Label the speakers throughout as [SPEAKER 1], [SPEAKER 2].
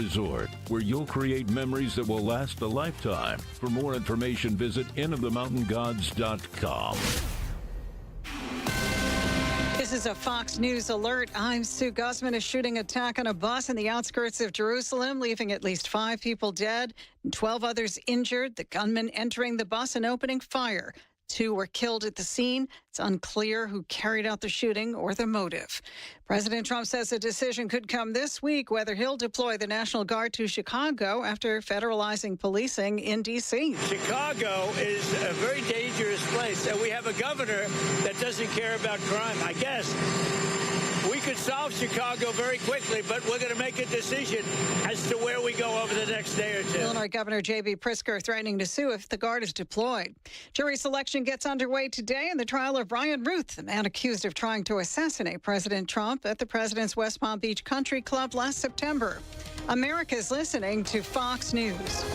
[SPEAKER 1] Resort, where you'll create memories that will last a lifetime. For more information, visit innofthemountaingods.com.
[SPEAKER 2] This is a Fox News alert. I'm Sue Guzman. A shooting attack on a bus in the outskirts of Jerusalem, leaving at least 5 people dead and 12 others injured. The gunman entering the bus and opening fire. 2 were killed at the scene. It's unclear who carried out the shooting or the motive. President Trump says a decision could come this week whether he'll deploy the National Guard to Chicago after federalizing policing in D.C.
[SPEAKER 3] Chicago is a very dangerous place, and we have a governor that doesn't care about crime. I guess we could solve Chicago very quickly, but we're going to make a decision as to where we go over the next day or two.
[SPEAKER 2] Illinois Governor J.B. Pritzker threatening to sue if the Guard is deployed. Jury selection gets underway today in the trial of Brian Ruth, the man accused of trying to assassinate President Trump at the president's West Palm Beach Country Club last September. America's listening to Fox News.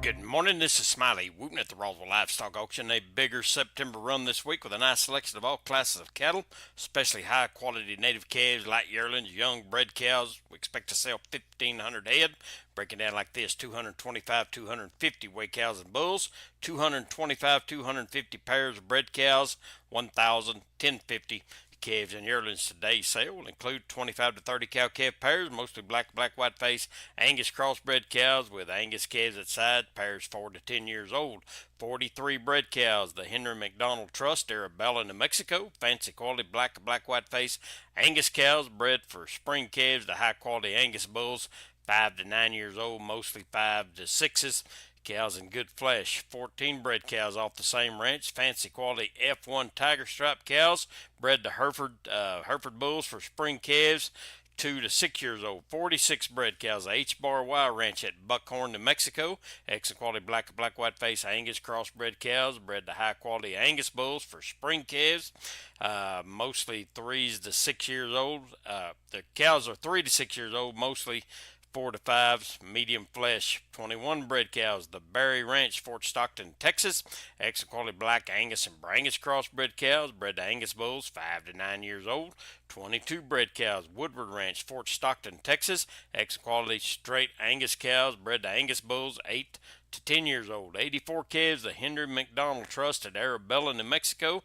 [SPEAKER 4] Good morning, this is Smiley Wooten at the Roswell Livestock Auction. A bigger September run this week with a nice selection of all classes of cattle, especially high-quality native calves, light yearlings, young bred cows. We expect to sell 1,500 head. Breaking down like this: 225, 250 weight cows and bulls, 225, 250 pairs of bred cows, 1,000, 1,050 calves and yearlings. Today's sale will include 25 to 30 cow-calf pairs, mostly black, white face Angus crossbred cows with Angus calves at side, pairs 4 to 10 years old. 43 bred cows, the Henry McDonald Trust, Arabella, New Mexico. Fancy quality black, white face Angus cows bred for spring calves, the high quality Angus bulls, 5 to 9 years old, mostly 5 to 6s. Cows in good flesh. 14 bred cows off the same ranch. Fancy quality F1 tiger stripe cows bred to Hereford bulls for spring calves, 2 to 6 years old. 46 bred cows, H-Bar Y Ranch at Buckhorn, New Mexico. Excellent quality black, white face Angus crossbred cows bred to high quality Angus bulls for spring calves, mostly 3 to 6 years old. The cows are 3 to 6 years old, mostly 4 to 5s, medium flesh. 21 bred cows, the Berry Ranch, Fort Stockton, Texas. Excellent quality black Angus and Brangus crossbred cows bred to Angus bulls, 5 to 9 years old. 22 bred cows, Woodward Ranch, Fort Stockton, Texas. Excellent quality straight Angus cows bred to Angus bulls, 8 to 10 years old. 84 calves, the Henry McDonald Trust at Arabella, New Mexico.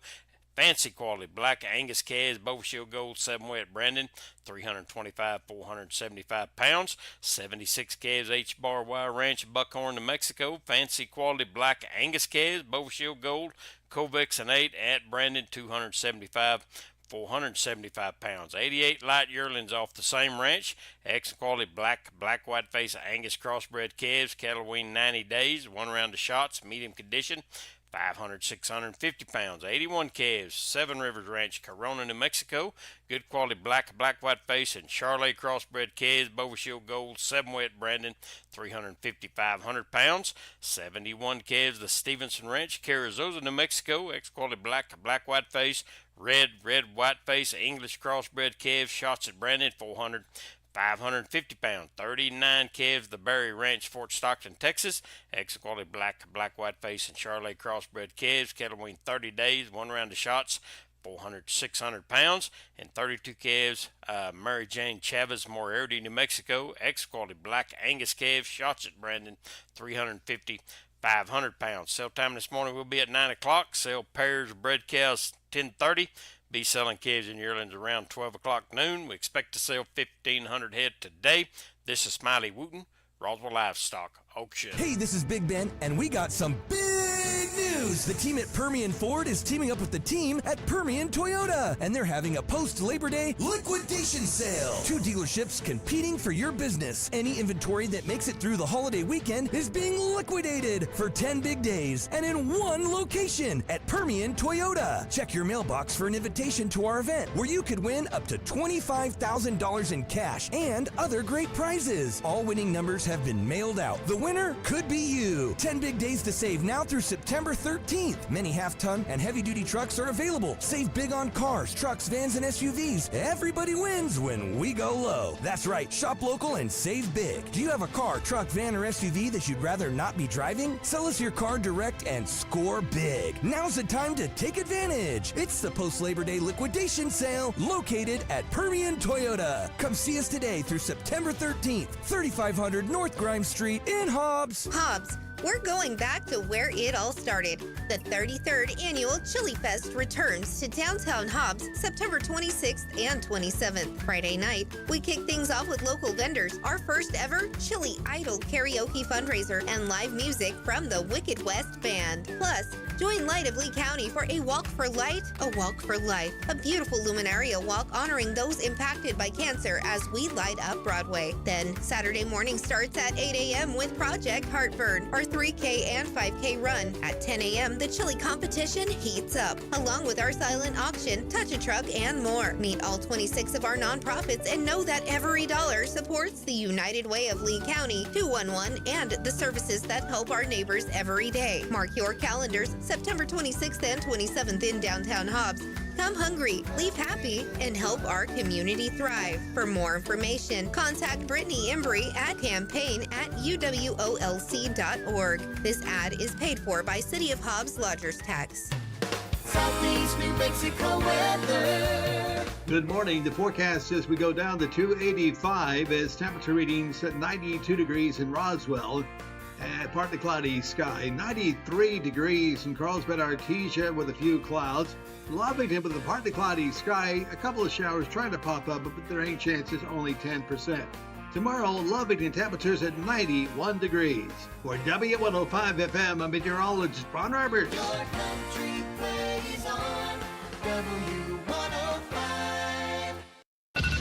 [SPEAKER 4] Fancy quality black Angus calves, Bovill Gold 7-way at Brandon, 325, 475 pounds. 76 calves, H-Bar Y Ranch, Buckhorn, New Mexico. Fancy quality black Angus calves, Bovill Gold, Covex and 8 at Brandon, 275, 475 pounds. 88 light yearlings off the same ranch. Excellent quality black, white face Angus crossbred calves, cattle weaned 90 days, 1 round of shots, medium condition. 500, 650 pounds. 81 calves, 7 Rivers Ranch, Corona, New Mexico. Good quality black, white face and Charolais crossbred calves, Bovill Gold 7-way at Brandon, 350, 500 pounds. 71 calves, the Stevenson Ranch, Carrizosa, New Mexico. Excellent quality black, white face, red, white face English crossbred calves, shots at Brandon, 400, 550 pounds. 39 calves, the Berry Ranch, Fort Stockton, Texas. Excellent quality black, white face and Charolais crossbred calves, cattle weaned 30 days, 1 round of shots, 400, 600 pounds. And 32 calves, Mary Jane Chavez, Moriarty, New Mexico. Excellent quality black Angus calves, shots at Brandon, 350, 500 pounds. Sale time this morning will be at 9 o'clock. Sell pairs of bred cows 10:30. Be selling calves and yearlings around 12 o'clock noon. We expect to sell 1,500 head today. This is Smiley Wooten, Roswell Livestock Auction.
[SPEAKER 5] Hey, this is Big Ben, and we got some big news. The team at Permian Ford is teaming up with the team at Permian Toyota, and they're having a post-Labor Day liquidation sale. 2 dealerships competing for your business. Any inventory that makes it through the holiday weekend is being liquidated for 10 big days and in 1 location at Permian Toyota. Check your mailbox for an invitation to our event where you could win up to $25,000 in cash and other great prizes. All winning numbers have been mailed out. The winner could be you. 10 big days to save now through September 13th. Many half-ton and heavy-duty trucks are available. Save big on cars, trucks, vans, and SUVs. Everybody wins when we go low. That's right. Shop local and save big. Do you have a car, truck, van, or SUV that you'd rather not be driving? Sell us your car direct and score big. Now's the time to take advantage. It's the post-Labor Day liquidation sale located at Permian Toyota. Come see us today through September 13th, 3500 North Grimes Street in Hobbs.
[SPEAKER 6] Hobbs, we're going back to where it all started. The 33rd Annual Chili Fest returns to downtown Hobbs September 26th and 27th. Friday night, we kick things off with local vendors, our first ever Chili Idol karaoke fundraiser, and live music from the Wicked West Band. Plus, join Light of Lee County for a Walk for Light, a Walk for Life, a beautiful Luminaria walk honoring those impacted by cancer as we light up Broadway. Then, Saturday morning starts at 8 a.m. with Project Heartburn, our 3K and 5K run. At 10 a.m., the chili competition heats up, along with our silent auction, touch a truck, and more. Meet all 26 of our nonprofits and know that every dollar supports the United Way of Lee County, 211, and the services that help our neighbors every day. Mark your calendars, September 26th and 27th in downtown Hobbs. Come hungry, leave happy, and help our community thrive. For more information, contact Brittany Embry at campaign@uwolc.org. This ad is paid for by City of Hobbs Lodgers Tax.
[SPEAKER 7] Southeast New Mexico weather.
[SPEAKER 8] Good morning. The forecast says we go down to 285 as temperature readings at 92 degrees in Roswell. Partly cloudy sky, 93 degrees in Carlsbad, Artesia with a few clouds. Lovington with a partly cloudy sky, a couple of showers trying to pop up, but the rain chances only 10%. Tomorrow, Lovington temperatures at 91 degrees. For W105 FM, I'm meteorologist Ron Roberts.
[SPEAKER 7] Your country plays on W105.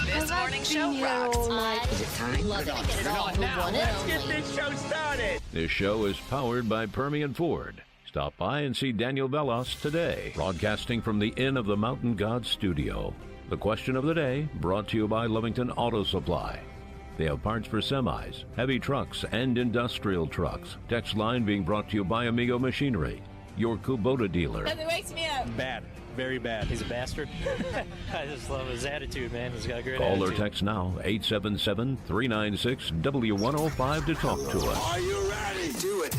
[SPEAKER 9] This morning show rocks on.
[SPEAKER 7] Is it time?
[SPEAKER 9] Love it. Get it all for one and only.
[SPEAKER 3] this show started.
[SPEAKER 1] This show is powered by Permian Ford. Stop by and see Daniel Bellos today, broadcasting from the Inn of the Mountain God studio. The question of the day, brought to you by Lovington Auto Supply. They have parts for semis, heavy trucks, and industrial trucks. Text line being brought to you by Amigo Machinery, your Kubota dealer.
[SPEAKER 9] Nothing wakes me up.
[SPEAKER 10] Bad. Very bad. He's a bastard. I just love his attitude, man. He's got a great
[SPEAKER 1] Call
[SPEAKER 10] attitude.
[SPEAKER 1] or text now, 877-396-W105 to talk to us.
[SPEAKER 7] Are you ready? Do it.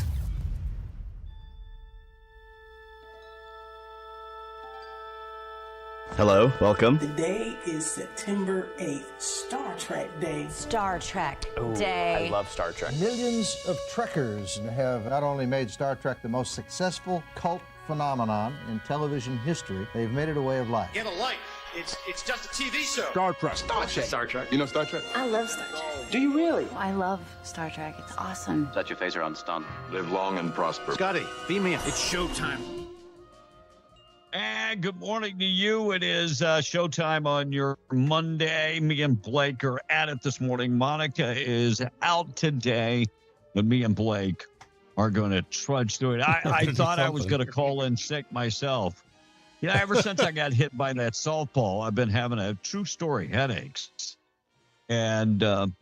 [SPEAKER 11] Hello, welcome.
[SPEAKER 12] Today is September 8th, Star Trek Day.
[SPEAKER 9] Star Trek
[SPEAKER 11] I
[SPEAKER 9] Day.
[SPEAKER 11] love Star Trek.
[SPEAKER 13] Millions of Trekkers have not only made Star Trek the most successful cult phenomenon in television history, they've made it a way of life.
[SPEAKER 3] Get a life. It's just a TV show.
[SPEAKER 13] Star Trek.
[SPEAKER 11] Star Trek.
[SPEAKER 13] You know Star Trek?
[SPEAKER 9] I love Star Trek.
[SPEAKER 13] Do you really?
[SPEAKER 9] I love Star Trek. It's awesome.
[SPEAKER 11] Set your phaser on stun.
[SPEAKER 13] Live long and prosper.
[SPEAKER 3] Scotty, beam me up. It's showtime.
[SPEAKER 10] And good morning to you. It is showtime on your Monday. Me and Blake are at it this morning. Monica is out today, but me and Blake are going to trudge through it. I thought I was going to call in sick myself. You know, ever since I got hit by that softball, I've been having a true story headaches. And so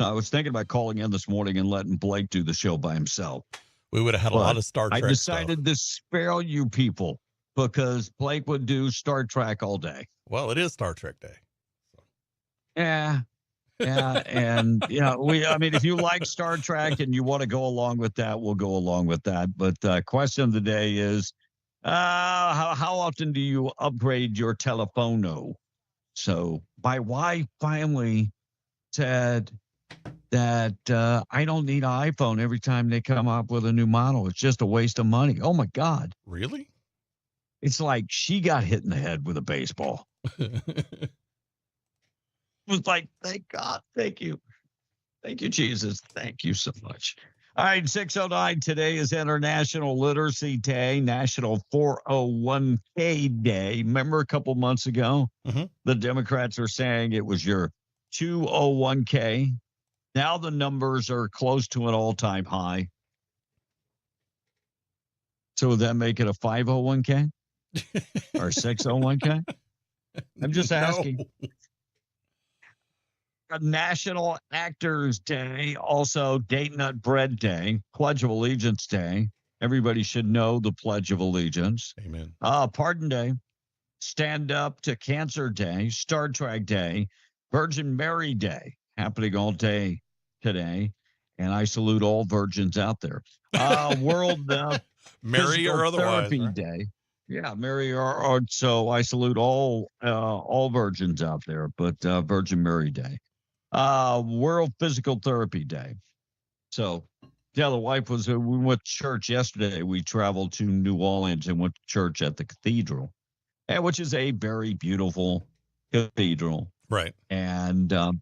[SPEAKER 10] I was thinking about calling in this morning and letting Blake do the show by himself.
[SPEAKER 14] We would have had a lot of Star Trek
[SPEAKER 10] I decided to spare you people because Blake would do Star Trek all day.
[SPEAKER 14] Well, it is Star Trek Day. So.
[SPEAKER 10] Yeah. And I mean, if you like Star Trek and you want to go along with that, we'll go along with that. But question of the day is, how often do you upgrade your telephono? So my wife finally said that I don't need an iPhone every time they come up with a new model. It's just a waste of money. Oh my God.
[SPEAKER 14] Really?
[SPEAKER 10] It's like she got hit in the head with a baseball. It was like, thank God. Thank you. Thank you, Jesus. Thank you so much. All right, 6:09. Today is International Literacy Day, National 401k Day. Remember a couple months ago, the Democrats were saying it was your 201k. Now the numbers are close to an all-time high. So would that make it a 501k or 601k? I'm just asking. National Actors Day, also Date Nut Bread Day, Pledge of Allegiance Day, Everybody should know the Pledge of Allegiance.
[SPEAKER 14] Amen.
[SPEAKER 10] Pardon Day, Stand Up to Cancer Day, Star Trek Day, Virgin Mary Day, happening all day today. And I salute all virgins out there. World
[SPEAKER 14] Mary
[SPEAKER 10] Physical
[SPEAKER 14] or otherwise,
[SPEAKER 10] Therapy
[SPEAKER 14] right?
[SPEAKER 10] Day. Yeah, Mary or so I salute all virgins out there, but Virgin Mary Day. World Physical Therapy Day. So, yeah, the wife was, we went to church yesterday. We traveled to New Orleans and went to church at the cathedral, which is a very beautiful cathedral.
[SPEAKER 14] Right.
[SPEAKER 10] And, the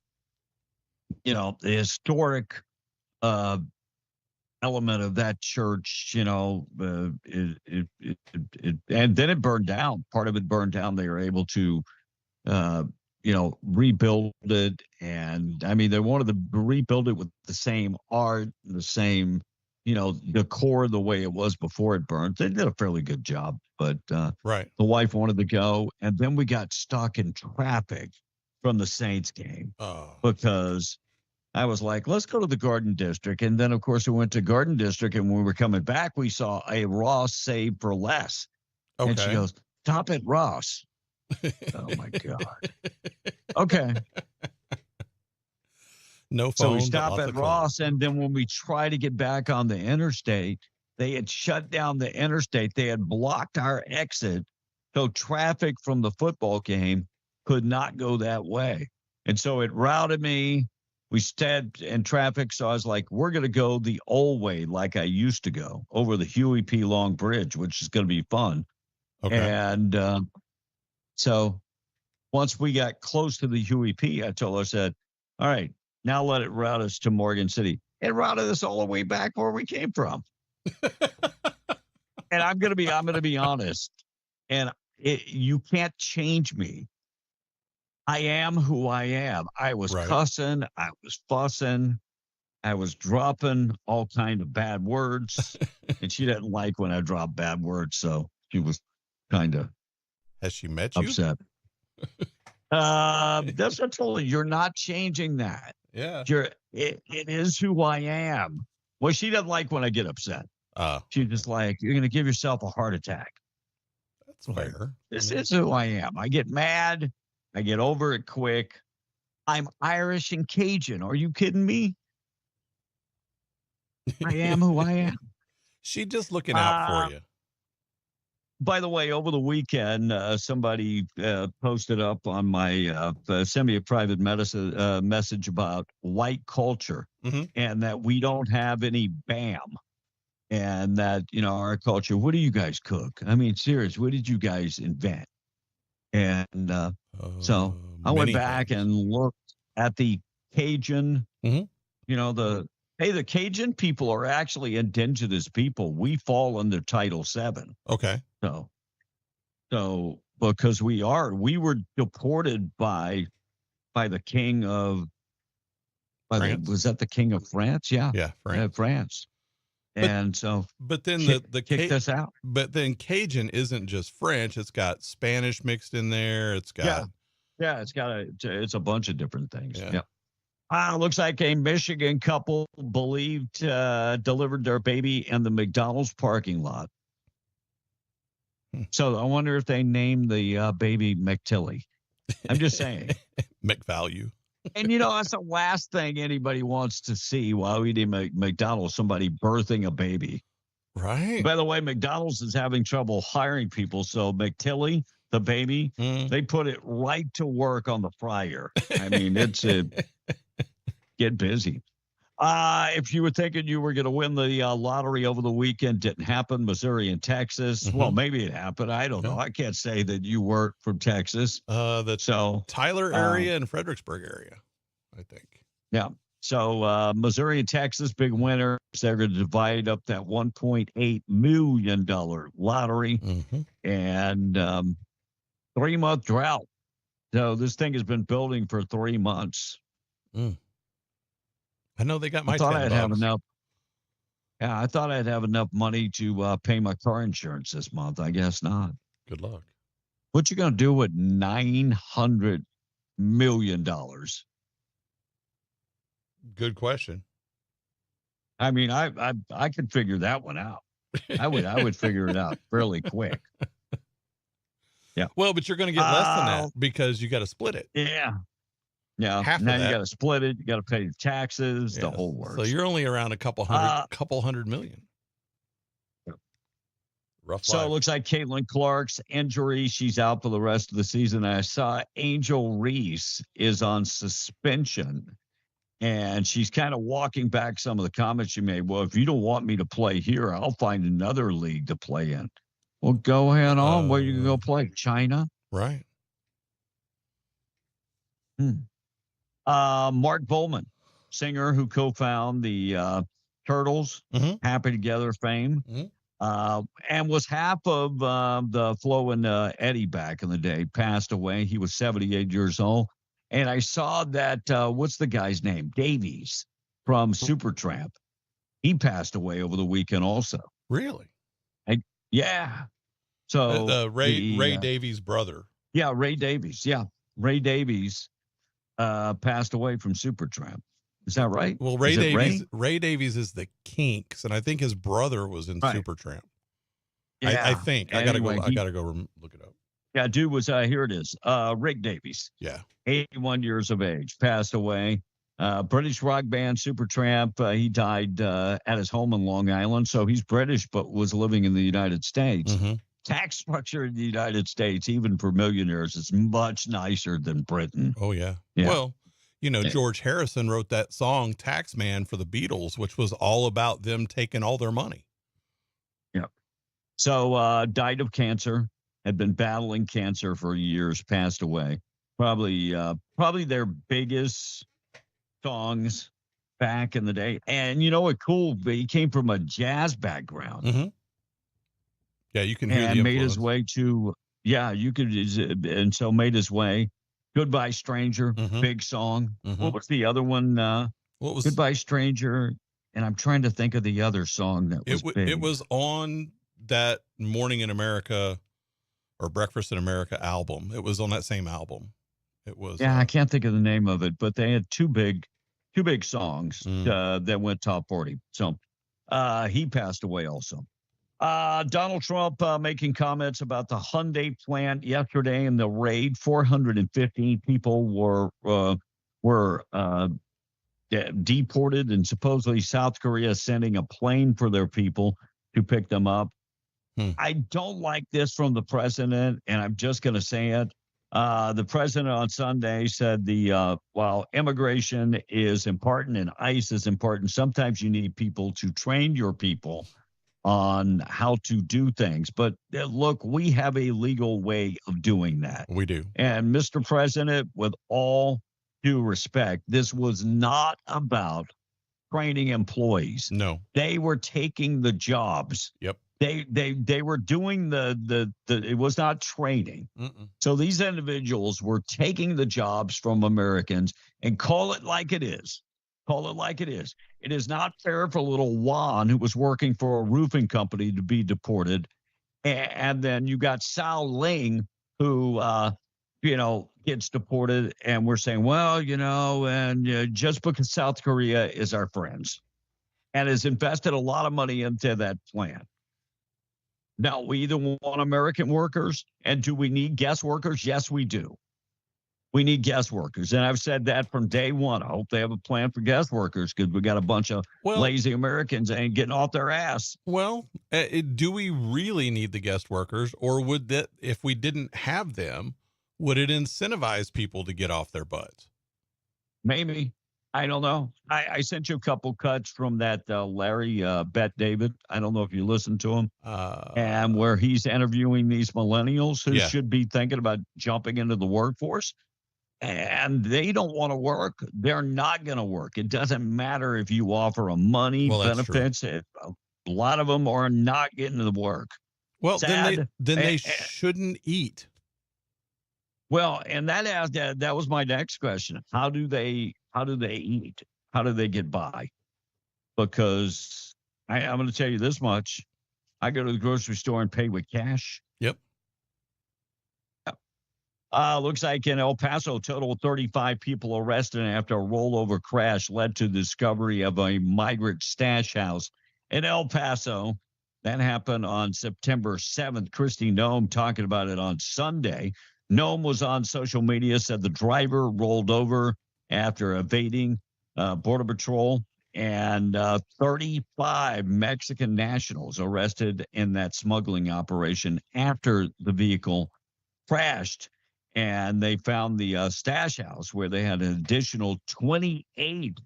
[SPEAKER 10] historic element of that church, and then it burned down. Part of it burned down. They were able to, rebuild it. And I mean, they wanted to rebuild it with the same art, the same, decor the way it was before it burned. They did a fairly good job, but
[SPEAKER 14] right.
[SPEAKER 10] The wife wanted to go. And then we got stuck in traffic from the Saints game because I was like, let's go to the Garden District. And then, of course, we went to Garden District. And when we were coming back, we saw a Ross Save for Less.
[SPEAKER 14] Okay.
[SPEAKER 10] And she goes, stop at Ross. Oh, my God. Okay.
[SPEAKER 14] No phone.
[SPEAKER 10] So we stop at Ross. And then when we try to get back on the interstate, they had shut down the interstate. They had blocked our exit. So traffic from the football game could not go that way. And so it routed me. We stayed in traffic, so I was like, we're going to go the old way like I used to go, over the Huey P. Long Bridge, which is going to be fun.
[SPEAKER 14] Okay.
[SPEAKER 10] And so once we got close to the Huey P., I told her, I said, all right, now let it route us to Morgan City. It routed us all the way back where we came from. And I'm going to be honest, and you can't change me. I am who I am. I was cussing. I was fussing. I was dropping all kind of bad words. And she didn't like when I dropped bad words. So she was kind of
[SPEAKER 14] Has she met you?
[SPEAKER 10] upset. That's what I told her. You're not changing that.
[SPEAKER 14] Yeah.
[SPEAKER 10] It is who I am. Well, she doesn't like when I get upset. She's just like, you're going to give yourself a heart attack.
[SPEAKER 14] That's fair.
[SPEAKER 10] This is who I am. I get mad. I get over it quick. I'm Irish and Cajun. Are you kidding me? I am who I am.
[SPEAKER 14] She just looking out for you.
[SPEAKER 10] By the way, over the weekend, somebody posted up on my send me a private message about white culture and that we don't have any BAM. And that, our culture, what do you guys cook? I mean, serious, what did you guys invent? And so I went back and looked at the Cajun, the Cajun people are actually indigenous people. We fall under Title VII.
[SPEAKER 14] Okay.
[SPEAKER 10] So because we were deported by the king of, was that the king of France? Yeah.
[SPEAKER 14] Yeah.
[SPEAKER 10] France. And so,
[SPEAKER 14] but then the
[SPEAKER 10] kicked us out.
[SPEAKER 14] But then Cajun isn't just French; it's got Spanish mixed in there. It's got
[SPEAKER 10] it's a bunch of different things.
[SPEAKER 14] Yeah.
[SPEAKER 10] Looks like a Michigan couple believed delivered their baby in the McDonald's parking lot. So I wonder if they named the baby McTilly. I'm just saying.
[SPEAKER 14] McValue.
[SPEAKER 10] And, that's the last thing anybody wants to see while eating McDonald's, somebody birthing a baby.
[SPEAKER 14] Right.
[SPEAKER 10] By the way, McDonald's is having trouble hiring people. So McTilly, the baby, they put it right to work on the fryer. I mean, it's get busy. If you were thinking you were going to win the lottery over the weekend, didn't happen. Missouri and Texas. Well, maybe it happened. I don't know. I can't say that you weren't from Texas.
[SPEAKER 14] The Tyler area and Fredericksburg area, I think.
[SPEAKER 10] Yeah. So Missouri and Texas, big winners. They're going to divide up that $1.8 million lottery and 3-month drought. So this thing has been building for 3 months.
[SPEAKER 14] I know they got my
[SPEAKER 10] I thought
[SPEAKER 14] $10.
[SPEAKER 10] I'd have enough. Yeah, I thought I'd have enough money to pay my car insurance this month. I guess not.
[SPEAKER 14] Good luck.
[SPEAKER 10] What you going to do with $900 million?
[SPEAKER 14] Good question.
[SPEAKER 10] I mean, I could figure that one out. I would figure it out fairly quick. Yeah.
[SPEAKER 14] Well, but you're going to get less than that because you got to split it.
[SPEAKER 10] Yeah. Yeah.
[SPEAKER 14] Half
[SPEAKER 10] now
[SPEAKER 14] of
[SPEAKER 10] you
[SPEAKER 14] that.
[SPEAKER 10] got to split it. You got to pay the taxes, the
[SPEAKER 14] Yes.
[SPEAKER 10] whole works.
[SPEAKER 14] So you're only around a couple hundred million. Rough
[SPEAKER 10] So
[SPEAKER 14] life.
[SPEAKER 10] it looks like Caitlin Clark's injury. She's out for the rest of the season. I saw Angel Reese is on suspension, and she's kind of walking back some of the comments she made. Well, if you don't want me to play here, I'll find another league to play in. Well, go ahead on. Where you can go play? China?
[SPEAKER 14] Right.
[SPEAKER 10] Mark Bowman, singer who co-founded the Turtles, Happy Together fame. And was half of the Flo and Eddie back in the day, passed away. He was 78 years old. And I saw that, what's the guy's name? Davies from Supertramp. He passed away over the weekend also.
[SPEAKER 14] Really?
[SPEAKER 10] Yeah. So
[SPEAKER 14] Ray Davies' brother.
[SPEAKER 10] Yeah, Ray Davies. Yeah. Ray Davies passed away from Supertramp. Is that right?
[SPEAKER 14] Well, Ray Davies is the Kinks, and I think his brother was in Supertramp.
[SPEAKER 10] Yeah,
[SPEAKER 14] I think.
[SPEAKER 10] Anyway,
[SPEAKER 14] I gotta go look it up.
[SPEAKER 10] Yeah, dude was here it is. Rick Davies.
[SPEAKER 14] Yeah.
[SPEAKER 10] 81 years of age, passed away. British rock band Supertramp. He died at his home in Long Island. So he's British, but was living in the United States. Tax structure in the United States, even for millionaires, is much nicer than Britain.
[SPEAKER 14] Oh, yeah. Well, George Harrison wrote that song Taxman for the Beatles, which was all about them taking all their money.
[SPEAKER 10] Yeah. So died of cancer, had been battling cancer for years, passed away. Probably their biggest songs back in the day. And cool, he came from a jazz background.
[SPEAKER 14] Yeah, you can hear
[SPEAKER 10] and
[SPEAKER 14] the
[SPEAKER 10] made
[SPEAKER 14] influence.
[SPEAKER 10] his way to, and so made his way. Goodbye Stranger, big song. What was the other one?
[SPEAKER 14] What was
[SPEAKER 10] Goodbye Stranger? And I'm trying to think of the other song that was big.
[SPEAKER 14] It was on that Morning in America or Breakfast in America album. It was on that same album. It was.
[SPEAKER 10] Yeah, I can't think of the name of it, but they had two big songs that went top 40. So he passed away also. Donald Trump making comments about the Hyundai plant yesterday in the raid. 415 people were deported, and supposedly South Korea sending a plane for their people to pick them up. I don't like this from the president, and I'm just going to say it. The president on Sunday said while immigration is important and ICE is important, sometimes you need people to train your people on how to do things. But look, we have a legal way of doing that.
[SPEAKER 14] We do.
[SPEAKER 10] And Mr. President, with all due respect, this was not about training employees.
[SPEAKER 14] No.
[SPEAKER 10] They were taking the jobs.
[SPEAKER 14] Yep.
[SPEAKER 10] They were doing it was not training. So these individuals were taking the jobs from Americans, and call it like it is. Call it like it is. It is not fair for little Juan, who was working for a roofing company, to be deported. And then you got Sao Ling, who, gets deported. And we're saying, well, just because South Korea is our friends and has invested a lot of money into that plant. Now, we either want American workers, and do we need guest workers? Yes, we do. We need guest workers. And I've said that from day one. I hope they have a plan for guest workers, because we got a bunch of lazy Americans ain't getting off their ass.
[SPEAKER 14] Well, do we really need the guest workers, or would that, if we didn't have them, would it incentivize people to get off their butts?
[SPEAKER 10] Maybe. I don't know. I sent you a couple cuts from that Larry Bet David. I don't know if you listened to him. And where he's interviewing these millennials who should be thinking about jumping into the workforce. And they don't want to work. They're not going to work. It doesn't matter if you offer them money, benefits. A lot of them are not getting to the work.
[SPEAKER 14] Well, then they shouldn't eat.
[SPEAKER 10] Well, and that was my next question. How do they eat? How do they get by? Because I'm going to tell you this much. I go to the grocery store and pay with cash.
[SPEAKER 14] Yep.
[SPEAKER 10] Looks like in El Paso, total 35 people arrested after a rollover crash led to the discovery of a migrant stash house in El Paso. That happened on September 7th. Christy Nome talking about it on Sunday. Nome was on social media, said the driver rolled over after evading Border Patrol, and 35 Mexican nationals arrested in that smuggling operation after the vehicle crashed. And they found the stash house where they had an additional 28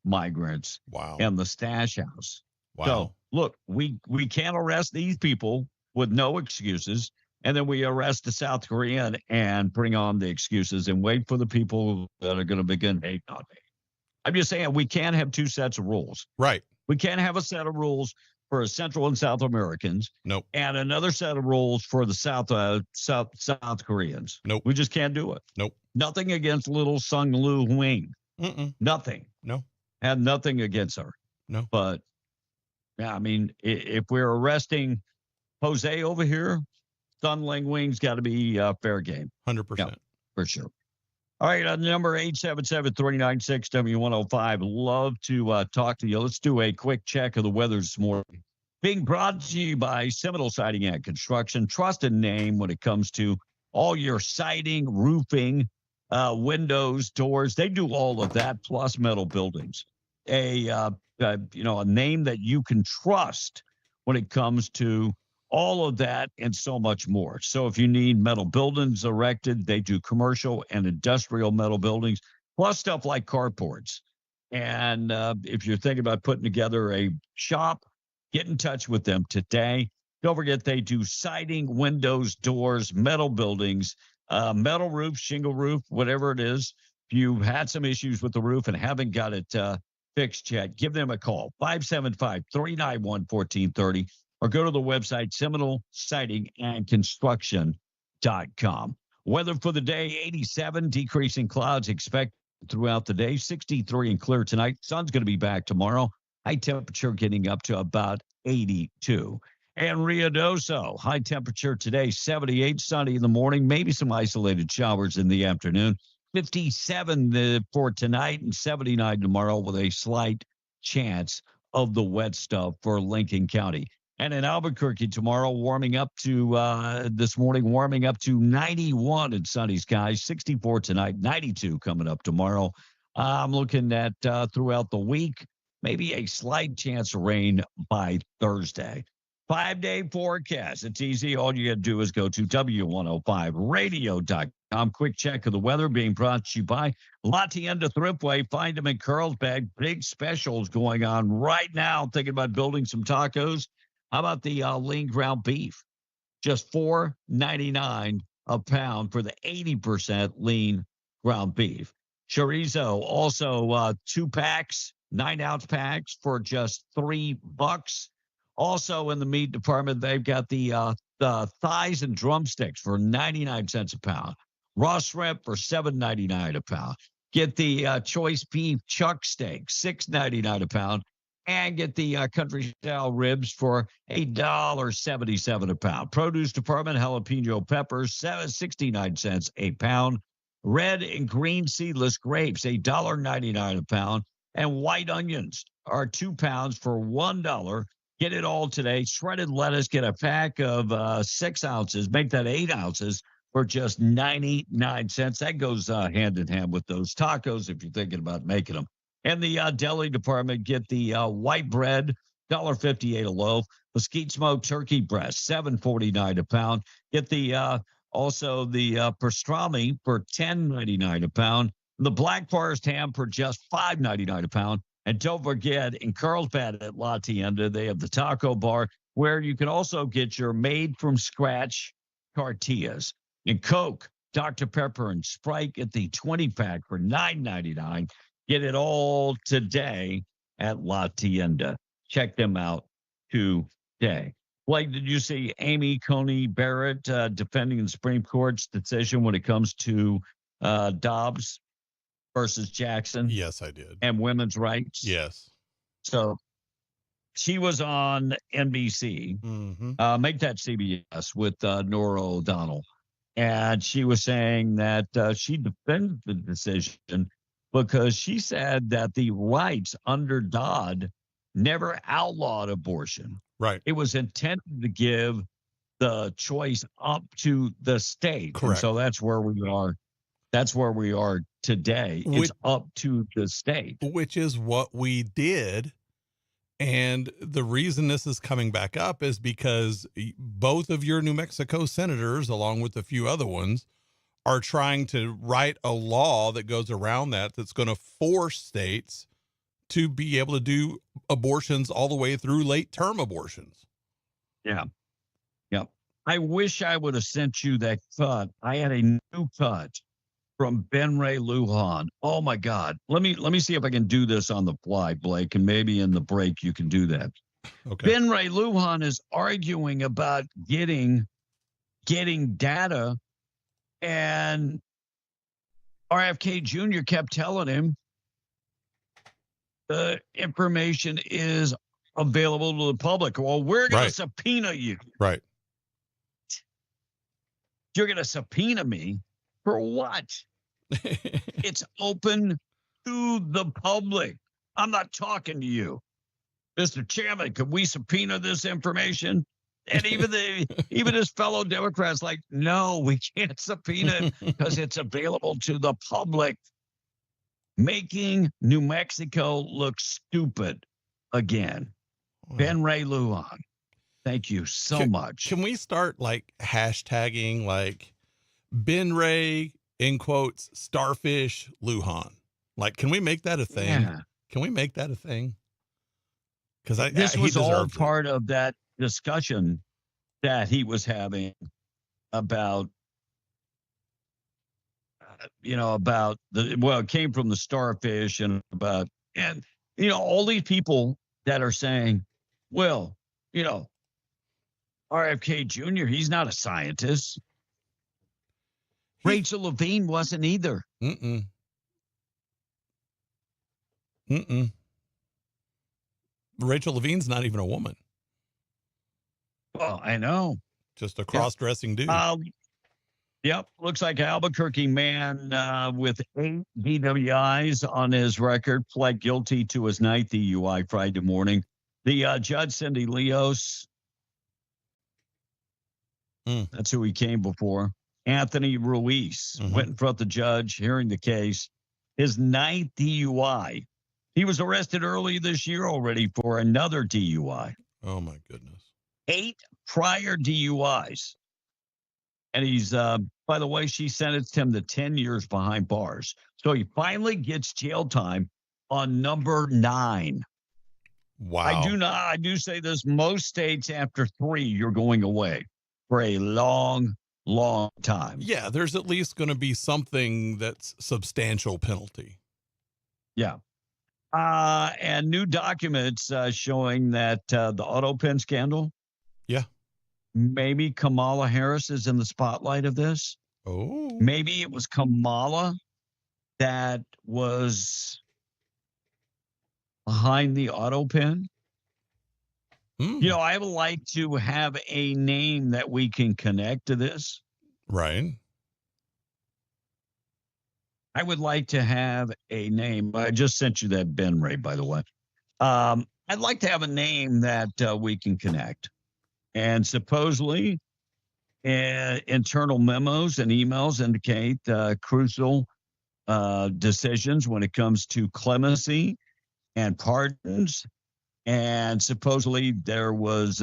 [SPEAKER 10] migrants in the stash house.
[SPEAKER 14] Wow.
[SPEAKER 10] So, look, we can't arrest these people with no excuses, and then we arrest the South Korean and bring on the excuses and wait for the people that are going to begin hating on me. I'm just saying we can't have two sets of rules.
[SPEAKER 14] Right.
[SPEAKER 10] We can't have a set of rules for Central and South Americans.
[SPEAKER 14] Nope.
[SPEAKER 10] And another set of rules for the South Koreans.
[SPEAKER 14] Nope.
[SPEAKER 10] We just can't do it.
[SPEAKER 14] Nope.
[SPEAKER 10] Nothing against little Sung Loo Wing. Nothing.
[SPEAKER 14] No.
[SPEAKER 10] Had nothing against her.
[SPEAKER 14] No.
[SPEAKER 10] But yeah, I mean, if we're arresting Jose over here, Sun Ling Wing's got to be fair game.
[SPEAKER 14] 100%.
[SPEAKER 10] Yeah, for sure. All right, number 877-396-W105. Love to talk to you. Let's do a quick check of the weather this morning. Being brought to you by Seminole Siding and Construction, trusted name when it comes to all your siding, roofing, windows, doors. They do all of that, plus metal buildings. A name that you can trust when it comes to all of that and so much more. So if you need metal buildings erected, they do commercial and industrial metal buildings, plus stuff like carports. And if you're thinking about putting together a shop, get in touch with them today. Don't forget, they do siding, windows, doors, metal buildings, metal roof, shingle roof, whatever it is. If you've had some issues with the roof and haven't got it fixed yet, give them a call, 575-391-1430. Or go to the website, Seminole Siding and Construction.com. Weather for the day, 87, decreasing clouds expected throughout the day, 63 and clear tonight. Sun's going to be back tomorrow. High temperature getting up to about 82. And Ruidoso, high temperature today, 78, sunny in the morning, maybe some isolated showers in the afternoon. 57 for tonight and 79 tomorrow with a slight chance of the wet stuff for Lincoln County. And in Albuquerque tomorrow, warming up to this morning, warming up to 91 in sunny skies, 64 tonight, 92 coming up tomorrow. I'm looking at throughout the week, maybe a slight chance of rain by Thursday. 5-day forecast. It's easy. All you got to do is go to W105radio.com. Quick check of the weather being brought to you by La Tienda Thriftway. Find them in Carlsbad. Big specials going on right now. Thinking about building some tacos. How about the lean ground beef? Just $4.99 a pound for the 80% lean ground beef. Chorizo, also 2 packs, 9-ounce packs for just $3. Also in the meat department, they've got the thighs and drumsticks for 99 cents a pound. Raw shrimp for $7.99 a pound. Get the choice beef chuck steak, $6.99 a pound. And get the country style ribs for $1.77 a pound. Produce department, jalapeno peppers, 69 cents a pound. Red and green seedless grapes, $1.99 a pound. And white onions are 2 pounds for $1. Get it all today. Shredded lettuce, get a pack of 6 ounces. Make that 8 ounces for just 99 cents. That goes hand in hand with those tacos if you're thinking about making them. And the deli department, get the white bread, $1.58 a loaf. Mesquite smoked turkey breast, $7.49 a pound. Get the also the pastrami for $10.99 a pound. The Black Forest ham for just $5.99 a pound. And don't forget, in Carlsbad at La Tienda, they have the taco bar where you can also get your made-from-scratch tortillas. And Coke, Dr. Pepper, and Sprite at the 20-pack for $9.99. Get it all today at La Tienda. Check them out today. Blake, did you see Amy Coney Barrett defending the Supreme Court's decision when it comes to Dobbs versus Jackson?
[SPEAKER 14] Yes, I did.
[SPEAKER 10] And women's rights?
[SPEAKER 14] Yes.
[SPEAKER 10] So she was on NBC, Make That CBS, with Nora O'Donnell. And she was saying that she defended the decision because she said that the rights under Dodd never outlawed abortion.
[SPEAKER 14] Right.
[SPEAKER 10] It was intended to give the choice up to the state.
[SPEAKER 14] Correct.
[SPEAKER 10] And so that's where we are. That's where we are today. It's up to the state.
[SPEAKER 14] Which is what we did. And the reason this is coming back up is because both of your New Mexico senators, along with a few other ones, are trying to write a law that goes around that's going to force states to be able to do abortions all the way through late-term abortions.
[SPEAKER 10] Yeah. Yeah. I wish I would have sent you that cut. I had a new cut from Ben Ray Lujan. Oh my God. Let me see if I can do this on the fly, Blake, and maybe in the break you can do that.
[SPEAKER 14] Okay.
[SPEAKER 10] Ben Ray Lujan is arguing about getting data, and RFK Jr. kept telling him the information is available to the public. Well, we're going to subpoena you.
[SPEAKER 14] Right.
[SPEAKER 10] You're going to subpoena me for what? It's open to the public. I'm not talking to you. Mr. Chairman, could we subpoena this information? And even his fellow Democrats like, no, we can't subpoena it because it's available to the public. Making New Mexico look stupid again. Ben Ray Lujan, thank you so much.
[SPEAKER 14] Can we start like hashtagging like Ben Ray in quotes starfish Lujan? Like, can we make that a thing?
[SPEAKER 10] Yeah.
[SPEAKER 14] Can we make that a thing? Because
[SPEAKER 10] this was all
[SPEAKER 14] it.
[SPEAKER 10] part of that discussion that he was having about, about it came from the starfish and all these people that are saying, well, RFK Jr., he's not a scientist. Rachel Levine wasn't either.
[SPEAKER 14] Rachel Levine's not even a woman.
[SPEAKER 10] Well, I know.
[SPEAKER 14] Just a cross-dressing dude.
[SPEAKER 10] Yep. Looks like Albuquerque man with 8 DWIs on his record pled guilty to his 9th DUI Friday morning. The Judge Cindy Leos, that's who he came before. Anthony Ruiz went in front of the judge hearing the case. His 9th DUI. He was arrested early this year already for another DUI.
[SPEAKER 14] Oh, my goodness.
[SPEAKER 10] 8 prior DUIs. And he's, by the way, she sentenced him to 10 years behind bars. So he finally gets jail time on number 9.
[SPEAKER 14] Wow.
[SPEAKER 10] I do say this, most states after 3, you're going away for a long, long time.
[SPEAKER 14] Yeah, there's at least going to be something that's substantial penalty.
[SPEAKER 10] Yeah. And new documents showing that the auto pen scandal.
[SPEAKER 14] Yeah.
[SPEAKER 10] Maybe Kamala Harris is in the spotlight of this.
[SPEAKER 14] Oh.
[SPEAKER 10] Maybe it was Kamala that was behind the auto pen. I would like to have a name that we can connect to this.
[SPEAKER 14] Right.
[SPEAKER 10] I would like to have a name. I just sent you that Ben Ray, by the way. I'd like to have a name that we can connect. And supposedly, internal memos and emails indicate crucial decisions when it comes to clemency and pardons. And supposedly there was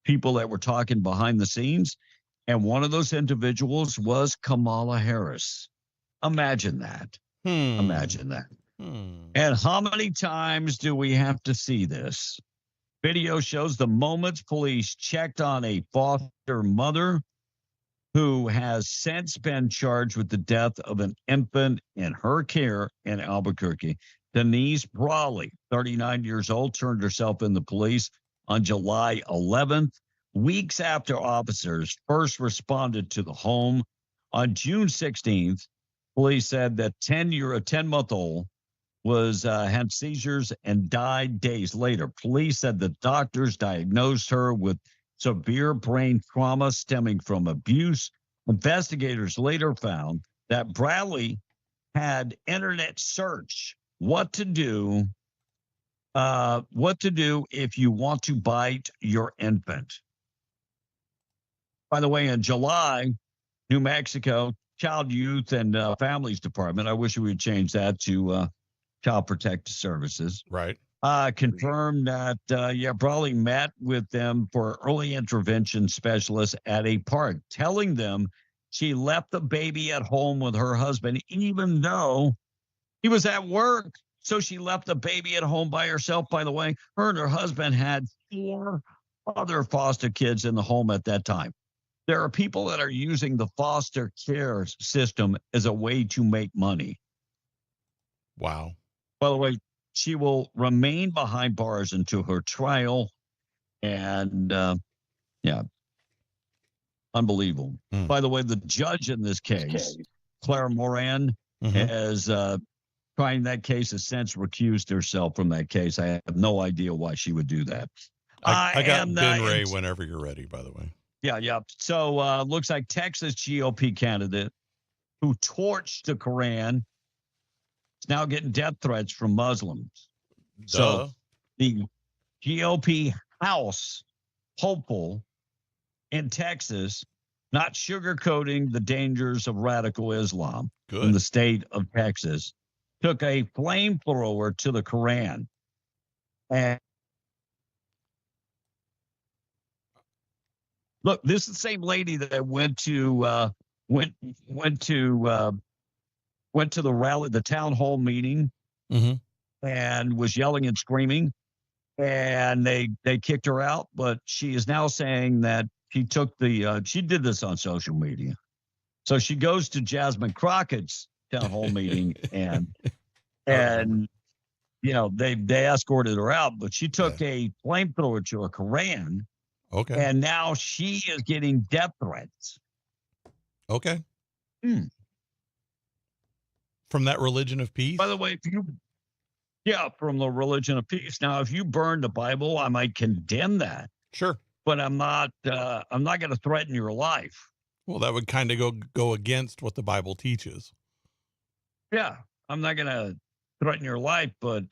[SPEAKER 10] people that were talking behind the scenes. And one of those individuals was Kamala Harris. Imagine that. Imagine that. And how many times do we have to see this? Video shows the moments police checked on a foster mother who has since been charged with the death of an infant in her care in Albuquerque. Denise Brawley, 39 years old, turned herself in the police on July 11th, weeks after officers first responded to the home. On June 16th, police said that a 10-month-old had seizures and died days later. Police said the doctors diagnosed her with severe brain trauma stemming from abuse. Investigators later found that Bradley had internet search what to do What to do if you want to bite your infant. By the way, in July, New Mexico Child, Youth, and Families Department, I wish we would change that to Child Protective Services,
[SPEAKER 14] Right.
[SPEAKER 10] confirmed that, Brawley met with them for early intervention specialists at a park, telling them she left the baby at home with her husband, even though he was at work. So she left the baby at home by herself. By the way, her and her husband had 4 other foster kids in the home at that time. There are people that are using the foster care system as a way to make money.
[SPEAKER 14] Wow.
[SPEAKER 10] By the way, she will remain behind bars until her trial. And unbelievable. By the way, the judge in this case, Claire Moran, has trying that case, has since recused herself from that case. I have no idea why she would do that.
[SPEAKER 14] I got Ben Ray whenever you're ready, by the way.
[SPEAKER 10] Yeah. So looks like Texas GOP candidate who torched the Quran is now getting death threats from Muslims.
[SPEAKER 14] Duh.
[SPEAKER 10] So the GOP House hopeful in Texas, not sugarcoating the dangers of radical Islam in the state of Texas, took a flamethrower to the Quran. And look, this is the same lady that went to the rally, the town hall meeting, and was yelling and screaming, and they kicked her out. But she is now saying that she took she did this on social media. So she goes to Jasmine Crockett's town hall meeting, and they escorted her out, but she took a flamethrower to a Quran.
[SPEAKER 14] Okay.
[SPEAKER 10] And now she is getting death threats.
[SPEAKER 14] Okay. From that religion of peace?
[SPEAKER 10] By the way, from the religion of peace. Now, if you burn the Bible, I might condemn that.
[SPEAKER 14] Sure.
[SPEAKER 10] But I'm not going to threaten your life.
[SPEAKER 14] Well, that would kind of go against what the Bible teaches.
[SPEAKER 10] Yeah. I'm not going to threaten your life, but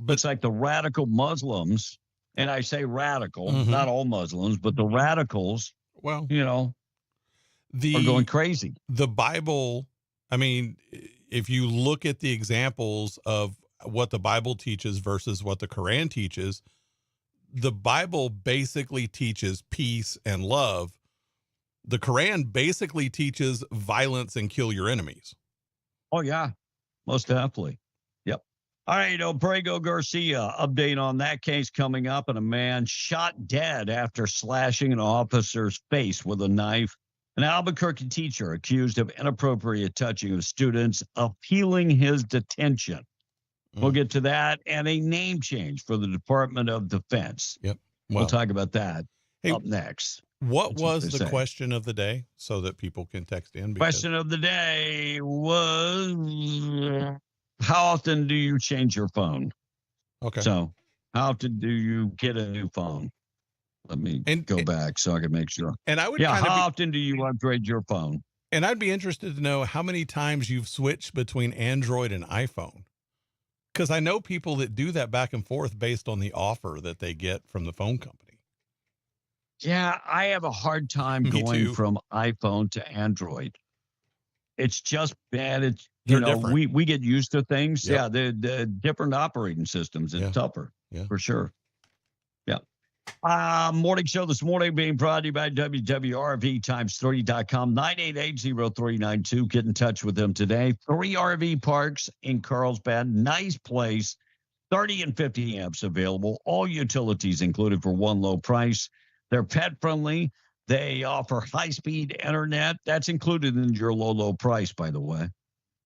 [SPEAKER 10] it's like the radical Muslims. And I say radical, not all Muslims, but the radicals, are going crazy.
[SPEAKER 14] The Bible, I mean, if you look at the examples of what the Bible teaches versus what the Quran teaches, the Bible basically teaches peace and love. The Quran basically teaches violence and kill your enemies.
[SPEAKER 10] Oh, yeah, most definitely. Yep. All right, Obrego Garcia, update on that case coming up, and a man shot dead after slashing an officer's face with a knife. An Albuquerque teacher accused of inappropriate touching of students, appealing his detention. We'll get to that, and a name change for the Department of Defense.
[SPEAKER 14] Yep.
[SPEAKER 10] We'll talk about that up next.
[SPEAKER 14] What was the question of the day so that people can text in?
[SPEAKER 10] Question of the day was, how often do you change your phone?
[SPEAKER 14] Okay.
[SPEAKER 10] So how often do you get a new phone? Let me go back so I can make sure.
[SPEAKER 14] And I would
[SPEAKER 10] how often do you upgrade your phone?
[SPEAKER 14] And I'd be interested to know how many times you've switched between Android and iPhone. Because I know people that do that back and forth based on the offer that they get from the phone company.
[SPEAKER 10] Yeah, I have a hard time going from iPhone to Android. It's just bad. It's
[SPEAKER 14] different.
[SPEAKER 10] we get used to things. Yep. Yeah, the different operating systems. It's tougher, for sure. Yeah. Morning show this morning being brought to you by WWRV3.com, 988-0392. Get in touch with them today. 3 RV parks in Carlsbad. Nice place. 30 and 50 amps available. All utilities included for one low price. They're pet friendly. They offer high-speed internet. That's included in your low price, by the way.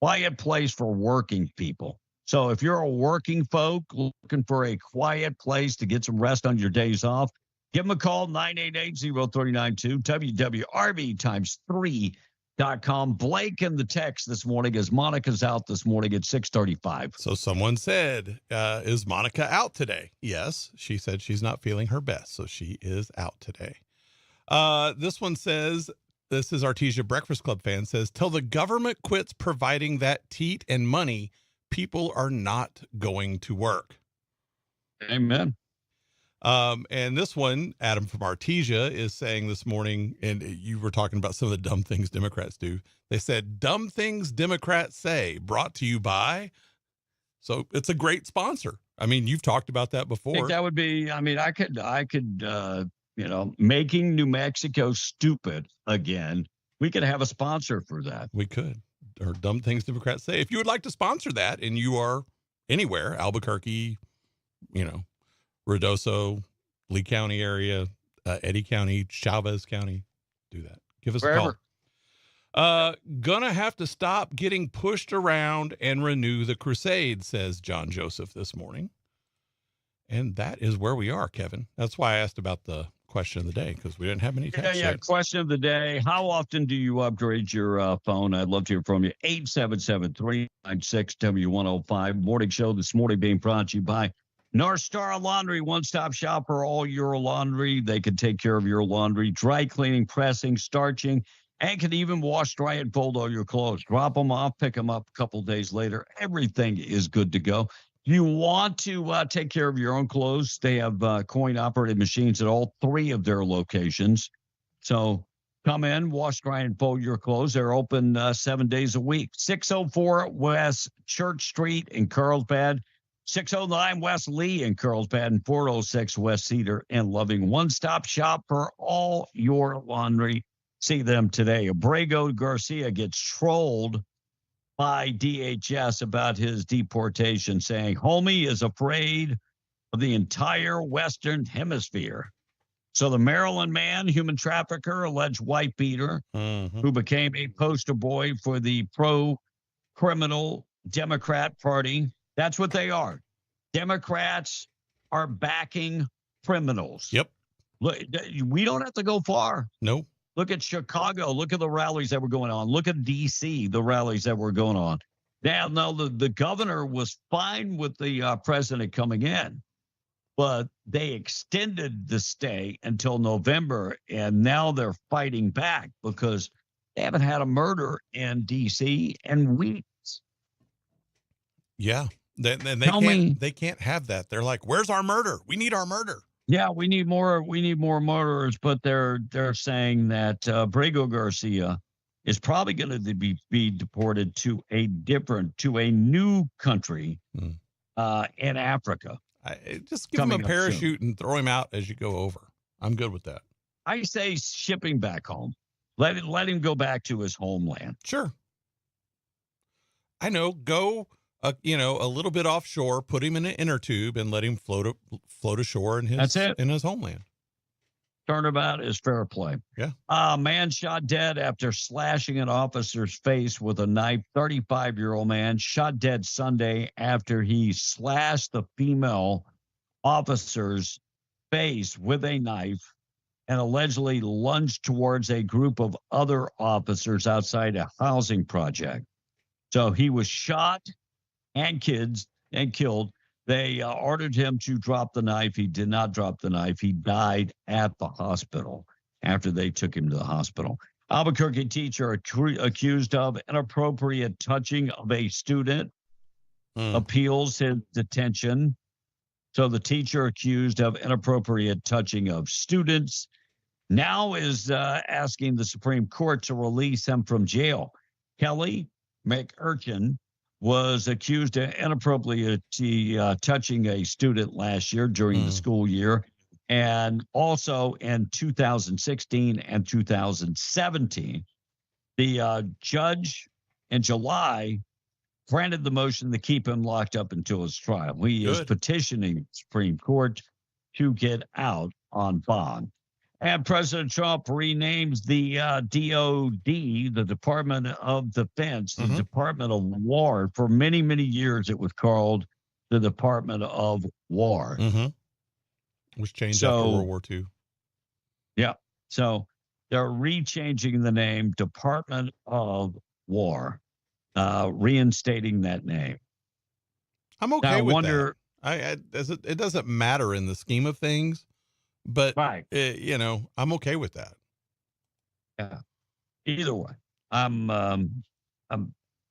[SPEAKER 10] Quiet place for working people. So if you're a working folk looking for a quiet place to get some rest on your days off, give them a call, 988-0392, WWRV3.com. Blake in the text this morning as Monica's out this morning at 6:35.
[SPEAKER 14] So someone said, is Monica out today? Yes, she said she's not feeling her best, so she is out today. This one says, this is Artesia Breakfast Club fan, says, till the government quits providing that teat and money, people are not going to work.
[SPEAKER 10] Amen.
[SPEAKER 14] And this one, Adam from Artesia is saying this morning, and you were talking about some of the dumb things Democrats do. They said, dumb things Democrats say, brought to you by. So it's a great sponsor. I mean, you've talked about that
[SPEAKER 10] I think
[SPEAKER 14] before.
[SPEAKER 10] that would be, I mean, I could, making New Mexico stupid again. We could have a sponsor for that.
[SPEAKER 14] We could. Or dumb things Democrats say. If you would like to sponsor that and you are anywhere, Albuquerque, Ruidoso, Lee County area, Eddy County, Chavez County, do that. Give us
[SPEAKER 10] Wherever.
[SPEAKER 14] a call. Gonna have to stop getting pushed around and renew the crusade, says John Joseph this morning. And that is where we are, Kevin. That's why I asked about the question of the day, because we didn't have any texts.
[SPEAKER 10] Yeah. Question of the day. How often do you upgrade your phone? I'd love to hear from you. 877-396-W105. Morning show this morning being brought to you by North Star Laundry, one-stop shop for all your laundry. They can take care of your laundry, dry cleaning, pressing, starching, and can even wash, dry, and fold all your clothes. Drop them off, pick them up a couple days later. Everything is good to go. You want to take care of your own clothes, they have coin-operated machines at all 3 of their locations. So come in, wash, dry, and fold your clothes. They're open 7 days a week. 604 West Church Street in Carlsbad, 609 West Lee in Carlsbad, and 406 West Cedar in Loving. One-stop shop for all your laundry. See them today. Abrego Garcia gets trolled by DHS about his deportation, saying homie is afraid of the entire Western Hemisphere. So the Maryland man, human trafficker, alleged white beater, who became a poster boy for the pro-criminal Democrat Party. That's what they are. Democrats are backing criminals.
[SPEAKER 14] Yep.
[SPEAKER 10] Look, we don't have to go far.
[SPEAKER 14] Nope.
[SPEAKER 10] Look at Chicago. Look at the rallies that were going on. Look at D.C., the rallies that were going on. Now the governor was fine with the president coming in, but they extended the stay until November, and now they're fighting back because they haven't had a murder in D.C. in weeks.
[SPEAKER 14] Yeah. They can't have that. They're like, where's our murder? We need our murder.
[SPEAKER 10] Yeah, we need more murderers, but they're saying that Abrego Garcia is probably going to be deported to a new country in Africa.
[SPEAKER 14] Just give him a parachute and throw him out as you go over. I'm good with that.
[SPEAKER 10] I say shipping back home. Let him go back to his homeland.
[SPEAKER 14] Sure. I know. Go a little bit offshore, put him in an inner tube, and let him float ashore in his homeland.
[SPEAKER 10] Turnabout is fair play.
[SPEAKER 14] Yeah.
[SPEAKER 10] Man shot dead after slashing an officer's face with a knife. 35-year-old man shot dead Sunday after he slashed the female officer's face with a knife and allegedly lunged towards a group of other officers outside a housing project. So he was shot and killed. They ordered him to drop the knife. He did not drop the knife. He died at the hospital after they took him to the hospital. Albuquerque teacher accused of inappropriate touching of a student appeals his detention. So the teacher accused of inappropriate touching of students now is asking the Supreme Court to release him from jail. Kelly McUrchin was accused of inappropriately touching a student last year during the school year, and also in 2016 and 2017. The judge in July granted the motion to keep him locked up until his trial. He is petitioning the Supreme Court to get out on bond. And President Trump renames the DOD, the Department of Defense, the Department of War. For many, many years, it was called the Department of War.
[SPEAKER 14] It was changed after World War II.
[SPEAKER 10] Yeah. So they're rechanging the name Department of War, reinstating that name.
[SPEAKER 14] I'm okay with that. It doesn't matter in the scheme of things. But, I'm okay with that.
[SPEAKER 10] Yeah. Either way, I'm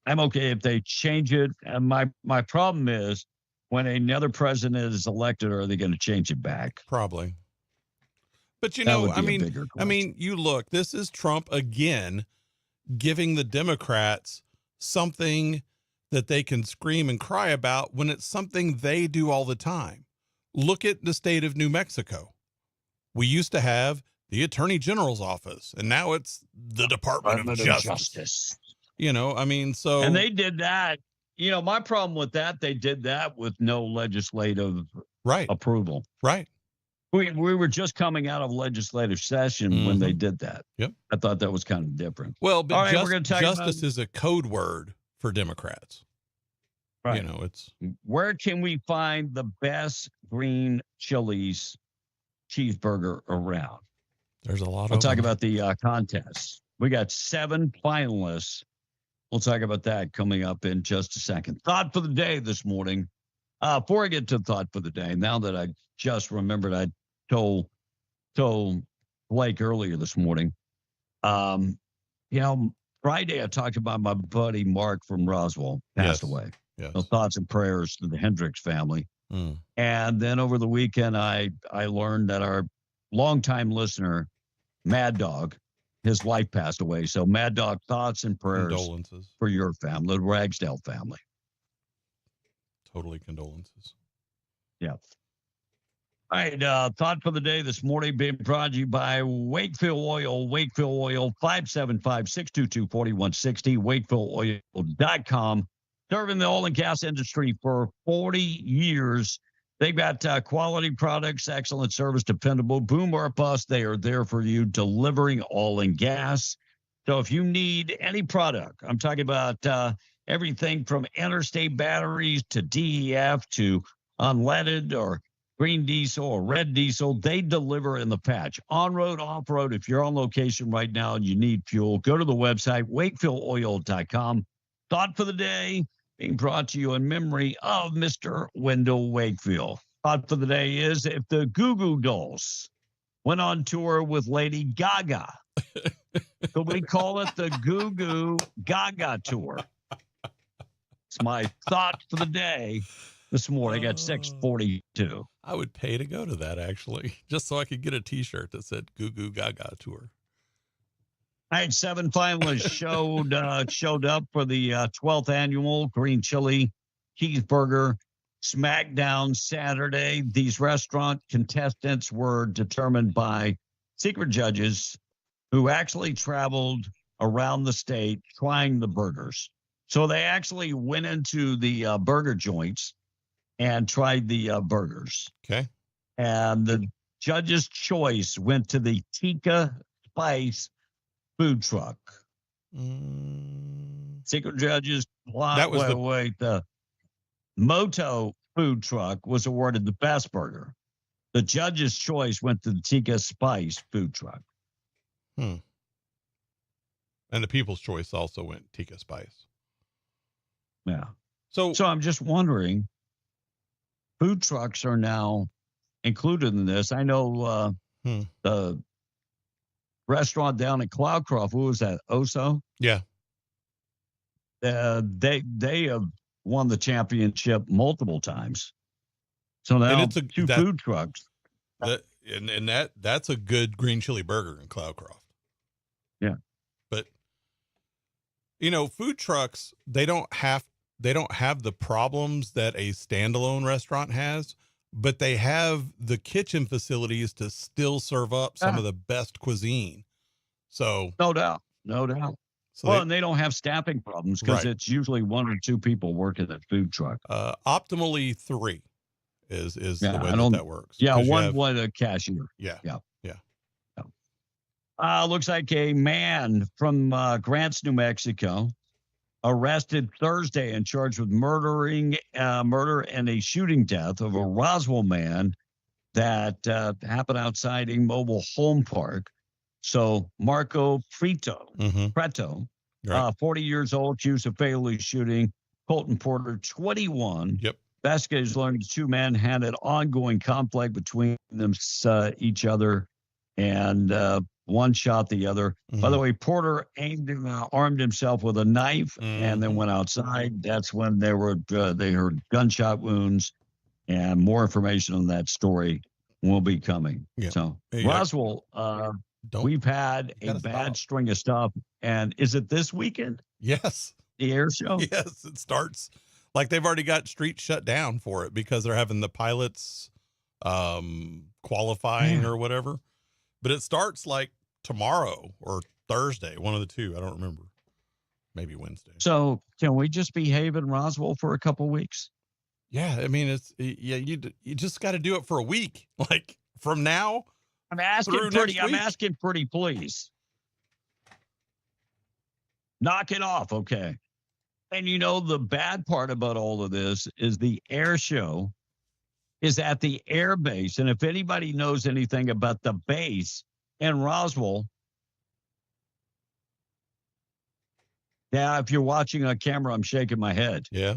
[SPEAKER 10] okay if they change it. And my problem is when another president is elected, or are they going to change it back?
[SPEAKER 14] Probably. But
[SPEAKER 10] That would be a bigger question.
[SPEAKER 14] you look, this is Trump again giving the Democrats something that they can scream and cry about when it's something they do all the time. Look at the state of New Mexico. We used to have the Attorney General's office, and now it's the Department of Justice. You know, I mean, so.
[SPEAKER 10] And they did that. You know, my problem with that, they did that with no legislative approval.
[SPEAKER 14] Right.
[SPEAKER 10] We were just coming out of legislative session when they did that.
[SPEAKER 14] Yep.
[SPEAKER 10] I thought that was kind of different.
[SPEAKER 14] Well, but
[SPEAKER 10] All right, we're gonna talk
[SPEAKER 14] justice
[SPEAKER 10] about-
[SPEAKER 14] is a code word for Democrats.
[SPEAKER 10] Right.
[SPEAKER 14] You know, it's.
[SPEAKER 10] Where can we find the best green chilies cheeseburger around?
[SPEAKER 14] There's a lot
[SPEAKER 10] We'll
[SPEAKER 14] of
[SPEAKER 10] talk
[SPEAKER 14] them.
[SPEAKER 10] about the contest. We got 7 finalists. We'll talk about that coming up in just a second. Thought for the day this morning. Before I get to thought for the day, now that I just remembered, I told Blake earlier this morning. You know, Friday I talked about my buddy Mark from Roswell passed away.
[SPEAKER 14] Yes.
[SPEAKER 10] So thoughts and prayers to the Hendricks family.
[SPEAKER 14] Mm.
[SPEAKER 10] And then over the weekend, I learned that our longtime listener, Mad Dog, his wife passed away. So Mad Dog, thoughts and prayers
[SPEAKER 14] Condolences.
[SPEAKER 10] for your family, the Ragsdale family.
[SPEAKER 14] Totally condolences.
[SPEAKER 10] Yeah. All right. Thought for the day this morning being brought to you by Wakefield Oil. Wakefield Oil, 575-622-4160. WakefieldOil.com. Serving the oil and gas industry for 40 years. They've got quality products, excellent service, dependable. Boom or bust, they are there for you, delivering oil and gas. So if you need any product, I'm talking about everything from interstate batteries to DEF to unleaded or green diesel or red diesel, they deliver in the patch. On-road, off-road, if you're on location right now and you need fuel, go to the website, WakefieldOil.com. Thought for the day being brought to you in memory of Mr. Wendell Wakefield. Thought for the day is, if the Goo Goo Dolls went on tour with Lady Gaga, so we call it the Goo Goo Gaga Tour. It's my thought for the day this morning at 6:42.
[SPEAKER 14] I would pay to go to that, actually, just so I could get a T-shirt that said Goo Goo Gaga Tour.
[SPEAKER 10] I had 7 finalists showed up for the 12th annual Green Chili Cheeseburger Smackdown Saturday. These restaurant contestants were determined by secret judges who actually traveled around the state trying the burgers. So they actually went into the burger joints and tried the burgers.
[SPEAKER 14] Okay.
[SPEAKER 10] And the judge's choice went to the Tikka Spice food truck. Secret judges. The Moto food truck was awarded the best burger. The judge's choice went to the Tikka Spice food truck.
[SPEAKER 14] And the people's choice also went Tikka Spice.
[SPEAKER 10] Yeah.
[SPEAKER 14] So
[SPEAKER 10] I'm just wondering, food trucks are now included in this. I know the restaurant down at Cloudcroft, what was that, Oso?
[SPEAKER 14] Yeah.
[SPEAKER 10] They have won the championship multiple times. So now
[SPEAKER 14] it's
[SPEAKER 10] two food trucks.
[SPEAKER 14] That's a good green chili burger in Cloudcroft.
[SPEAKER 10] Yeah.
[SPEAKER 14] But you know, food trucks, they don't have the problems that a standalone restaurant has, but they have the kitchen facilities to still serve up some of the best cuisine. So
[SPEAKER 10] no doubt. So and they don't have staffing problems because it's usually 1 or 2 people working at food truck.
[SPEAKER 14] Optimally 3 is the way that works.
[SPEAKER 10] Yeah, one a cashier.
[SPEAKER 14] Yeah.
[SPEAKER 10] Looks like a man from Grants, New Mexico, arrested Thursday and charged with murder and a shooting death of a Roswell man that happened outside a mobile home park. So Marco Preto, 40 years old, accused of fatally shooting Colton Porter, 21.
[SPEAKER 14] Yep.
[SPEAKER 10] Investigators learned the 2 men had an ongoing conflict between them, each other, and One shot the other. By the way, Porter armed himself with a knife and then went outside. That's when they heard gunshot wounds, and more information on that story will be coming.
[SPEAKER 14] Yeah.
[SPEAKER 10] So,
[SPEAKER 14] Hey,
[SPEAKER 10] Roswell, we've had a bad string of stuff. And is it this weekend?
[SPEAKER 14] Yes.
[SPEAKER 10] The air show?
[SPEAKER 14] Yes, it starts. Like they've already got streets shut down for it because they're having the pilots qualifying or whatever. But it starts like tomorrow or Thursday, one of the two. I don't remember. Maybe Wednesday.
[SPEAKER 10] So can we just behave in Roswell for a couple weeks?
[SPEAKER 14] Yeah, I mean, you just got to do it for a week. Like from now,
[SPEAKER 10] I'm asking pretty, please. Knock it off, okay? And you know, the bad part about all of this is the air show is at the air base. And if anybody knows anything about the base in Roswell, yeah, if you're watching on camera, I'm shaking my head.
[SPEAKER 14] Yeah,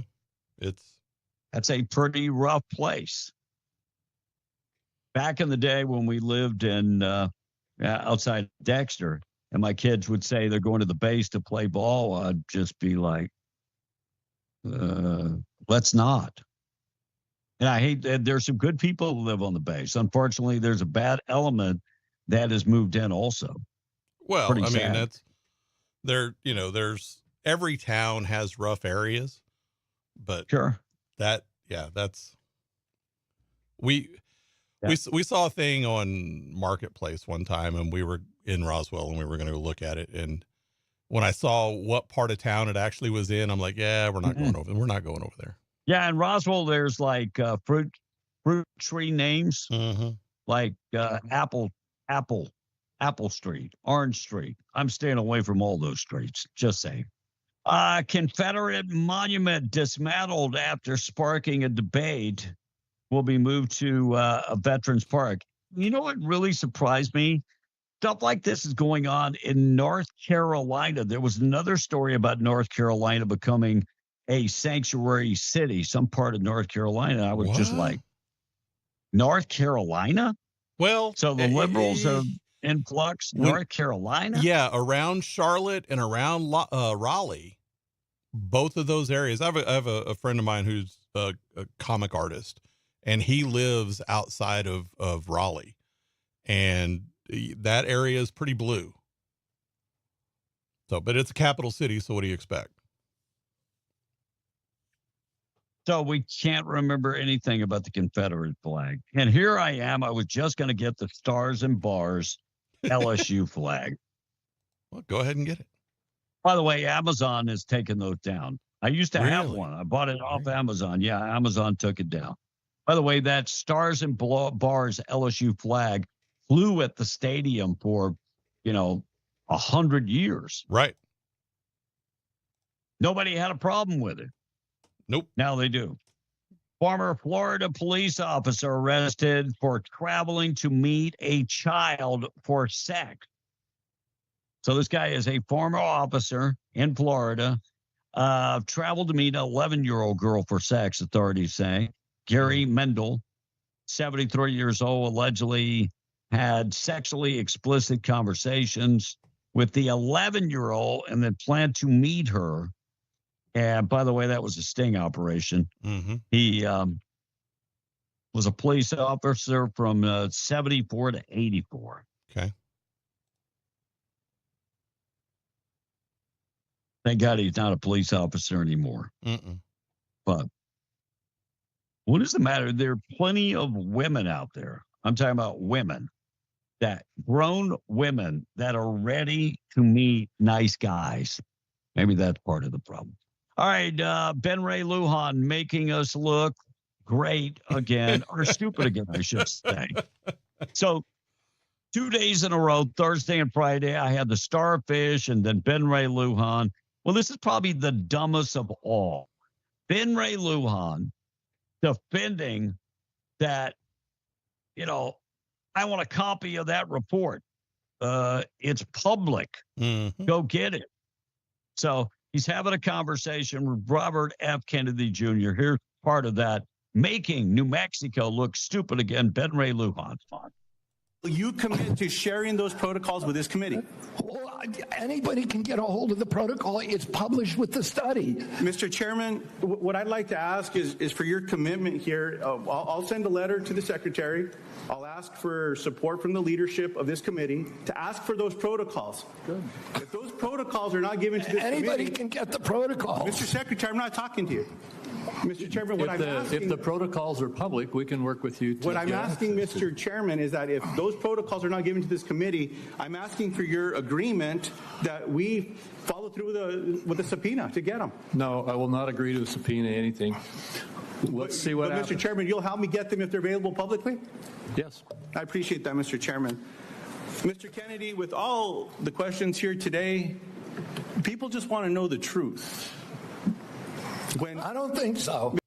[SPEAKER 10] that's a pretty rough place. Back in the day when we lived in outside Dexter, and my kids would say they're going to the base to play ball, I'd just be like, let's not. And I hate that there's some good people who live on the base. Unfortunately, there's a bad element that has moved in also.
[SPEAKER 14] Well,
[SPEAKER 10] Pretty
[SPEAKER 14] I mean,
[SPEAKER 10] sad.
[SPEAKER 14] there's every town has rough areas, but
[SPEAKER 10] sure.
[SPEAKER 14] We saw a thing on Marketplace one time, and we were in Roswell, and we were going to go look at it. And when I saw what part of town it actually was in, I'm like, yeah, we're not going over. We're not going over there.
[SPEAKER 10] Yeah, in Roswell, there's like fruit tree names, like Apple Street, Orange Street. I'm staying away from all those streets. Just saying. Confederate monument dismantled after sparking a debate will be moved to a Veterans Park. You know what really surprised me? Stuff like this is going on in North Carolina. There was another story about North Carolina becoming a sanctuary city, some part of North Carolina. I was just like, North Carolina?
[SPEAKER 14] Well,
[SPEAKER 10] so the liberals are in flux. North Carolina?
[SPEAKER 14] Yeah, around Charlotte and around Raleigh, both of those areas. I have a friend of mine who's a comic artist, and he lives outside of Raleigh, and that area is pretty blue. So, but it's a capital city, so what do you expect?
[SPEAKER 10] So we can't remember anything about the Confederate flag. And here I am. I was just going to get the Stars and Bars LSU flag.
[SPEAKER 14] Well, go ahead and get it.
[SPEAKER 10] By the way, Amazon has taken those down. I used to have one. I bought it off Amazon. Yeah, Amazon took it down. By the way, that Stars and Bars LSU flag flew at the stadium for, 100 years.
[SPEAKER 14] Right.
[SPEAKER 10] Nobody had a problem with it.
[SPEAKER 14] Nope.
[SPEAKER 10] Now they do. Former Florida police officer arrested for traveling to meet a child for sex. So this guy is a former officer in Florida, traveled to meet an 11-year-old girl for sex, authorities say. Gary Mendel, 73 years old, allegedly had sexually explicit conversations with the 11-year-old and then planned to meet her. And by the way, that was a sting operation. He was a police officer from 74 to 84.
[SPEAKER 14] Okay.
[SPEAKER 10] Thank God he's not a police officer anymore. But what is the matter? There are plenty of women out there. I'm talking about women, grown women that are ready to meet nice guys. Maybe that's part of the problem. All right, Ben Ray Lujan making us look great again, or stupid again, I should say. So 2 days in a row, Thursday and Friday, I had the Starfish and then Ben Ray Lujan. Well, this is probably the dumbest of all. Ben Ray Lujan defending that, I want a copy of that report. It's public. Go get it. So he's having a conversation with Robert F. Kennedy Jr. Here's part of that. Making New Mexico look stupid again. Ben Ray Lujan.
[SPEAKER 15] you commit to sharing those protocols with this committee?
[SPEAKER 16] Well, anybody can get a hold of the protocol. It's published with the study.
[SPEAKER 15] Mr. Chairman, what I'd like to ask is for your commitment here. I'll send a letter to the secretary. I'll ask for support from the leadership of this committee to ask for those protocols. Good. If those protocols are not given to this
[SPEAKER 16] Anybody
[SPEAKER 15] committee,
[SPEAKER 16] can get the protocol.
[SPEAKER 15] Mr. Secretary, I'm not talking to you. Mr. Chairman,
[SPEAKER 17] if the protocols are public, we can work with you.
[SPEAKER 15] What I'm asking, Mr. Chairman, is that if those protocols are not given to this committee, I'm asking for your agreement that we follow through with a subpoena to get them.
[SPEAKER 17] No, I will not agree to subpoena anything. Let's see what happens.
[SPEAKER 15] Mr. Chairman, you'll help me get them if they're available publicly?
[SPEAKER 17] Yes.
[SPEAKER 15] I appreciate that, Mr. Chairman. Mr. Kennedy, with all the questions here today, people just want to know the truth.
[SPEAKER 16] I don't think so.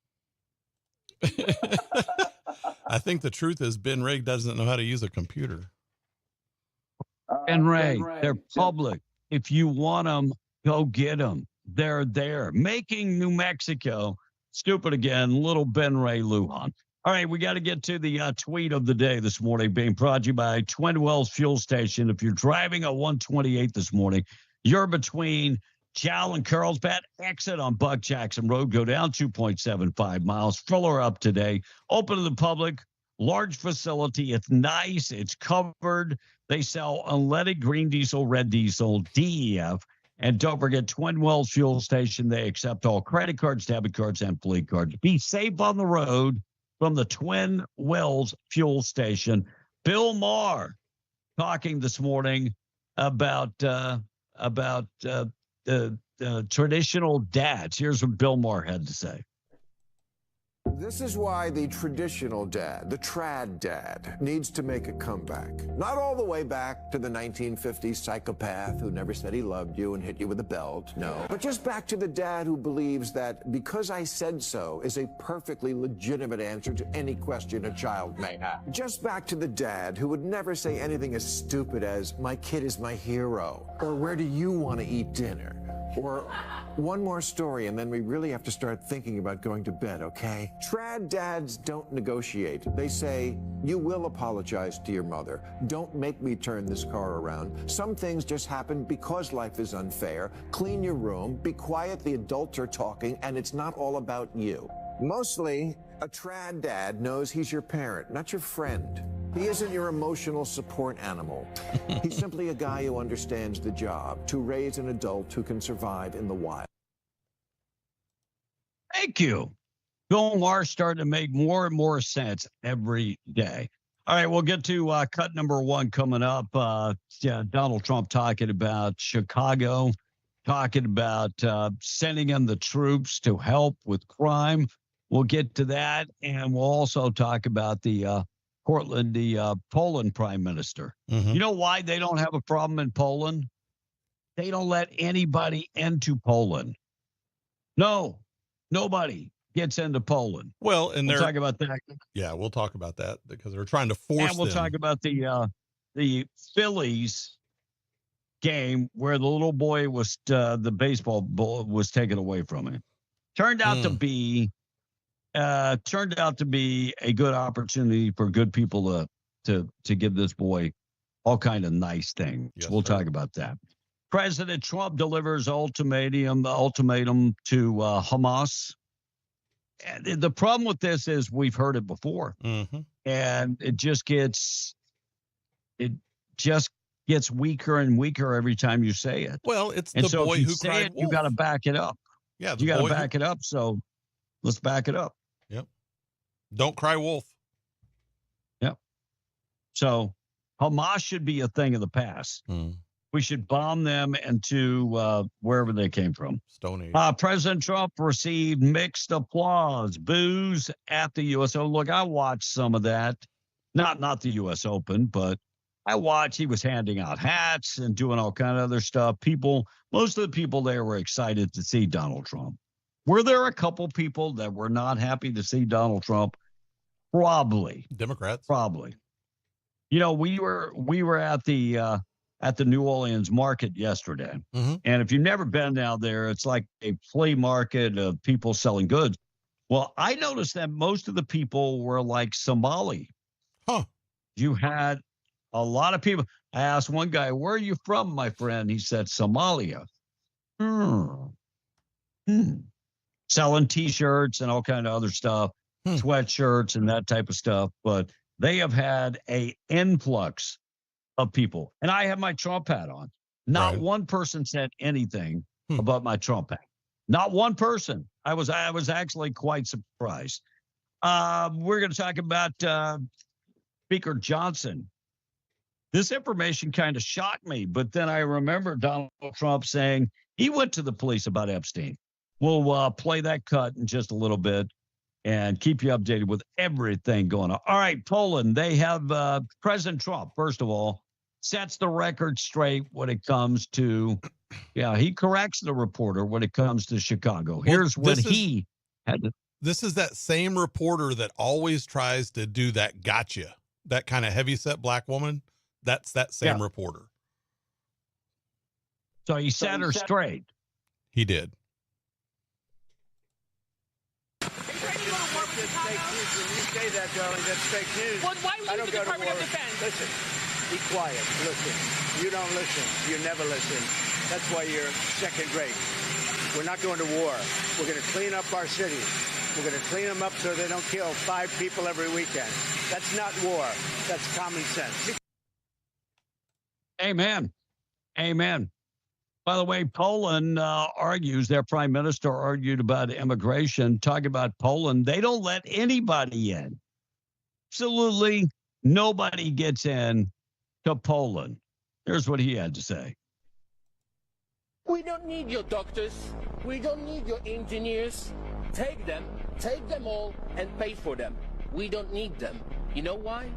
[SPEAKER 14] I think the truth is Ben Ray doesn't know how to use a computer.
[SPEAKER 10] Ben Ray, they're public. If you want them, go get them. They're there. Making New Mexico stupid again, little Ben Ray Lujan. All right, we got to get to the tweet of the day this morning, being brought to you by Twin Wells Fuel Station. If you're driving a 128 this morning, you're between Chow and Carlsbad, exit on Buck Jackson Road, go down 2.75 miles, fuller up today, open to the public, large facility. It's nice. It's covered. They sell unleaded green diesel, red diesel, DEF. And don't forget Twin Wells Fuel Station. They accept all credit cards, debit cards, and fleet cards. Be safe on the road from the Twin Wells Fuel Station. Bill Maher talking this morning about traditional dads. Here's what Bill Maher had to say.
[SPEAKER 18] This is why the traditional dad, the trad dad, needs to make a comeback. Not all the way back to the 1950s psychopath who never said he loved you and hit you with a belt, no. But just back to the dad who believes that because I said so is a perfectly legitimate answer to any question a child may have. Just back to the dad who would never say anything as stupid as, my kid is my hero, or where do you want to eat dinner? Or one more story, and then we really have to start thinking about going to bed, okay? Trad dads don't negotiate. They say, you will apologize to your mother. Don't make me turn this car around. Some things just happen because life is unfair. Clean your room, be quiet, the adults are talking, and it's not all about you. Mostly, a trad dad knows he's your parent, not your friend. He isn't your emotional support animal. He's simply a guy who understands the job, to raise an adult who can survive in the wild.
[SPEAKER 10] Thank you. Bill Maher starting to make more and more sense every day. All right, we'll get to cut number one coming up. Donald Trump talking about Chicago, talking about sending in the troops to help with crime. We'll get to that, and we'll also talk about the Poland prime minister.
[SPEAKER 14] Mm-hmm.
[SPEAKER 10] You know why they don't have a problem in Poland? They don't let anybody into Poland. No, nobody gets into Poland.
[SPEAKER 14] Well, and
[SPEAKER 10] we'll talk about that.
[SPEAKER 14] Yeah, we'll talk about that because they're trying to force.
[SPEAKER 10] And we'll talk about the Phillies game where the little boy was the baseball ball was taken away from him. Turned out to be a good opportunity for good people to give this boy all kind of nice things. Yes, we'll talk about that. President Trump delivers ultimatum to Hamas. And the problem with this is we've heard it before, and it just gets weaker and weaker every time you say it.
[SPEAKER 14] Well, it's
[SPEAKER 10] and
[SPEAKER 14] the
[SPEAKER 10] so
[SPEAKER 14] boy
[SPEAKER 10] if you
[SPEAKER 14] who
[SPEAKER 10] say
[SPEAKER 14] cried
[SPEAKER 10] it,
[SPEAKER 14] wolf.
[SPEAKER 10] you got to back it up.
[SPEAKER 14] Yeah,
[SPEAKER 10] you got to back it up. So let's back it up.
[SPEAKER 14] Yep. Don't cry wolf.
[SPEAKER 10] Yep. So Hamas should be a thing of the past. We should bomb them into wherever they came from.
[SPEAKER 14] Stone Age.
[SPEAKER 10] President Trump received mixed applause, boos at the U.S. Open. Look, I watched some of that. Not the U.S. Open, but I watched. He was handing out hats and doing all kind of other stuff. Most of the people there were excited to see Donald Trump. Were there a couple people that were not happy to see Donald Trump? Probably.
[SPEAKER 14] Democrats.
[SPEAKER 10] Probably. You know, we were at the New Orleans market yesterday. And if you've never been down there, it's like a flea market of people selling goods. Well, I noticed that most of the people were like Somali.
[SPEAKER 14] Huh.
[SPEAKER 10] You had A lot of people. I asked one guy, "Where are you from, my friend?" He said, "Somalia." Hmm. Selling T-shirts and all kind of other stuff, sweatshirts and that type of stuff. But they have had a influx of people, and I have my Trump hat on. Not one person said anything about my Trump hat. Not one person. I was actually quite surprised. We're going to talk about Speaker Johnson. This information kind of shocked me, but then I remember Donald Trump saying he went to the police about Epstein. We'll play that cut in just a little bit and keep you updated with everything going on. All right, Poland, they have President Trump, first of all, sets the record straight when it comes to, he corrects the reporter when it comes to Chicago. Here's what he had to.
[SPEAKER 14] This is that same reporter that always tries to do that gotcha, that kind of heavyset black woman. That's that same reporter.
[SPEAKER 10] So he set her straight.
[SPEAKER 14] He did.
[SPEAKER 3] That's fake news. When you say that, darling, that's fake news.
[SPEAKER 19] Well, why would you the Department of Defense?
[SPEAKER 3] Listen, be quiet. Listen. You don't listen. You never listen. That's why you're second rate. We're not going to war. We're going to clean up our cities. We're going to clean them up so they don't kill 5 people every weekend. That's not war. That's common sense.
[SPEAKER 10] Amen. Amen. By the way, Poland argues, their prime minister argued about immigration, talking about Poland. They don't let anybody in. Absolutely nobody gets in to Poland. Here's what he had to say.
[SPEAKER 19] We don't need your doctors. We don't need your engineers. Take them all, and pay for them. We don't need them. You know why?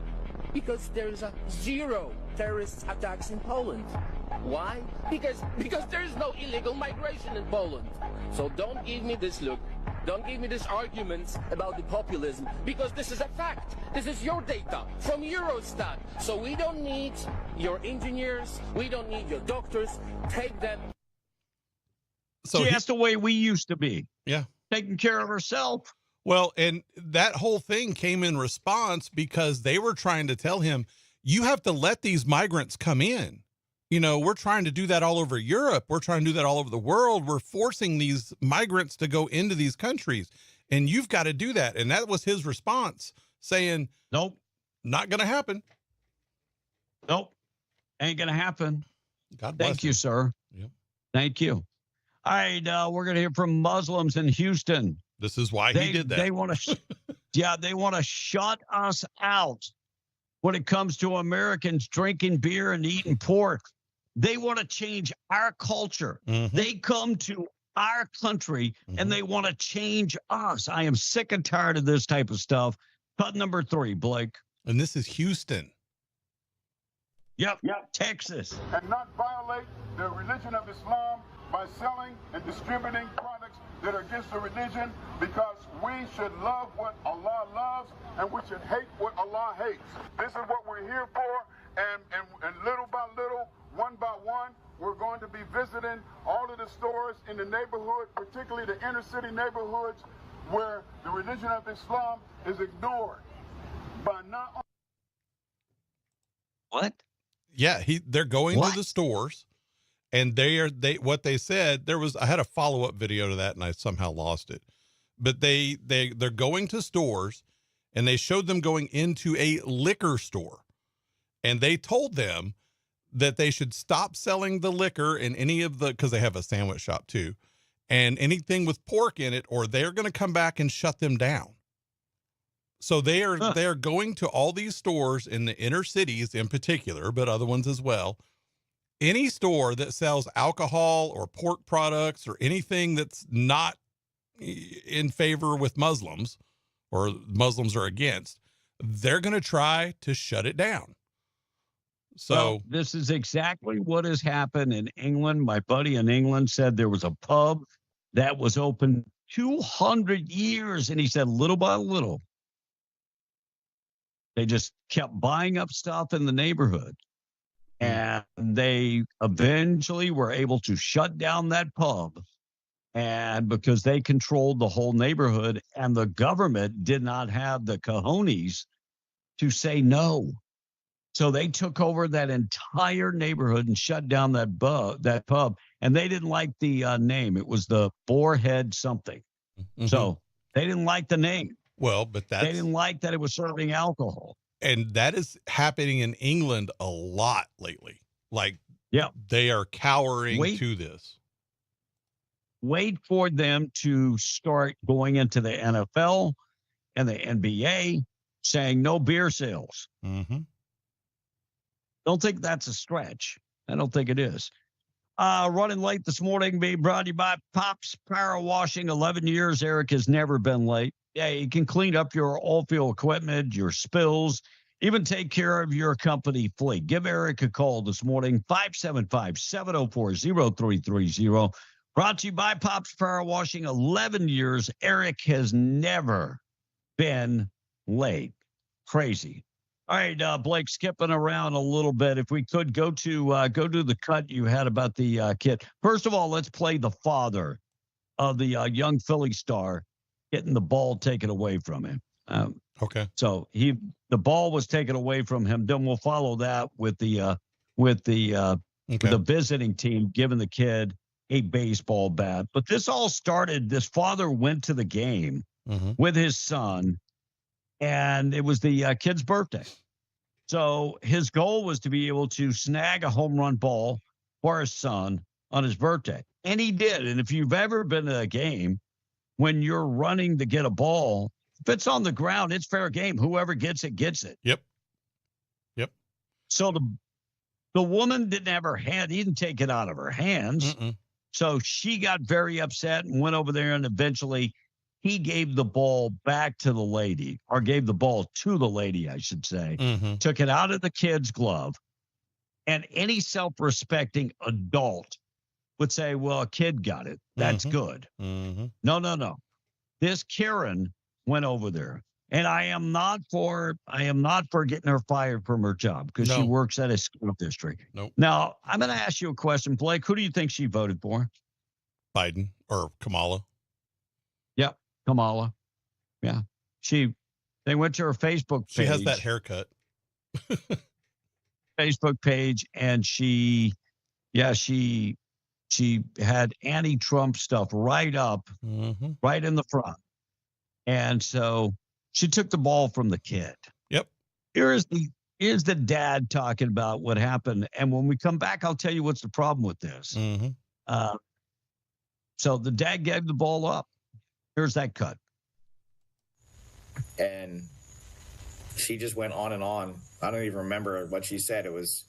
[SPEAKER 19] Because there's a 0 terrorist attacks in Poland. Why? Because there is no illegal migration in Poland. So don't give me this look. Don't give me these arguments about the populism, because this is a fact. This is your data from Eurostat. So we don't need your engineers. We don't need your doctors. Take them.
[SPEAKER 10] So that's the way we used to be.
[SPEAKER 14] Yeah.
[SPEAKER 10] Taking care of herself.
[SPEAKER 14] Well, and that whole thing came in response because they were trying to tell him, you have to let these migrants come in. You know, we're trying to do that all over Europe. We're trying to do that all over the world. We're forcing these migrants to go into these countries, and you've got to do that. And that was his response, saying,
[SPEAKER 10] nope,
[SPEAKER 14] not going to happen.
[SPEAKER 10] Nope, ain't going to happen.
[SPEAKER 14] God bless
[SPEAKER 10] Thank you, sir.
[SPEAKER 14] Yep.
[SPEAKER 10] Thank you. All right, we're going to hear from Muslims in Houston.
[SPEAKER 14] This is why he did that.
[SPEAKER 10] They want to, they want to shut us out when it comes to Americans drinking beer and eating pork. They want to change our culture.
[SPEAKER 14] Mm-hmm.
[SPEAKER 10] They come to our country and they want to change us. I am sick and tired of this type of stuff. Cut number 3, Blake.
[SPEAKER 14] And this is Houston.
[SPEAKER 10] Yep. Texas.
[SPEAKER 20] And not violate the religion of Islam by selling and distributing products that are against the religion, because we should love what Allah loves and we should hate what Allah hates. This is what we're here for, and little by little, one by one, we're going to be visiting all of the stores in the neighborhood, particularly the inner city neighborhoods where the religion of Islam is ignored. By not.
[SPEAKER 10] What?
[SPEAKER 14] Yeah, they're going to the stores, and what they said, I had a follow-up video to that and I somehow lost it. But they're going to stores, and they showed them going into a liquor store, and they told them that they should stop selling the liquor in any of because they have a sandwich shop too, and anything with pork in it, or they're going to come back and shut them down. So they're going to all these stores in the inner cities in particular, but other ones as well. Any store that sells alcohol or pork products or anything that's not in favor with Muslims or Muslims are against, they're going to try to shut it down. So
[SPEAKER 10] this is exactly what has happened in England. My buddy in England said there was a pub that was open 200 years. And he said, little by little, they just kept buying up stuff in the neighborhood. And they eventually were able to shut down that pub. And because they controlled the whole neighborhood, and the government did not have the cojones to say no. So they took over that entire neighborhood and shut down that pub. And they didn't like the name. It was the Boarhead something.
[SPEAKER 14] Mm-hmm.
[SPEAKER 10] So they didn't like the name.
[SPEAKER 14] Well, but
[SPEAKER 10] they didn't like that it was serving alcohol.
[SPEAKER 14] And that is happening in England a lot lately. Like,
[SPEAKER 10] yeah,
[SPEAKER 14] they are cowering to this.
[SPEAKER 10] Wait for them to start going into the NFL and the NBA saying no beer sales.
[SPEAKER 14] Mm-hmm.
[SPEAKER 10] Don't think that's a stretch. I don't think it is. Running late this morning, being brought to you by Pops Power Washing. 11 years, Eric has never been late. Yeah, you can clean up your oil field equipment, your spills, even take care of your company fleet. Give Eric a call this morning, 575-704-0330. Brought to you by Pops Power Washing. 11 years, Eric has never been late. Crazy. All right, Blake, skipping around a little bit. If we could go to the cut you had about the kid. First of all, let's play the father of the young Philly star getting the ball taken away from him.
[SPEAKER 14] Okay.
[SPEAKER 10] So the ball was taken away from him. Then we'll follow that with the visiting team giving the kid a baseball bat. But this all started. This father went to the game with his son. And it was the kid's birthday. So his goal was to be able to snag a home run ball for his son on his birthday. And he did. And if you've ever been to a game, when you're running to get a ball, if it's on the ground, it's fair game. Whoever gets it, gets it.
[SPEAKER 14] Yep.
[SPEAKER 10] So the woman didn't have her hand. He didn't take it out of her hands. So she got very upset and went over there, and eventually he gave the ball back to the lady, or gave the ball to the lady, I should say, took it out of the kid's glove. And any self-respecting adult would say, well, a kid got it. That's good. No. This Karen went over there. And I am not for getting her fired from her job because she works at a school district.
[SPEAKER 14] Nope.
[SPEAKER 10] Now, I'm going to ask you a question, Blake. Who do you think she voted for?
[SPEAKER 14] Biden or Kamala?
[SPEAKER 10] Yep. Kamala. Yeah. They went to her Facebook page.
[SPEAKER 14] She has that haircut.
[SPEAKER 10] Facebook page, and she had anti-Trump stuff right up, right in the front. And so she took the ball from the kid.
[SPEAKER 14] Yep.
[SPEAKER 10] Here's the dad talking about what happened. And when we come back, I'll tell you what's the problem with this. So the dad gave the ball up. Here's that cut.
[SPEAKER 21] And she just went on and on. I don't even remember what she said. It was,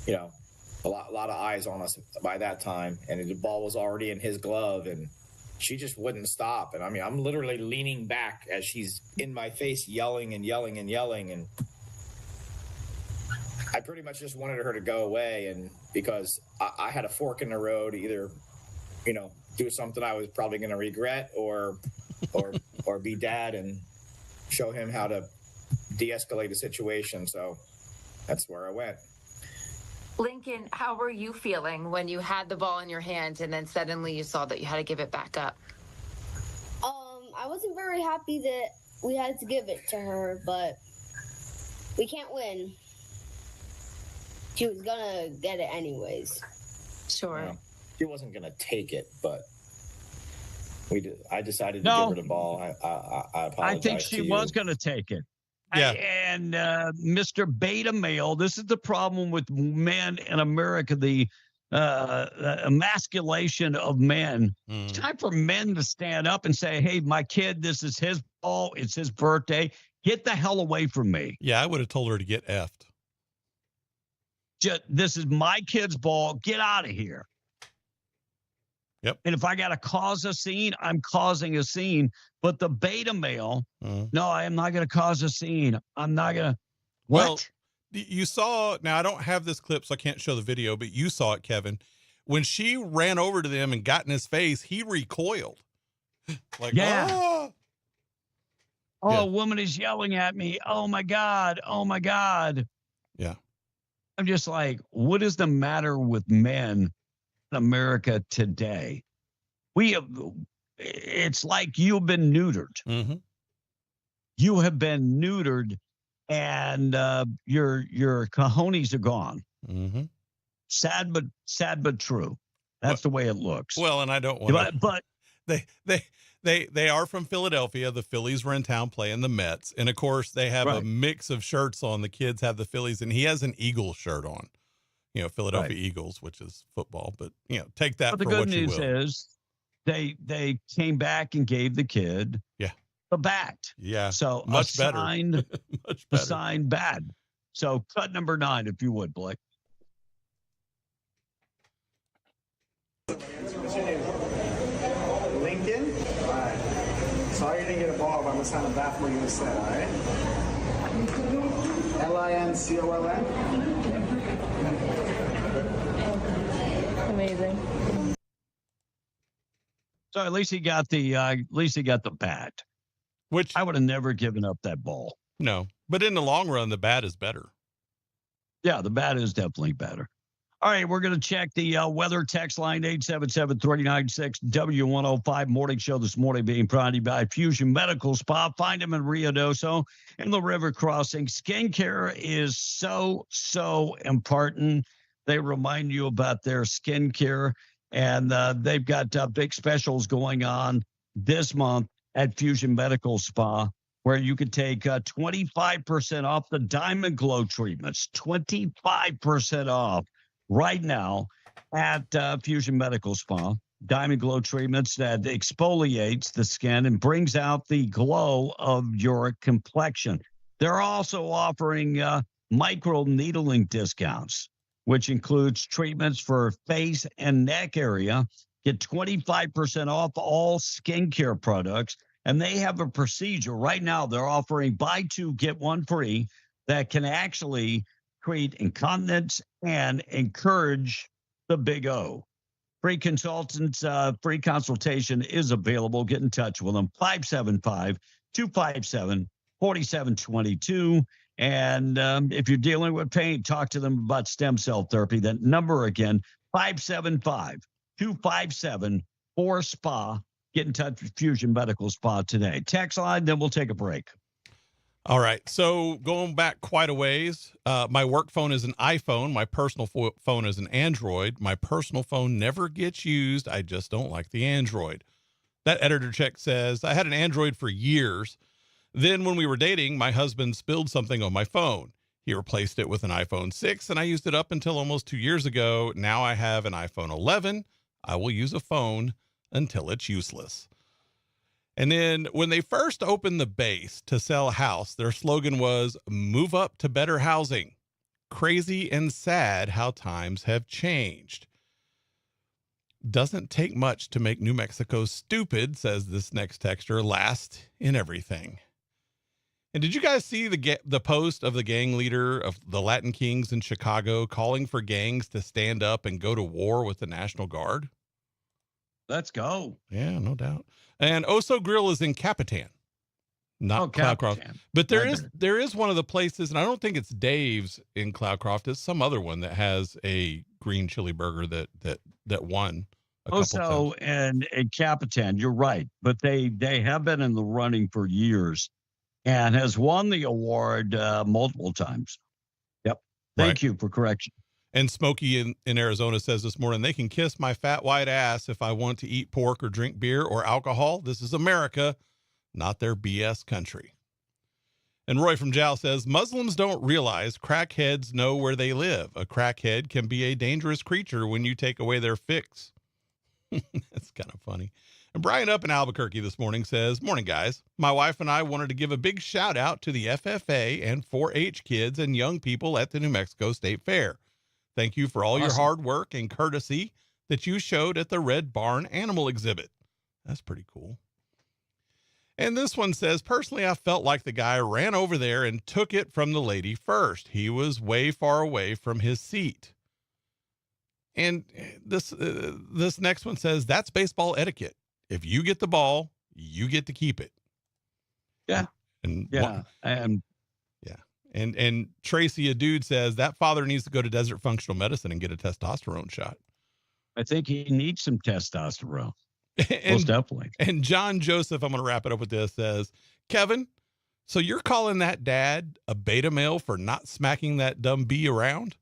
[SPEAKER 21] a lot of eyes on us by that time. And the ball was already in his glove, and she just wouldn't stop. And I mean, I'm literally leaning back as she's in my face, yelling and yelling and yelling. And I pretty much just wanted her to go away. And because I had a fork in the road, either, do something I was probably going to regret or be dad and show him how to de-escalate the situation. So that's where I went.
[SPEAKER 22] Lincoln, how were you feeling when you had the ball in your hands and then suddenly you saw that you had to give it back up?
[SPEAKER 23] I wasn't very happy that we had to give it to her, but we can't win. She was gonna get it anyways.
[SPEAKER 22] Sure.
[SPEAKER 21] She wasn't gonna take it, but I decided to give her the ball. I apologize.
[SPEAKER 10] I think she was going to take it.
[SPEAKER 14] Yeah.
[SPEAKER 10] And Mr. Beta Male, this is the problem with men in America, the emasculation of men. It's time for men to stand up and say, hey, my kid, this is his ball. It's his birthday. Get the hell away from me.
[SPEAKER 14] Yeah, I would have told her to get effed.
[SPEAKER 10] This is my kid's ball. Get out of here.
[SPEAKER 14] Yep.
[SPEAKER 10] And if I got to cause a scene, I'm causing a scene. But the beta male, no, I am not going to cause a scene. I'm not going to.
[SPEAKER 14] Well, you saw, now I don't have this clip, so I can't show the video, but you saw it, Kevin. When she ran over to them and got in his face, he recoiled. Like,
[SPEAKER 10] yeah.
[SPEAKER 14] Ah!
[SPEAKER 10] Oh, a woman is yelling at me. Oh, my God. Oh, my God.
[SPEAKER 14] Yeah.
[SPEAKER 10] I'm just like, what is the matter with men in America today? It's like you've been neutered. You have been neutered and your cojones are gone.
[SPEAKER 14] Mm-hmm.
[SPEAKER 10] Sad but true. That's the way it looks.
[SPEAKER 14] Well, and I don't want to.
[SPEAKER 10] But
[SPEAKER 14] they are from Philadelphia. The Phillies were in town playing the Mets, and of course they have a mix of shirts on. The kids have the Phillies, and he has an Eagles shirt on. Philadelphia Eagles, which is football. But take that.
[SPEAKER 10] But
[SPEAKER 14] for
[SPEAKER 10] the
[SPEAKER 14] what
[SPEAKER 10] good
[SPEAKER 14] you
[SPEAKER 10] news
[SPEAKER 14] will.
[SPEAKER 10] is they came back and gave the kid the bat.
[SPEAKER 14] Yeah.
[SPEAKER 10] So
[SPEAKER 14] much better.
[SPEAKER 10] Much better. Signed bat. So cut number 9, if you would, Blake.
[SPEAKER 2] What's your name? Lincoln? All right. Sorry you didn't get a ball, but I'm going to sign a bat for you instead, all right? Lincoln?
[SPEAKER 4] Amazing.
[SPEAKER 10] So at least he got the bat.
[SPEAKER 14] Which
[SPEAKER 10] I would have never given up that ball.
[SPEAKER 14] No. But in the long run, the bat is better.
[SPEAKER 10] Yeah, the bat is definitely better. All right, we're going to check the weather text line, 877-396-W105. Morning show this morning being brought to you by Fusion Medical Spa. Find them in Rio Doso in the River Crossing. Skincare is so important. They remind you about their skincare, and they've got big specials going on this month at Fusion Medical Spa, where you could take 25% off the Diamond Glow treatments, 25% off right now at Fusion Medical Spa. Diamond Glow treatments that exfoliates the skin and brings out the glow of your complexion. They're also offering micro needling discounts, which includes treatments for face and neck area. Get 25% off all skincare products. And they have a procedure right now. They're offering buy 2, get 1 free that can actually create incontinence and encourage the big O. Free consultants, free consultation is available. Get in touch with them. 575-257-4722. And if you're dealing with pain, talk to them about stem cell therapy. That number again, 575-257-4SPA. Get in touch with Fusion Medical Spa today. Text line, then we'll take a break.
[SPEAKER 14] All right. So going back quite a ways, my work phone is an iPhone. My personal phone is an Android. My personal phone never gets used. I just don't like the Android. That editor check says I had an Android for years. Then when we were dating, my husband spilled something on my phone. He replaced it with an iPhone 6, and I used it up until almost 2 years ago. Now I have an iPhone 11. I will use a phone until it's useless. And then when they first opened the base to sell a house, their slogan was move up to better housing. Crazy and sad how times have changed. Doesn't take much to make New Mexico stupid, says this next texter, last in everything. And did you guys see the post of the gang leader of the Latin Kings in Chicago calling for gangs to stand up and go to war with the National Guard?
[SPEAKER 10] Let's go.
[SPEAKER 14] Yeah, no doubt. And Oso Grill is in Capitan, not Cloudcroft.
[SPEAKER 10] Capitan.
[SPEAKER 14] But there is one of the places, and I don't think it's Dave's in Cloudcroft. It's some other one that has a green chili burger that won a couple times.
[SPEAKER 10] and Capitan, you're right. But they have been in the running for years and has won the award multiple times. Yep. Thank you for correction.
[SPEAKER 14] And Smokey in Arizona says this morning, they can kiss my fat white ass if I want to eat pork or drink beer or alcohol. This is America, not their BS country. And Roy from Jal says, Muslims don't realize crackheads know where they live. A crackhead can be a dangerous creature when you take away their fix. That's kind of funny. And Brian up in Albuquerque this morning says, morning, guys. My wife and I wanted to give a big shout out to the FFA and 4-H kids and young people at the New Mexico State Fair. Thank you for all your hard work and courtesy that you showed at the Red Barn Animal Exhibit. That's pretty cool. And this one says, personally, I felt like the guy ran over there and took it from the lady first. He was way far away from his seat. And this next one says, that's baseball etiquette. If you get the ball, you get to keep it.
[SPEAKER 10] Yeah.
[SPEAKER 14] And Tracy, a dude, says that father needs to go to Desert Functional Medicine and get a testosterone shot.
[SPEAKER 10] I think he needs some testosterone. Most definitely.
[SPEAKER 14] And John Joseph, I'm going to wrap it up with this, says, Kevin, So you're calling that dad a beta male for not smacking that dumb bee around?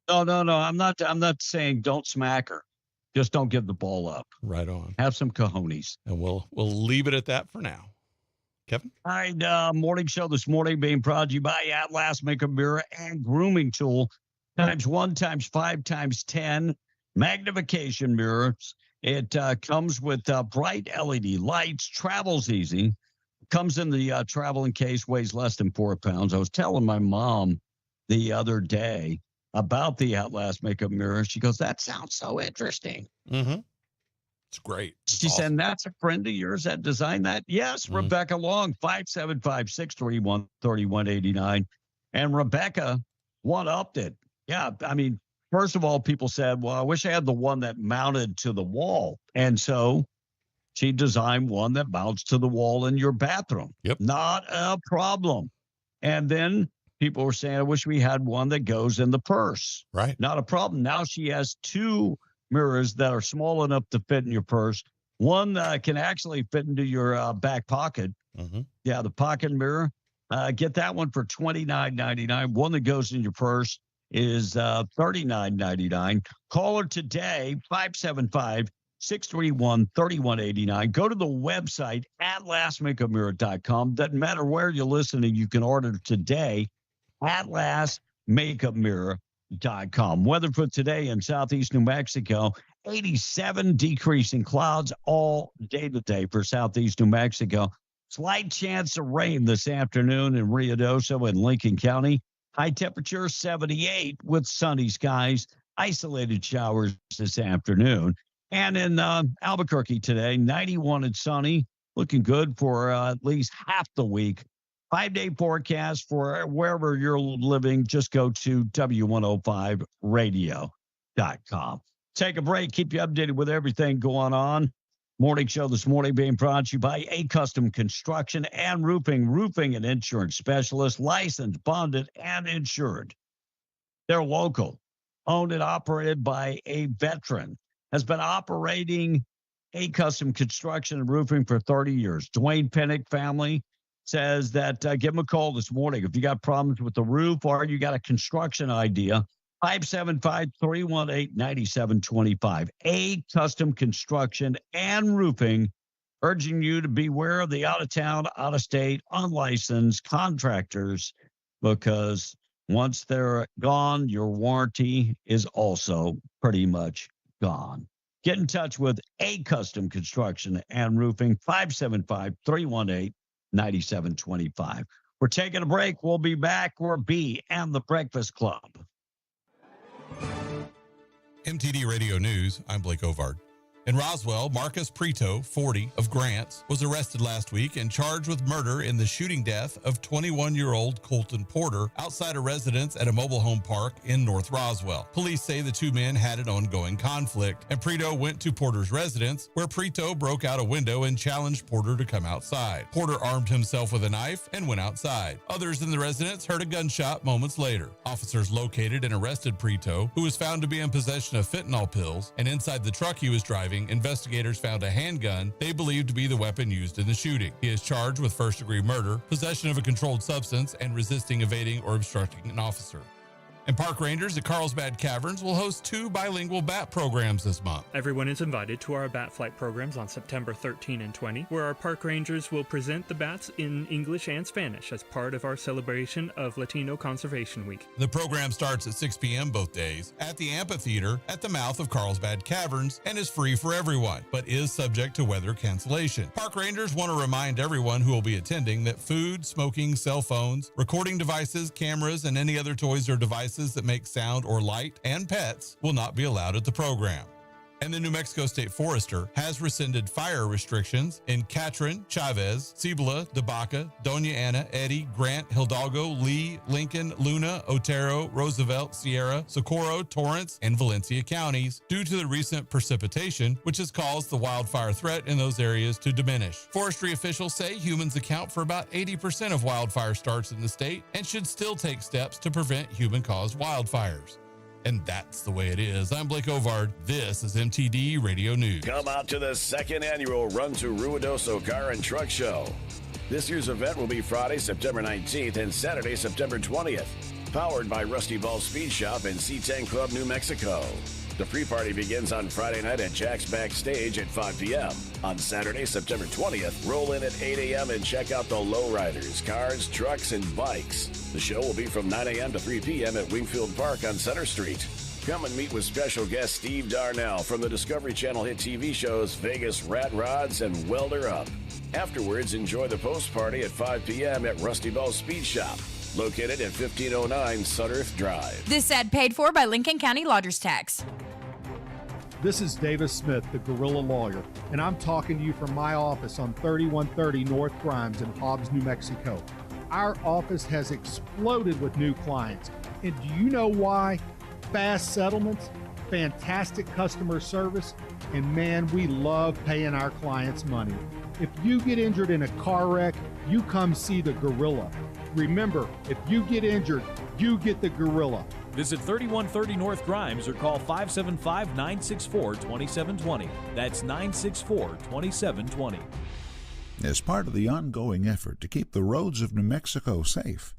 [SPEAKER 10] No. I'm not saying don't smack her. Just don't give the ball up.
[SPEAKER 14] Right on.
[SPEAKER 10] Have some cojones.
[SPEAKER 14] And we'll leave it at that for now. Kevin?
[SPEAKER 10] All right, morning show this morning being brought to you by Atlas Makeup Mirror and Grooming Tool. ×1, ×5, ×10 magnification mirrors. It comes with bright LED lights, travels easy. Comes in the traveling case, weighs less than 4 pounds. I was telling my mom the other day about the Atlas Makeup Mirror. She goes, that sounds so interesting.
[SPEAKER 14] Mm-hmm. It's great.
[SPEAKER 10] She said, and that's a friend of yours that designed that? Yes, Rebecca Long, 575-631-3189. And Rebecca one-upped it. Yeah, I mean, first of all, people said, well, I wish I had the one that mounted to the wall. And so she designed one that mounts to the wall in your bathroom.
[SPEAKER 14] Yep.
[SPEAKER 10] Not a problem. And then people were saying, I wish we had one that goes in the purse.
[SPEAKER 14] Right.
[SPEAKER 10] Not a problem. Now she has 2 mirrors that are small enough to fit in your purse. One can actually fit into your back pocket.
[SPEAKER 14] Mm-hmm.
[SPEAKER 10] Yeah, the pocket mirror. Get that one for $29.99. One that goes in your purse is $39.99. Call her today, 575-631-3189. Go to the website, atlasmakeupmirror.com. Doesn't matter where you're listening, you can order today, atlasmakeupmirror.com. Weather for today in southeast New Mexico, 87, decreasing clouds all day today for southeast New Mexico. Slight chance of rain this afternoon in Ruidoso and Lincoln County. High temperature 78 with sunny skies, isolated showers this afternoon. And in Albuquerque today, 91 and sunny, looking good for at least half the week. 5-day forecast for wherever you're living. Just go to W105radio.com. Take a break. Keep you updated with everything going on. Morning show this morning being brought to you by A Custom Construction and Roofing and insurance specialist, licensed, bonded, and insured. They're local, owned and operated by a veteran, has been operating A Custom Construction and Roofing for 30 years. Dwayne Pennick family says that give them a call this morning. If you got problems with the roof or you got a construction idea, 575-318-9725. A Custom Construction and Roofing, urging you to beware of the out-of-town, out-of-state, unlicensed contractors, because once they're gone, your warranty is also pretty much gone. Get in touch with A Custom Construction and Roofing, 575-318-9725. We're taking a break. We'll be back. We're B and the Breakfast Club.
[SPEAKER 14] MTD Radio News, I'm Blake Ovard. In Roswell, Marcus Prieto, 40, of Grants, was arrested last week and charged with murder in the shooting death of 21-year-old Colton Porter outside a residence at a mobile home park in North Roswell. Police say the 2 men had an ongoing conflict, and Prieto went to Porter's residence, where Prieto broke out a window and challenged Porter to come outside. Porter armed himself with a knife and went outside. Others in the residence heard a gunshot moments later. Officers located and arrested Prieto, who was found to be in possession of fentanyl pills, and inside the truck he was driving, investigators found a handgun they believed to be the weapon used in the shooting. He is charged with first-degree murder, possession of a controlled substance, and resisting, evading, or obstructing an officer. And park rangers at Carlsbad Caverns will host 2 bilingual bat programs this month.
[SPEAKER 4] Everyone is invited to our bat flight programs on September 13 and 20, where our park rangers will present the bats in English and Spanish as part of our celebration of Latino Conservation Week.
[SPEAKER 14] The program starts at 6 p.m. both days at the amphitheater at the mouth of Carlsbad Caverns and is free for everyone, but is subject to weather cancellation. Park rangers want to remind everyone who will be attending that food, smoking, cell phones, recording devices, cameras, and any other toys or devices that make sound or light, and pets will not be allowed at the program. And the New Mexico State Forester has rescinded fire restrictions in Catron, Chavez, Cibola, DeBaca, Doña Ana, Eddy, Grant, Hidalgo, Lee, Lincoln, Luna, Otero, Roosevelt, Sierra, Socorro, Torrance, and Valencia counties due to the recent precipitation, which has caused the wildfire threat in those areas to diminish. Forestry officials say humans account for about 80% of wildfire starts in the state and should still take steps to prevent human-caused wildfires. And that's the way it is. I'm Blake Ovard. This is MTD Radio News.
[SPEAKER 5] Come out to the 2nd annual Run to Ruidoso Car and Truck Show. This year's event will be Friday, September 19th and Saturday, September 20th. Powered by Rusty Ball Speed Shop and C10 Club, New Mexico. The pre-party begins on Friday night at Jack's Backstage at 5 p.m. On Saturday, September 20th, roll in at 8 a.m. and check out the lowriders, cars, trucks, and bikes. The show will be from 9 a.m. to 3 p.m. at Wingfield Park on Center Street. Come and meet with special guest Steve Darnell from the Discovery Channel hit TV shows Vegas Rat Rods and Welder Up. Afterwards, enjoy the post-party at 5 p.m. at Rusty Ball Speed Shop, located at 1509 Sutterth Drive.
[SPEAKER 6] This ad paid for by Lincoln County Lodgers Tax.
[SPEAKER 8] This is Davis Smith, the Guerrilla Lawyer, and I'm talking to you from my office on 3130 North Grimes in Hobbs, New Mexico. Our office has exploded with new clients, and do you know why? Fast settlements, fantastic customer service, and man, we love paying our clients money. If you get injured in a car wreck, you come see the Gorilla. Remember, if you get injured, you get the Gorilla.
[SPEAKER 24] Visit 3130 North Grimes or call 575-964-2720. That's 964-2720.
[SPEAKER 25] As part of the ongoing effort to keep the roads of New Mexico safe,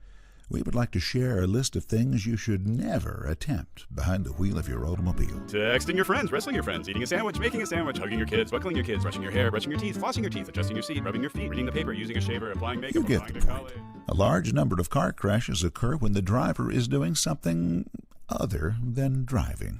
[SPEAKER 25] we would like to share a list of things you should never attempt behind the wheel of your automobile.
[SPEAKER 11] Texting your friends, wrestling your friends, eating a sandwich, making a sandwich, hugging your kids, buckling your kids, brushing your hair, brushing your teeth, flossing your teeth, adjusting your seat, rubbing your feet, reading the paper, using a shaver, applying makeup,
[SPEAKER 25] You get
[SPEAKER 11] applying
[SPEAKER 25] the
[SPEAKER 11] to
[SPEAKER 25] point.
[SPEAKER 11] college.
[SPEAKER 25] A large number of car crashes occur when the driver is doing something other than driving.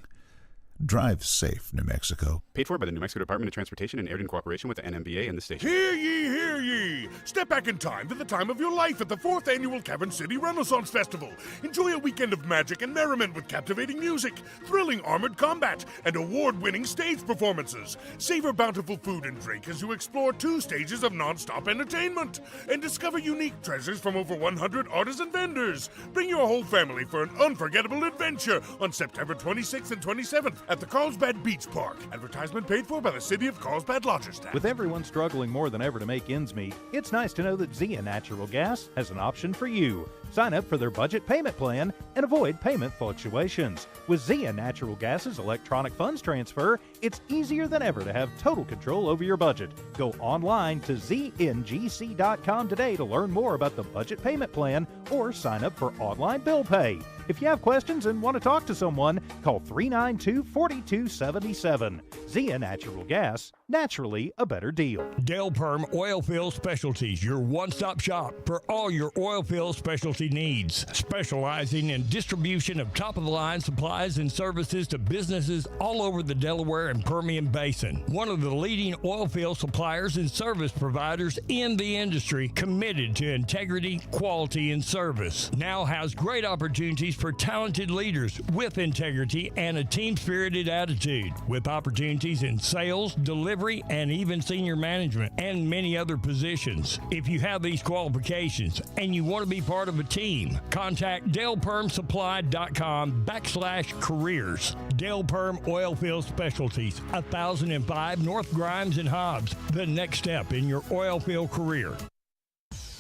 [SPEAKER 25] Drive safe, New Mexico.
[SPEAKER 11] Paid for by the New Mexico Department of Transportation and aired in cooperation with the NMBA and the station.
[SPEAKER 26] Hear ye, hear ye! Step back in time to the time of your life at the 4th Annual Cabin City Renaissance Festival. Enjoy a weekend of magic and merriment with captivating music, thrilling armored combat, and award-winning stage performances. Savor bountiful food and drink as you explore 2 stages of non-stop entertainment. And discover unique treasures from over 100 artisan vendors. Bring your whole family for an unforgettable adventure on September 26th and 27th at the Carlsbad Beach Park. Advertisement paid for by the City of Carlsbad Lodgers Tax.
[SPEAKER 27] With everyone struggling more than ever to make ends meet, it's nice to know that Zia Natural Gas has an option for you. Sign up for their budget payment plan and avoid payment fluctuations. With Zia Natural Gas's electronic funds transfer, it's easier than ever to have total control over your budget. Go online to zngc.com today to learn more about the budget payment plan or sign up for online bill pay. If you have questions and want to talk to someone, call 392-4277. Zia Natural Gas, naturally a better deal.
[SPEAKER 28] Del Perm Oilfield Specialties, your one-stop shop for all your oilfield specialty needs. Specializing in distribution of top-of-the-line supplies and services to businesses all over the Delaware and Permian Basin. One of the leading oilfield suppliers and service providers in the industry, committed to integrity, quality, and service. Now has great opportunities for talented leaders with integrity and a team-spirited attitude, with opportunities in sales, delivery, and even senior management, and many other positions. If you have these qualifications and you want to be part of a team, contact DalePermSupply.com/careers. Del Perm Oilfield Specialties, 1005 North Grimes and Hobbs, the next step in your oilfield career.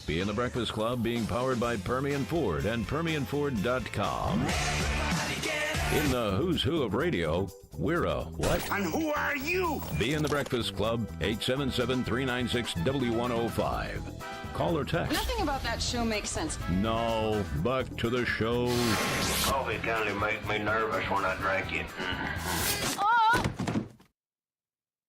[SPEAKER 1] Be in the Breakfast Club, being powered by Permian Ford and PermianFord.com. In the who's who of radio, we're a what?
[SPEAKER 26] And who are you?
[SPEAKER 1] Be in the Breakfast Club, 877-396-W105. Call or text.
[SPEAKER 29] Nothing about that show makes sense.
[SPEAKER 1] No, back to the show.
[SPEAKER 30] Coffee kind of makes me nervous when I drink it.
[SPEAKER 29] Oh!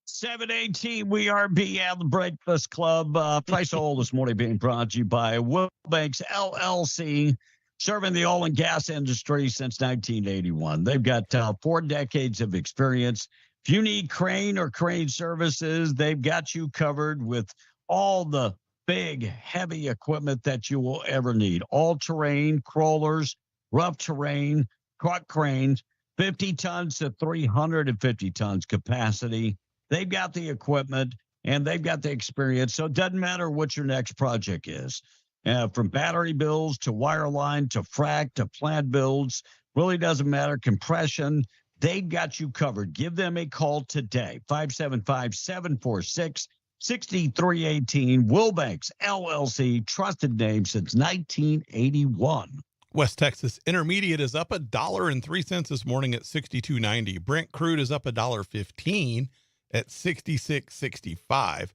[SPEAKER 10] 718, we are beyond the Breakfast Club. Price of Oil this morning being brought to you by Wilbanks LLC, serving the oil and gas industry since 1981. They've got 4 decades of experience. If you need crane or crane services, they've got you covered with all the big, heavy equipment that you will ever need. All-terrain, crawlers, rough terrain, truck cranes, 50 tons to 350 tons capacity. They've got the equipment and they've got the experience. So it doesn't matter what your next project is. From battery builds to wireline to frac to plant builds, really doesn't matter. Compression, they've got you covered. Give them a call today, 575-746-6318. Wilbanks LLC, trusted name since 1981.
[SPEAKER 14] West Texas Intermediate is up $1.03 this morning at $62.90. Brent crude is up $1.15 at $66.65.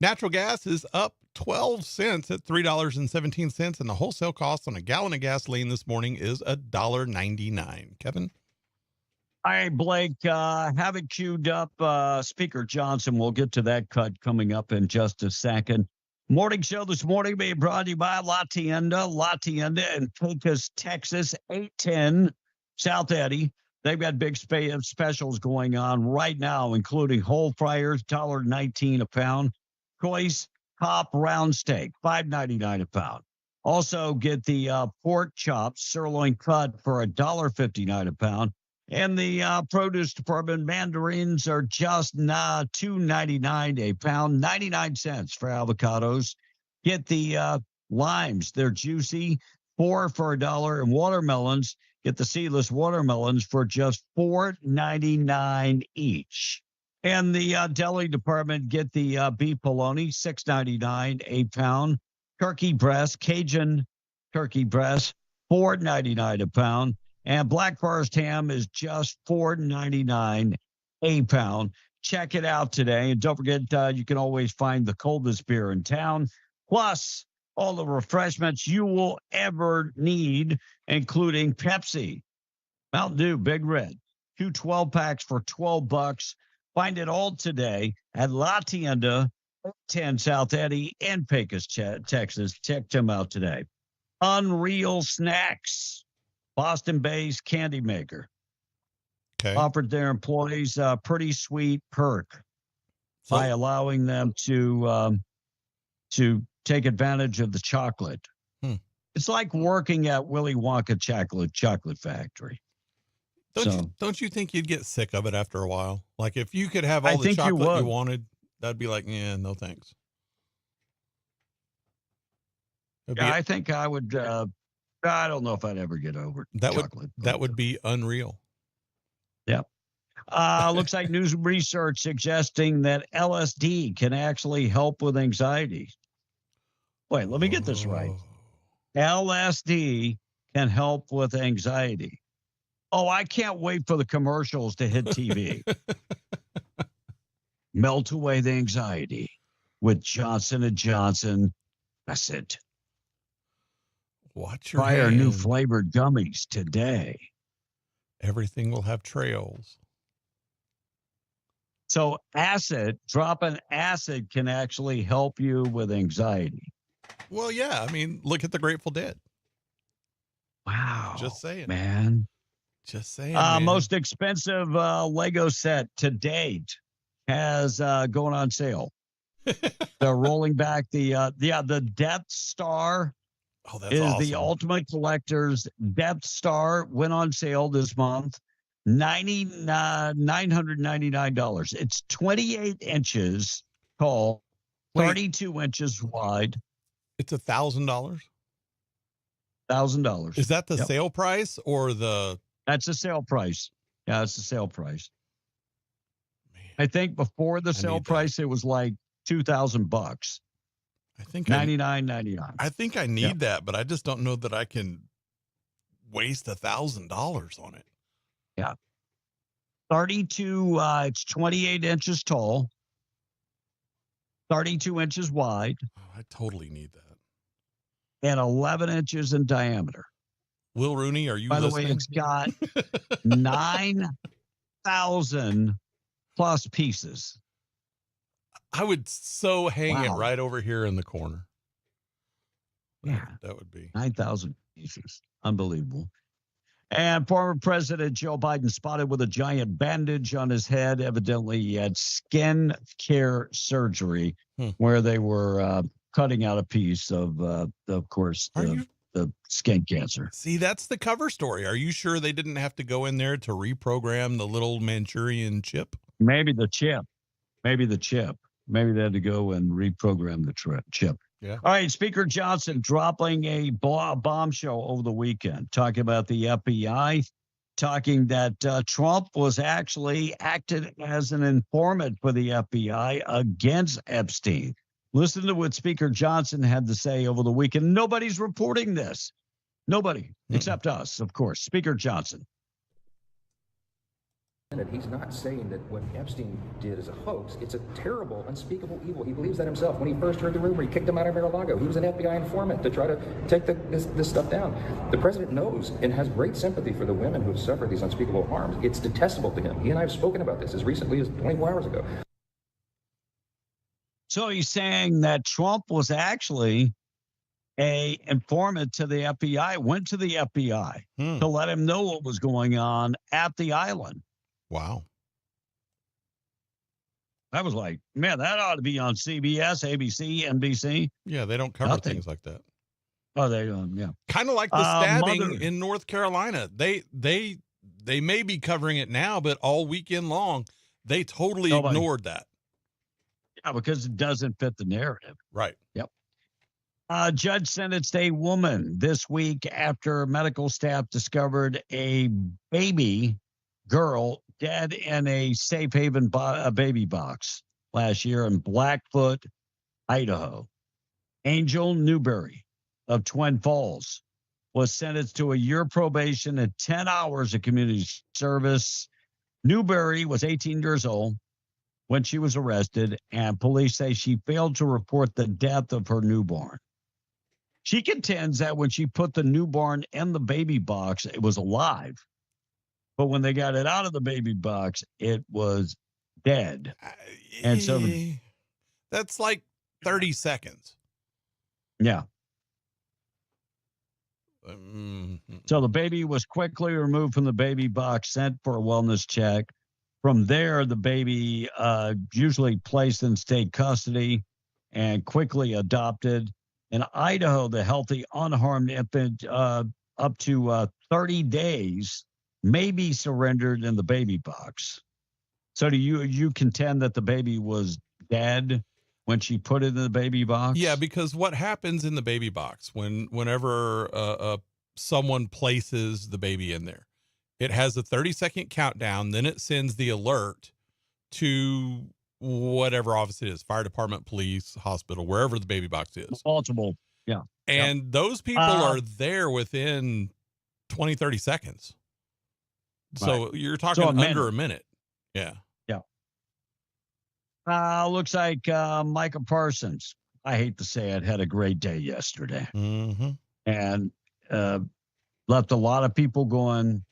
[SPEAKER 14] Natural gas is up 12 cents at $3.17, and the wholesale cost on a gallon of gasoline this morning is $1.99. Kevin?
[SPEAKER 10] All right, Blake, have it queued up. Speaker Johnson, we'll get to that cut coming up in just a second. Morning show this morning being brought to you by La Tienda in Pecos, Texas, 810 South Eddy. They've got big specials going on right now, including whole fryers, $1.19 a pound. Choice top round steak, $5.99 a pound. Also get the pork chops, sirloin cut for $1.59 a pound. And the produce department mandarins are just $2.99 a pound, 99 cents for avocados. Get the limes, they're juicy, $4 for $1. And watermelons, get the seedless watermelons for just $4.99 each. And the deli department, get the beef bologna, $6.99 a pound. Turkey breast, Cajun turkey breast, $4.99 a pound. And Black Forest ham is just $4.99 a pound. Check it out today. And don't forget, you can always find the coldest beer in town, plus all the refreshments you will ever need, including Pepsi, Mountain Dew, Big Red, 2 12-packs for $12. Find it all today at La Tienda, 10 South Eddy in Pecos, Texas. Check them out today. Unreal Snacks, Boston-based candy maker, offered their employees a pretty sweet perk by allowing them to take advantage of the chocolate. It's like working at Willy Wonka chocolate factory.
[SPEAKER 14] Don't you think you'd get sick of it after a while? Like if you could have all the chocolate you wanted, that'd be like, yeah, no thanks.
[SPEAKER 10] I think I would. I don't know if I'd ever get over chocolate.
[SPEAKER 14] That would be unreal.
[SPEAKER 10] Yep. Looks like news research suggesting that LSD can actually help with anxiety. Wait, let me get this right. LSD can help with anxiety. Oh, I can't wait for the commercials to hit TV. Melt away the anxiety with Johnson & Johnson. That's it.
[SPEAKER 14] Watch your
[SPEAKER 10] Try our
[SPEAKER 14] hand.
[SPEAKER 10] new flavored gummies today.
[SPEAKER 14] Everything will have trails.
[SPEAKER 10] So dropping acid can actually help you with anxiety.
[SPEAKER 14] Well, yeah. I mean, look at the Grateful Dead.
[SPEAKER 10] Wow.
[SPEAKER 14] Just saying.
[SPEAKER 10] Man.
[SPEAKER 14] Just saying. Man.
[SPEAKER 10] Most expensive Lego set to date has going on sale. They're rolling back the Death Star.
[SPEAKER 14] Oh, that's
[SPEAKER 10] is
[SPEAKER 14] awesome.
[SPEAKER 10] The Ultimate Collector's Death Star went on sale this month. $999. It's 28 inches tall, 32 inches wide.
[SPEAKER 14] It's $1,000.
[SPEAKER 10] $1,000.
[SPEAKER 14] Is that the sale price or the?
[SPEAKER 10] That's the sale price. Yeah, it's the sale price. Man, I think before the sale price, it was like $2,000.
[SPEAKER 14] I think
[SPEAKER 10] $99.99.
[SPEAKER 14] I think I need that, but I just don't know that I can waste $1,000 on it.
[SPEAKER 10] Yeah. 32, it's 28 inches tall, 32 inches wide.
[SPEAKER 14] Oh, I totally need that.
[SPEAKER 10] And 11 inches in diameter.
[SPEAKER 14] Will Rooney, are you
[SPEAKER 10] By
[SPEAKER 14] listening?
[SPEAKER 10] the way, it's got 9,000 plus pieces.
[SPEAKER 14] I would so hang it
[SPEAKER 10] Wow.
[SPEAKER 14] right over here in the corner.
[SPEAKER 10] Yeah.
[SPEAKER 14] That would be
[SPEAKER 10] 9,000 pieces. Unbelievable. And former President Joe Biden spotted with a giant bandage on his head. Evidently, he had skin care surgery where they were cutting out a piece of course, the skin cancer.
[SPEAKER 14] See, that's the cover story. Are you sure they didn't have to go in there to reprogram the little Manchurian chip?
[SPEAKER 10] Maybe the chip. Maybe they had to go and reprogram the chip.
[SPEAKER 14] Yeah.
[SPEAKER 10] All right. Speaker Johnson dropping a bombshell over the weekend, talking about the FBI, talking that Trump was actually acted as an informant for the FBI against Epstein. Listen to what Speaker Johnson had to say over the weekend. Nobody's reporting this. Nobody except us, of course. Speaker Johnson.
[SPEAKER 3] He's not saying that what Epstein did is a hoax. It's a terrible, unspeakable evil. He believes that himself. When he first heard the rumor, he kicked him out of Mar-a-Lago. He was an FBI informant to try to take this stuff down. The president knows and has great sympathy for the women who have suffered these unspeakable harms. It's detestable to him. He and I have spoken about this as recently as 24 hours ago.
[SPEAKER 10] So he's saying that Trump was actually a informant to the FBI, went to the FBI to let him know what was going on at the island.
[SPEAKER 14] Wow.
[SPEAKER 10] I was like, man, that ought to be on CBS, ABC, NBC.
[SPEAKER 14] Yeah, they don't cover things like that.
[SPEAKER 10] Oh, they yeah.
[SPEAKER 14] Kind of like the stabbing in North Carolina. They may be covering it now, but all weekend long, they totally ignored that.
[SPEAKER 10] Yeah, because it doesn't fit the narrative.
[SPEAKER 14] Right.
[SPEAKER 10] Yep. Judge sentenced a woman this week after medical staff discovered a baby girl dead in a safe haven baby box last year in Blackfoot, Idaho. Angel Newberry of Twin Falls was sentenced to a year probation and 10 hours of community service. Newberry was 18 years old when she was arrested, and police say she failed to report the death of her newborn. She contends that when she put the newborn in the baby box, it was alive. But when they got it out of the baby box, it was dead. And so
[SPEAKER 14] that's like 30 seconds.
[SPEAKER 10] Yeah. So the baby was quickly removed from the baby box, sent for a wellness check. From there, the baby usually placed in state custody and quickly adopted. In Idaho, the healthy, unharmed infant up to 30 days may be surrendered in the baby box. So do you contend that the baby was dead when she put it in the baby box?
[SPEAKER 14] Yeah, because what happens in the baby box whenever someone places the baby in there, it has a 30-second countdown. Then it sends the alert to whatever office it is, fire department, police, hospital, wherever the baby box is.
[SPEAKER 10] Multiple. Yeah.
[SPEAKER 14] And those people are there within 20, 30 seconds. So you're talking under a minute. Yeah.
[SPEAKER 10] Yeah. Looks like Micah Parsons, I hate to say it, had a great day yesterday. And left a lot of people going,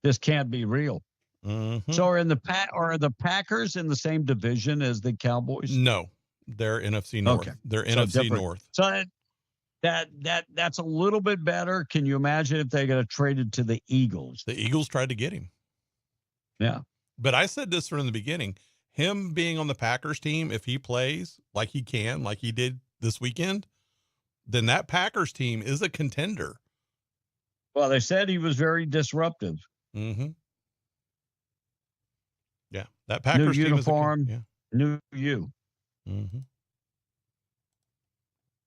[SPEAKER 10] this can't be real. So are the Packers in the same division as the Cowboys?
[SPEAKER 14] No, they're NFC North.
[SPEAKER 10] Okay.
[SPEAKER 14] They're
[SPEAKER 10] So
[SPEAKER 14] NFC
[SPEAKER 10] different.
[SPEAKER 14] North.
[SPEAKER 10] So that's a little bit better. Can you imagine if they got traded to the Eagles?
[SPEAKER 14] The Eagles tried to get him.
[SPEAKER 10] Yeah.
[SPEAKER 14] But I said this from the beginning, him being on the Packers team, if he plays like he did this weekend, then that Packers team is a contender.
[SPEAKER 10] Well, they said he was very disruptive.
[SPEAKER 14] Yeah. That Packers
[SPEAKER 10] new
[SPEAKER 14] team
[SPEAKER 10] uniform,
[SPEAKER 14] is
[SPEAKER 10] new you.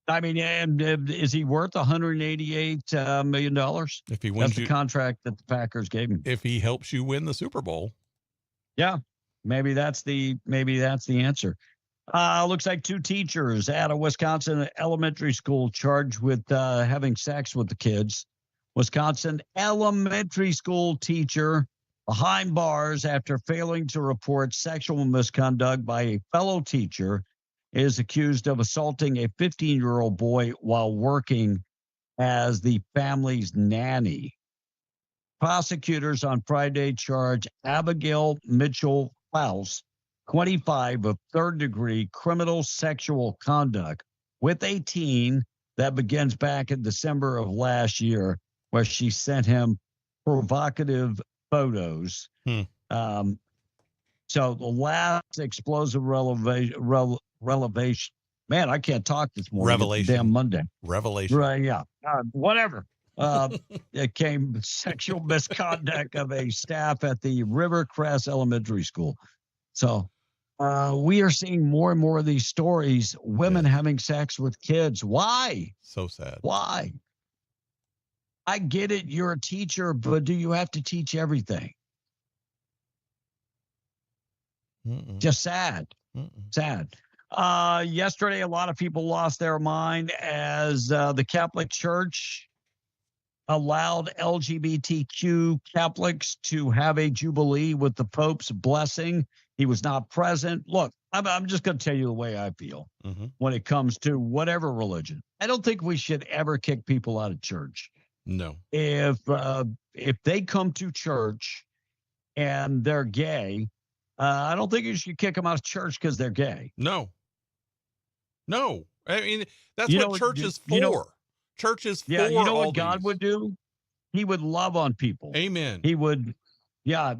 [SPEAKER 10] I mean, and is he worth $188 million?
[SPEAKER 14] If he wins,
[SPEAKER 10] that's the contract that the Packers gave him.
[SPEAKER 14] If he helps you win the Super Bowl,
[SPEAKER 10] yeah, maybe that's the answer. Looks like two teachers at a Wisconsin elementary school charged with having sex with the kids. Wisconsin elementary school teacher behind bars after failing to report sexual misconduct by a fellow teacher is accused of assaulting a 15-year-old boy while working as the family's nanny. Prosecutors on Friday charged Abigail Mitchell Faust, 25, of third-degree criminal sexual conduct with a teen that begins back in December of last year, where she sent him provocative photos. So the last explosive revelation. Man, I can't talk this morning.
[SPEAKER 14] Revelation.
[SPEAKER 10] Damn Monday.
[SPEAKER 14] Revelation.
[SPEAKER 10] Right, yeah. Whatever. It came sexual misconduct of a staff at the Rivercrest Elementary School. So we are seeing more and more of these stories, women having sex with kids. Why?
[SPEAKER 14] So sad.
[SPEAKER 10] Why? I get it. You're a teacher, but do you have to teach everything? Just sad. Sad. Yesterday, a lot of people lost their mind as the Catholic Church allowed LGBTQ Catholics to have a jubilee with the Pope's blessing. He was not present. Look, I'm just going to tell you the way I feel when it comes to whatever religion. I don't think we should ever kick people out of church.
[SPEAKER 14] No.
[SPEAKER 10] If they come to church and they're gay, I don't think you should kick them out of church because they're gay.
[SPEAKER 14] No. I mean, that's what church is for. Church is for
[SPEAKER 10] you know
[SPEAKER 14] all
[SPEAKER 10] what God would do? He would love on people.
[SPEAKER 14] Amen.
[SPEAKER 10] He would,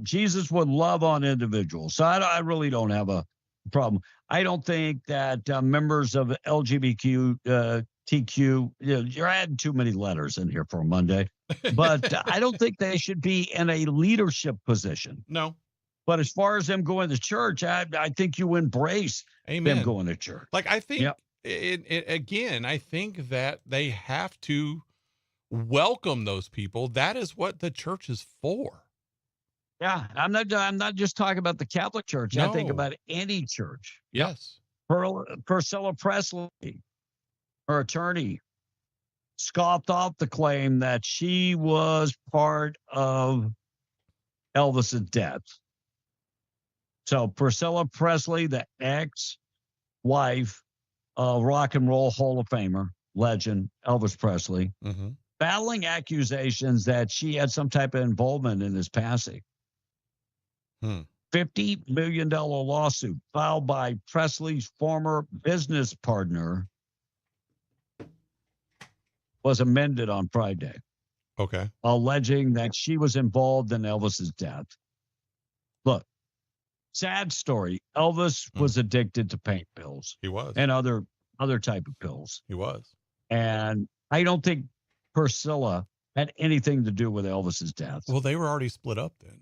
[SPEAKER 10] Jesus would love on individuals. So I really don't have a problem. I don't think that members of LGBTQ, TQ, you're adding too many letters in here for a Monday, but I don't think they should be in a leadership position.
[SPEAKER 14] No.
[SPEAKER 10] But as far as them going to church, I think you embrace them going to church.
[SPEAKER 14] Like, I think, again, I think that they have to welcome those people. That is what the church is for.
[SPEAKER 10] Yeah, I'm not just talking about the Catholic Church.
[SPEAKER 14] No.
[SPEAKER 10] I think about any church.
[SPEAKER 14] Yes.
[SPEAKER 10] Priscilla Presley, her attorney, scoffed off the claim that she was part of Elvis's death. So Priscilla Presley, the ex-wife of Rock and Roll Hall of Famer, legend Elvis Presley, battling accusations that she had some type of involvement in his passing. $50 million lawsuit filed by Presley's former business partner was amended on Friday.
[SPEAKER 14] Okay.
[SPEAKER 10] Alleging that she was involved in Elvis's death. Look, sad story. Elvis was addicted to pain pills.
[SPEAKER 14] He was.
[SPEAKER 10] And other type of pills.
[SPEAKER 14] He was.
[SPEAKER 10] And I don't think Priscilla had anything to do with Elvis's death.
[SPEAKER 14] Well, they were already split up then.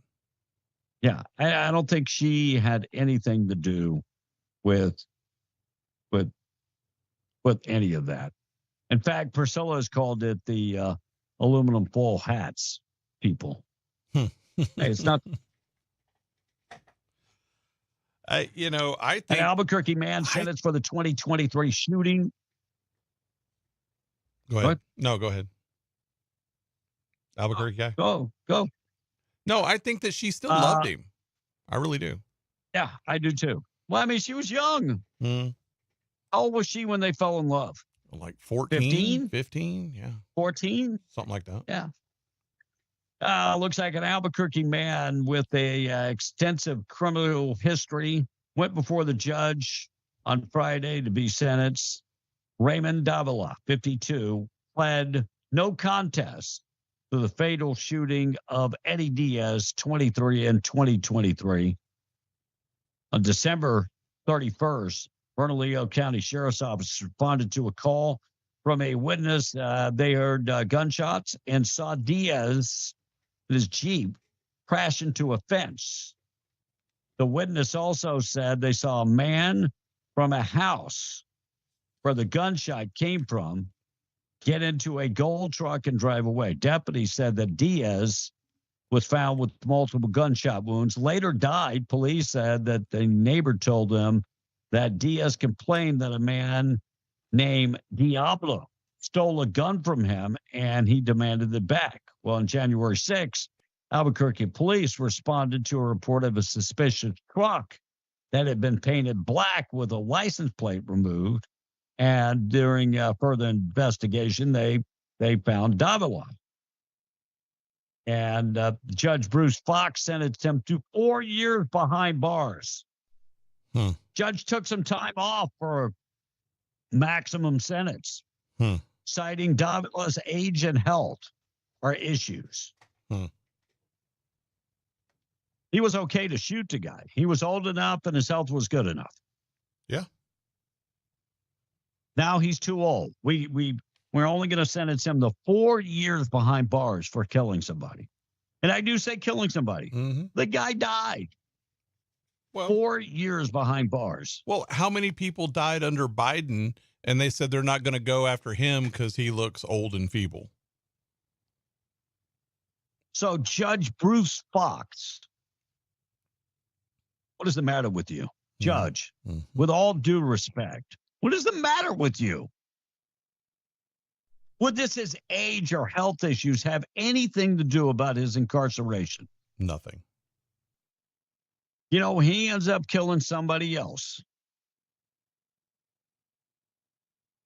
[SPEAKER 10] Yeah, I don't think she had anything to do with any of that. In fact, Priscilla has called it the aluminum foil hats people. Hey, it's not.
[SPEAKER 14] I think
[SPEAKER 10] an Albuquerque man sentenced for the 2023 shooting.
[SPEAKER 14] Go ahead.
[SPEAKER 10] What?
[SPEAKER 14] No, go ahead. Albuquerque guy.
[SPEAKER 10] Go.
[SPEAKER 14] No, I think that she still loved him. I really do.
[SPEAKER 10] Yeah, I do too. Well, I mean, she was young. How old was she when they fell in love?
[SPEAKER 14] Like 14, 15, yeah.
[SPEAKER 10] 14?
[SPEAKER 14] Something like that.
[SPEAKER 10] Yeah. Looks like an Albuquerque man with a extensive criminal history went before the judge on Friday to be sentenced. Raymond Davila, 52, pled no contest to the fatal shooting of Eddie Diaz, 23, in 2023. On December 31st, Bernalillo County Sheriff's Office responded to a call from a witness. They heard gunshots and saw Diaz in his Jeep crash into a fence. The witness also said they saw a man from a house where the gunshot came from get into a gold truck and drive away. Deputies said that Diaz was found with multiple gunshot wounds, later died. Police said that the neighbor told them that Diaz complained that a man named Diablo stole a gun from him and he demanded it back. Well, on January 6th, Albuquerque police responded to a report of a suspicious truck that had been painted black with a license plate removed. And during further investigation, they found Davila. And Judge Bruce Fox sentenced him to 4 years behind bars. Judge took some time off for maximum sentence, citing Davila's age and health are issues. He was okay to shoot the guy. He was old enough and his health was good enough.
[SPEAKER 14] Yeah.
[SPEAKER 10] Now he's too old. We're only going to sentence him to 4 years behind bars for killing somebody. And I do say killing somebody. The guy died.
[SPEAKER 14] Well,
[SPEAKER 10] 4 years behind bars.
[SPEAKER 14] Well, how many people died under Biden and they said they're not going to go after him because he looks old and feeble?
[SPEAKER 10] So Judge Bruce Fox, what is the matter with you? Judge, with all due respect, what is the matter with you? Would his age or health issues have anything to do about his incarceration?
[SPEAKER 14] Nothing.
[SPEAKER 10] You know, he ends up killing somebody else.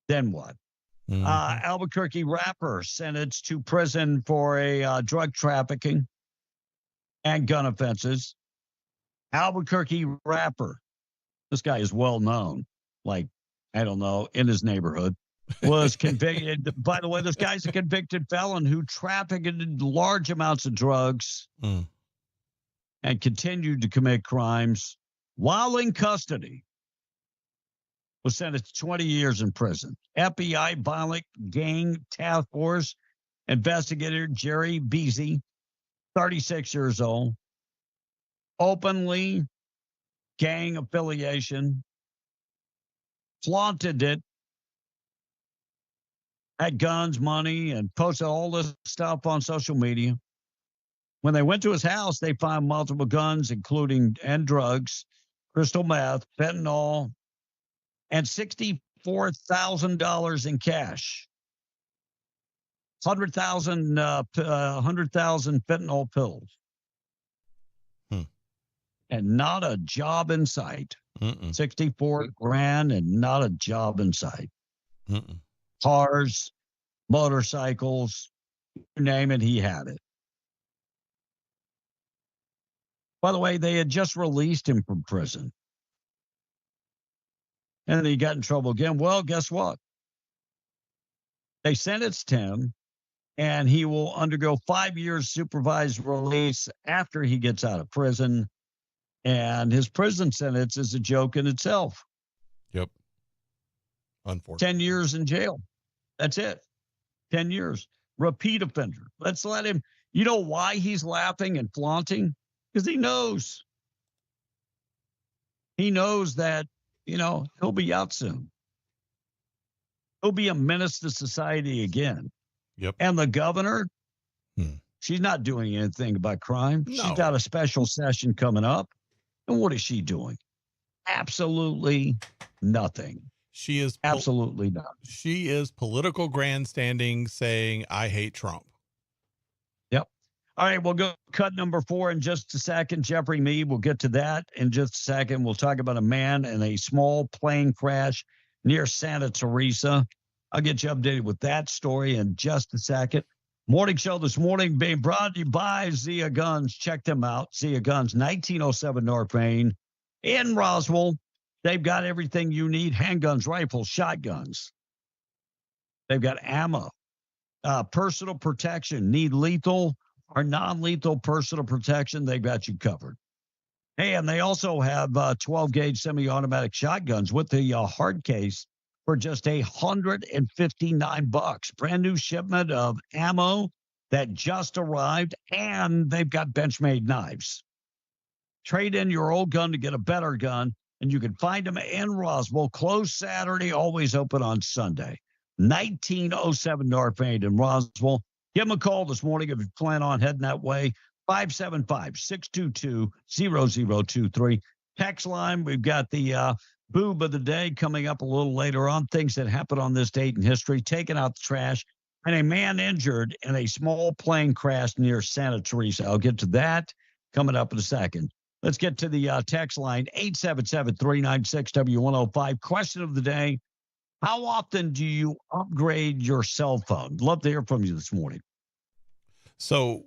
[SPEAKER 10] Then what? Albuquerque rapper sentenced to prison for a drug trafficking and gun offenses. Albuquerque rapper. This guy is well known, like, I don't know, in his neighborhood. Was convicted. By the way, this guy's a convicted felon who trafficked large amounts of drugs and continued to commit crimes while in custody. Was sentenced to 20 years in prison. FBI Violent Gang Task Force investigator Jerry Beasy, 36 years old, openly gang affiliation, flaunted it, had guns, money, and posted all this stuff on social media. When they went to his house, they found multiple guns, including and drugs, crystal meth, fentanyl, and $64,000 in cash. 100,000 fentanyl pills. And not a job in sight. 64 grand and not a job in sight. Cars, motorcycles, you name it, he had it. By the way, they had just released him from prison. And then he got in trouble again. Well, guess what? They sentenced him, and he will undergo 5 years supervised release after he gets out of prison. And his prison sentence is a joke in itself.
[SPEAKER 14] Yep. Unfortunately.
[SPEAKER 10] 10 years in jail. That's it. 10 years. Repeat offender. Let's let him. You know why he's laughing and flaunting? Because he knows. He knows that, you know, he'll be out soon. He'll be a menace to society again.
[SPEAKER 14] Yep.
[SPEAKER 10] And the governor, she's not doing anything about crime.
[SPEAKER 14] No.
[SPEAKER 10] She's got a special session coming up. And what is she doing? Absolutely nothing.
[SPEAKER 14] She is
[SPEAKER 10] absolutely nothing.
[SPEAKER 14] She is political grandstanding saying, I hate Trump.
[SPEAKER 10] Yep. All right, we'll go cut number 4 in just a second. Jeffrey Mead, we'll get to that in just a second. We'll talk about a man in a small plane crash near Santa Teresa. I'll get you updated with that story in just a second. Morning show this morning being brought to you by Zia Guns. Check them out. Zia Guns, 1907 North Main in Roswell. They've got everything you need: handguns, rifles, shotguns. They've got ammo, personal protection. Need lethal or non-lethal personal protection? They've got you covered. Hey, and they also have 12-gauge semi-automatic shotguns with the hard case for just $159. Brand new shipment of ammo that just arrived, and they've got Benchmade knives. Trade in your old gun to get a better gun, and you can find them in Roswell. Closed Saturday, always open on Sunday. 1907 North Main in Roswell. Give them a call this morning if you plan on heading that way. 575-622-0023. Text line, we've got the boob of the day coming up a little later on. Things that happened on this date in history, taking out the trash, and a man injured in a small plane crash near Santa Teresa. I'll get to that coming up in a second. Let's get to the text line, 877-396-W105. Question of the day: how often do you upgrade your cell phone? Love to hear from you this morning.
[SPEAKER 14] So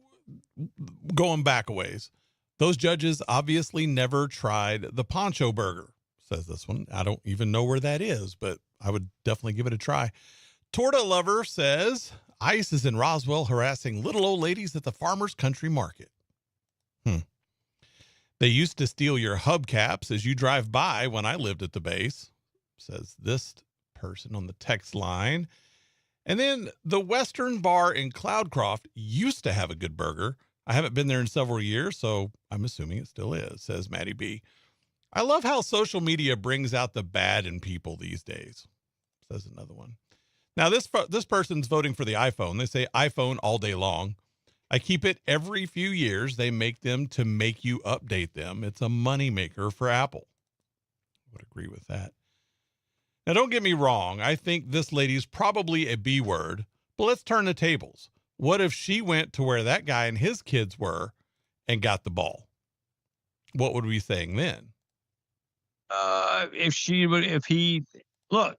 [SPEAKER 14] going back a ways, those judges obviously never tried the Poncho Burger, says this one. I don't even know where that is, but I would definitely give it a try. Torta Lover says ICE is in Roswell harassing little old ladies at the Farmers Country Market. They used to steal your hubcaps as you drive by when I lived at the base, says this person on the text line. And then the Western Bar in Cloudcroft used to have a good burger. I haven't been there in several years, so I'm assuming it still is, says Maddie B. I love how social media brings out the bad in people these days, says another one. Now, this person's voting for the iPhone. They say iPhone all day long. I keep it every few years. They make them to make you update them. It's a moneymaker for Apple. I would agree with that. Now, don't get me wrong. I think this lady's probably a B word, But let's turn the tables. What if she went to where that guy and his kids were and got the ball? What would we be saying then?
[SPEAKER 10] If he, look,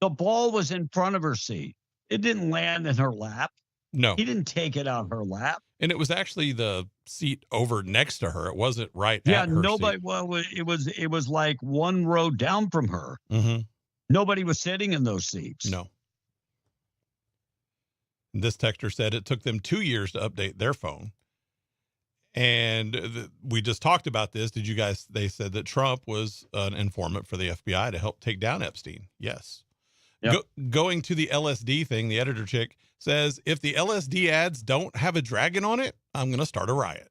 [SPEAKER 10] the ball was in front of her seat. It didn't land in her lap.
[SPEAKER 14] No.
[SPEAKER 10] He didn't take it out of her lap.
[SPEAKER 14] And it was actually the seat over next to her. It wasn't right at her
[SPEAKER 10] nobody.
[SPEAKER 14] seat.
[SPEAKER 10] Well, it was like one row down from her.
[SPEAKER 14] Mm-hmm.
[SPEAKER 10] Nobody was sitting in those seats.
[SPEAKER 14] No. This texter said it took them 2 years to update their phone. And we just talked about this. Did you guys? They said that Trump was an informant for the FBI to help take down Epstein. Yes.
[SPEAKER 10] Yep.
[SPEAKER 14] Going to the LSD thing, the editor chick says, if the LSD ads don't have a dragon on it, I'm going to start a riot.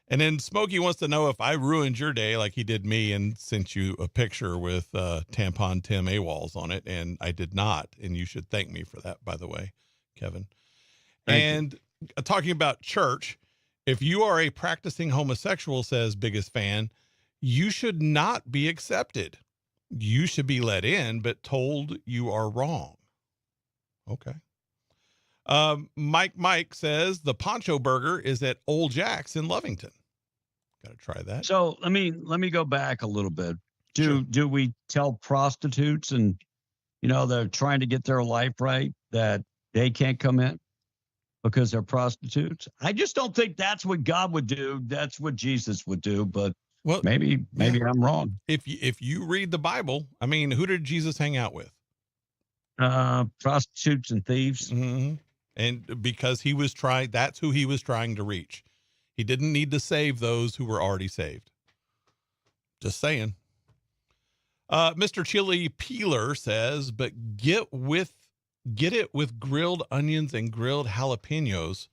[SPEAKER 14] And then Smokey wants to know if I ruined your day like he did me and sent you a picture with Tampon Tim AWOLs on it. And I did not. And you should thank me for that, by the way, Kevin. Thank you. Talking about church, if you are a practicing homosexual, says Biggest Fan, you should not be accepted. You should be let in, but told you are wrong. Okay. Mike says the Poncho Burger is at Old Jack's in Lovington. Got to try that.
[SPEAKER 10] So let me go back a little bit. Do we tell prostitutes and, they're trying to get their life right that they can't come in because they're prostitutes? I just don't think that's what God would do. That's what Jesus would do. But well, maybe I'm wrong.
[SPEAKER 14] If you read the Bible, I mean, who did Jesus hang out with?
[SPEAKER 10] Prostitutes and thieves.
[SPEAKER 14] Mm-hmm. And because that's who he was trying to reach. He didn't need to save those who were already saved. Just saying. Mr. Chili Peeler says, but get it with grilled onions and grilled jalapenos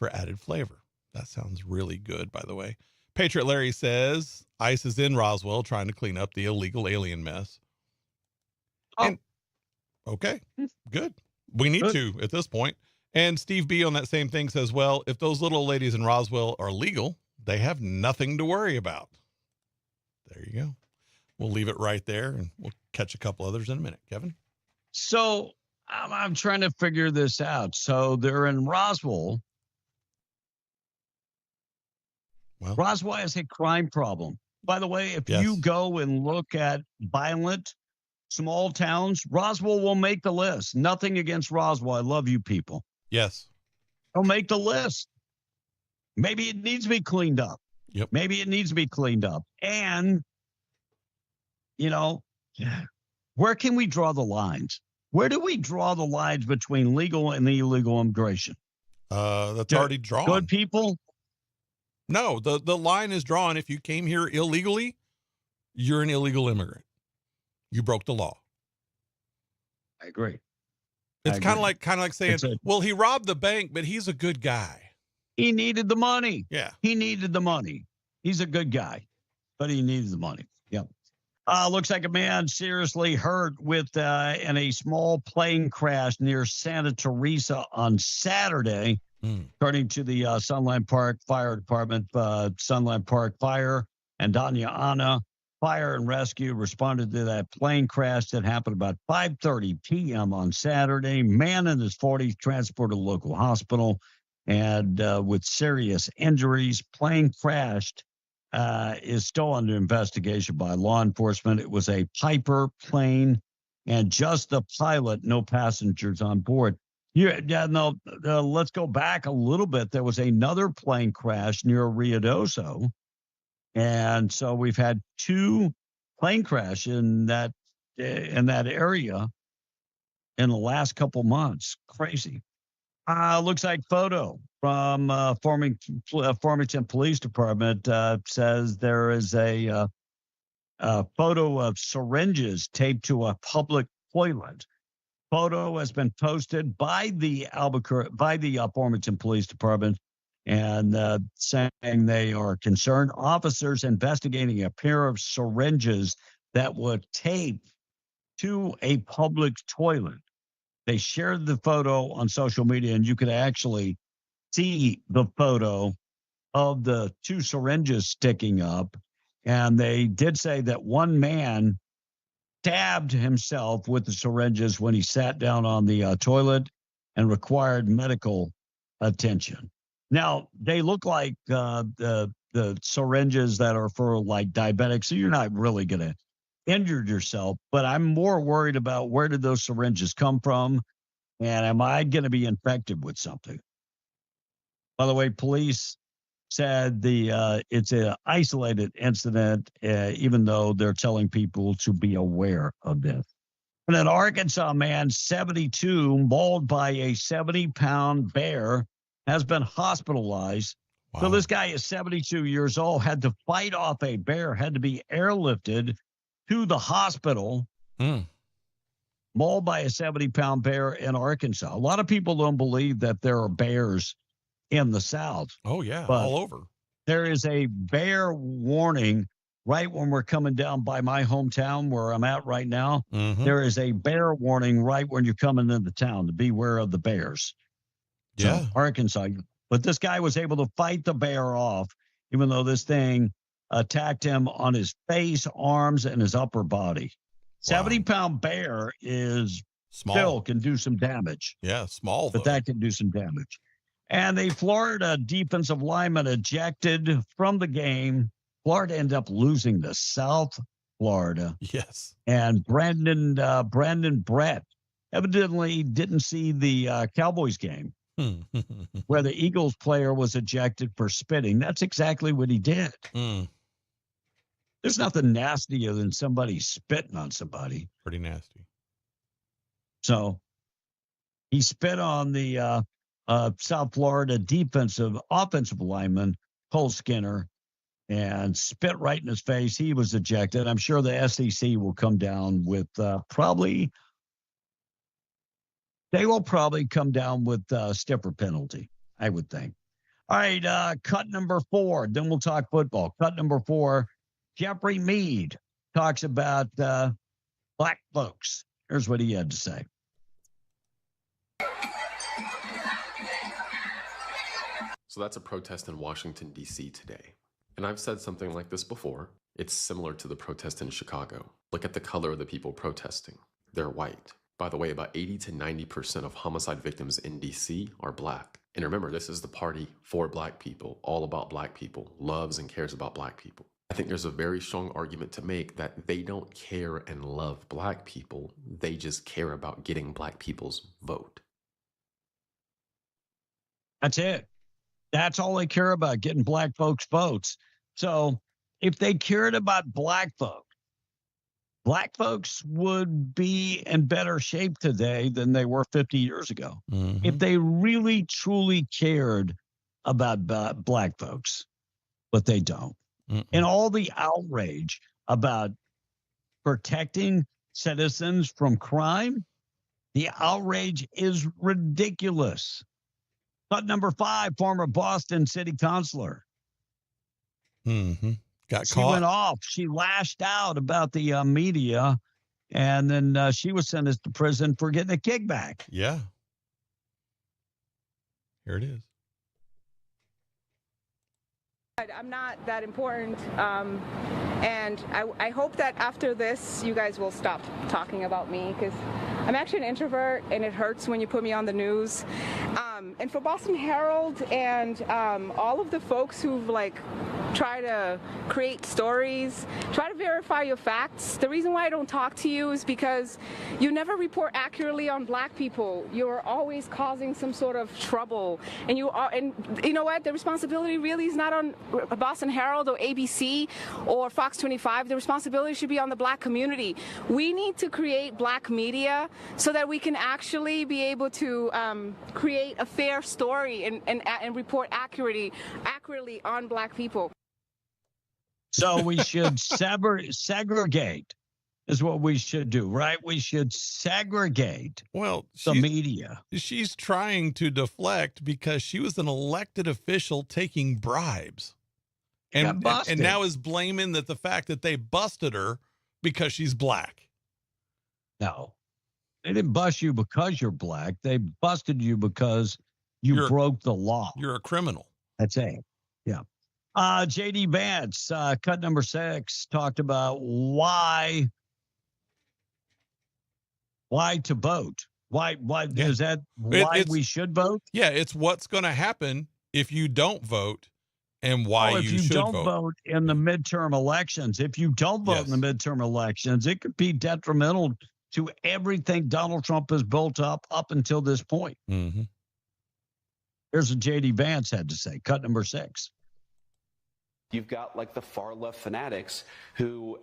[SPEAKER 14] for added flavor. That sounds really good, by the way. Patriot Larry says, ICE is in Roswell trying to clean up the illegal alien mess. Oh. Okay, good. We need to at this point. And Steve B on that same thing says, well, if those little ladies in Roswell are legal, they have nothing to worry about. There you go. We'll leave it right there and we'll catch a couple others in a minute. Kevin?
[SPEAKER 10] So I'm trying to figure this out. So they're in Roswell. Well, Roswell has a crime problem. By the way, if you go and look at violent small towns, Roswell will make the list. Nothing against Roswell. I love you people.
[SPEAKER 14] Yes.
[SPEAKER 10] They'll make the list. Maybe it needs to be cleaned up.
[SPEAKER 14] Yep.
[SPEAKER 10] Maybe it needs to be cleaned up. And, where can we draw the lines? Where do we draw the lines between legal and illegal immigration?
[SPEAKER 14] That's already drawn.
[SPEAKER 10] Good people?
[SPEAKER 14] No, the line is drawn. If you came here illegally, you're an illegal immigrant. You broke the law.
[SPEAKER 10] I agree.
[SPEAKER 14] It's kind of like saying, well, he robbed the bank, but he's a good guy.
[SPEAKER 10] He needed the money.
[SPEAKER 14] Yeah.
[SPEAKER 10] He needed the money. He's a good guy, but he needed the money. Yep. Looks like a man seriously hurt in a small plane crash near Santa Teresa on Saturday. According to the Sunline Park Fire Department, Sunline Park Fire and Danya Ana Fire and Rescue responded to that plane crash that happened about 5:30 p.m. on Saturday. Man in his 40s transported to a local hospital and with serious injuries. Plane crashed, is still under investigation by law enforcement. It was a Piper plane and just the pilot, no passengers on board. Let's go back a little bit. There was another plane crash near Ruidoso. And so we've had two plane crashes in that area in the last couple months. Crazy. Looks like photo from Farmington Police Department says there is a photo of syringes taped to a public toilet. Photo has been posted by the Farmington Police Department, and saying they are concerned. Officers investigating a pair of syringes that were taped to a public toilet. They shared the photo on social media, and you could actually see the photo of the two syringes sticking up. And they did say that one man stabbed himself with the syringes when he sat down on the toilet and required medical attention. Now, they look like the syringes that are for like diabetics, so you're not really going to injure yourself, but I'm more worried about where did those syringes come from, and am I going to be infected with something? By the way, police said it's an isolated incident, even though they're telling people to be aware of this. And an Arkansas man, 72, mauled by a 70-pound bear, has been hospitalized. Wow. So this guy is 72 years old, had to fight off a bear, had to be airlifted to the hospital, mauled by a 70-pound bear in Arkansas. A lot of people don't believe that there are bears in the South.
[SPEAKER 14] Oh, yeah, all over.
[SPEAKER 10] There is a bear warning right when we're coming down by my hometown where I'm at right now.
[SPEAKER 14] Mm-hmm.
[SPEAKER 10] There is a bear warning right when you're coming into town to beware of the bears.
[SPEAKER 14] Yeah.
[SPEAKER 10] So, Arkansas. But this guy was able to fight the bear off, even though this thing attacked him on his face, arms, and his upper body. Wow. 70-pound bear is
[SPEAKER 14] small.
[SPEAKER 10] Still can do some damage.
[SPEAKER 14] Yeah, small,
[SPEAKER 10] but that can do some damage. And the Florida defensive lineman ejected from the game. Florida ended up losing to South Florida.
[SPEAKER 14] Yes.
[SPEAKER 10] And Brandon Brett evidently didn't see the Cowboys game where the Eagles player was ejected for spitting. That's exactly what he did. There's nothing nastier than somebody spitting on somebody.
[SPEAKER 14] Pretty nasty.
[SPEAKER 10] So he spit on the South Florida offensive lineman, Cole Skinner, and spit right in his face. He was ejected. I'm sure the SEC will come down with they will probably come down with a stiffer penalty, I would think. All right, cut number 4. Then we'll talk football. Cut number 4, Jeffrey Mead talks about black folks. Here's what he had to say.
[SPEAKER 7] So that's a protest in Washington, D.C. today. And I've said something like this before. It's similar to the protest in Chicago. Look at the color of the people protesting. They're white. By the way, about 80 to 90% of homicide victims in D.C. are black. And remember, this is the party for black people, all about black people, loves and cares about black people. I think there's a very strong argument to make that they don't care and love black people. They just care about getting black people's vote.
[SPEAKER 10] That's it. That's all they care about, getting black folks' votes. So if they cared about black folks would be in better shape today than they were 50 years ago. Mm-hmm. If they really, truly cared about black folks, but they don't. Mm-mm. And all the outrage about protecting citizens from crime, the outrage is ridiculous. Cut number 5, former Boston city councilor.
[SPEAKER 14] Mm-hmm.
[SPEAKER 10] She went off. She lashed out about the media, and then she was sentenced to prison for getting a kickback.
[SPEAKER 14] Yeah. Here it is.
[SPEAKER 9] I'm not that important, and I hope that after this, you guys will stop talking about me, because I'm actually an introvert, and it hurts when you put me on the news. And for Boston Herald and all of the folks who've try to create stories, try to verify your facts. The reason why I don't talk to you is because you never report accurately on black people. You're always causing some sort of trouble. And you know what? The responsibility really is not on Boston Herald or ABC or Fox 25. The responsibility should be on the black community. We need to create black media so that we can actually be able to create a fair story and report accurately on black people.
[SPEAKER 10] So we should segregate is what we should do, right? We should segregate the media.
[SPEAKER 14] She's trying to deflect because she was an elected official taking bribes. And now is blaming the fact that they busted her because she's black.
[SPEAKER 10] No. They didn't bust you because you're black. They busted you because you broke the law.
[SPEAKER 14] You're a criminal.
[SPEAKER 10] That's it. Yeah. J.D. Vance, cut number 6, talked about why Why to vote? Why
[SPEAKER 14] Yeah.
[SPEAKER 10] is that why we should vote?
[SPEAKER 14] Yeah, it's what's going to happen if you don't vote and why
[SPEAKER 10] if you
[SPEAKER 14] should
[SPEAKER 10] don't
[SPEAKER 14] vote.
[SPEAKER 10] vote in the midterm elections. If you don't vote in the midterm elections, it could be detrimental to everything Donald Trump has built up until this point.
[SPEAKER 14] Mm-hmm.
[SPEAKER 10] Here's what J.D. Vance had to say, cut number 6.
[SPEAKER 12] You've got like the far left fanatics who,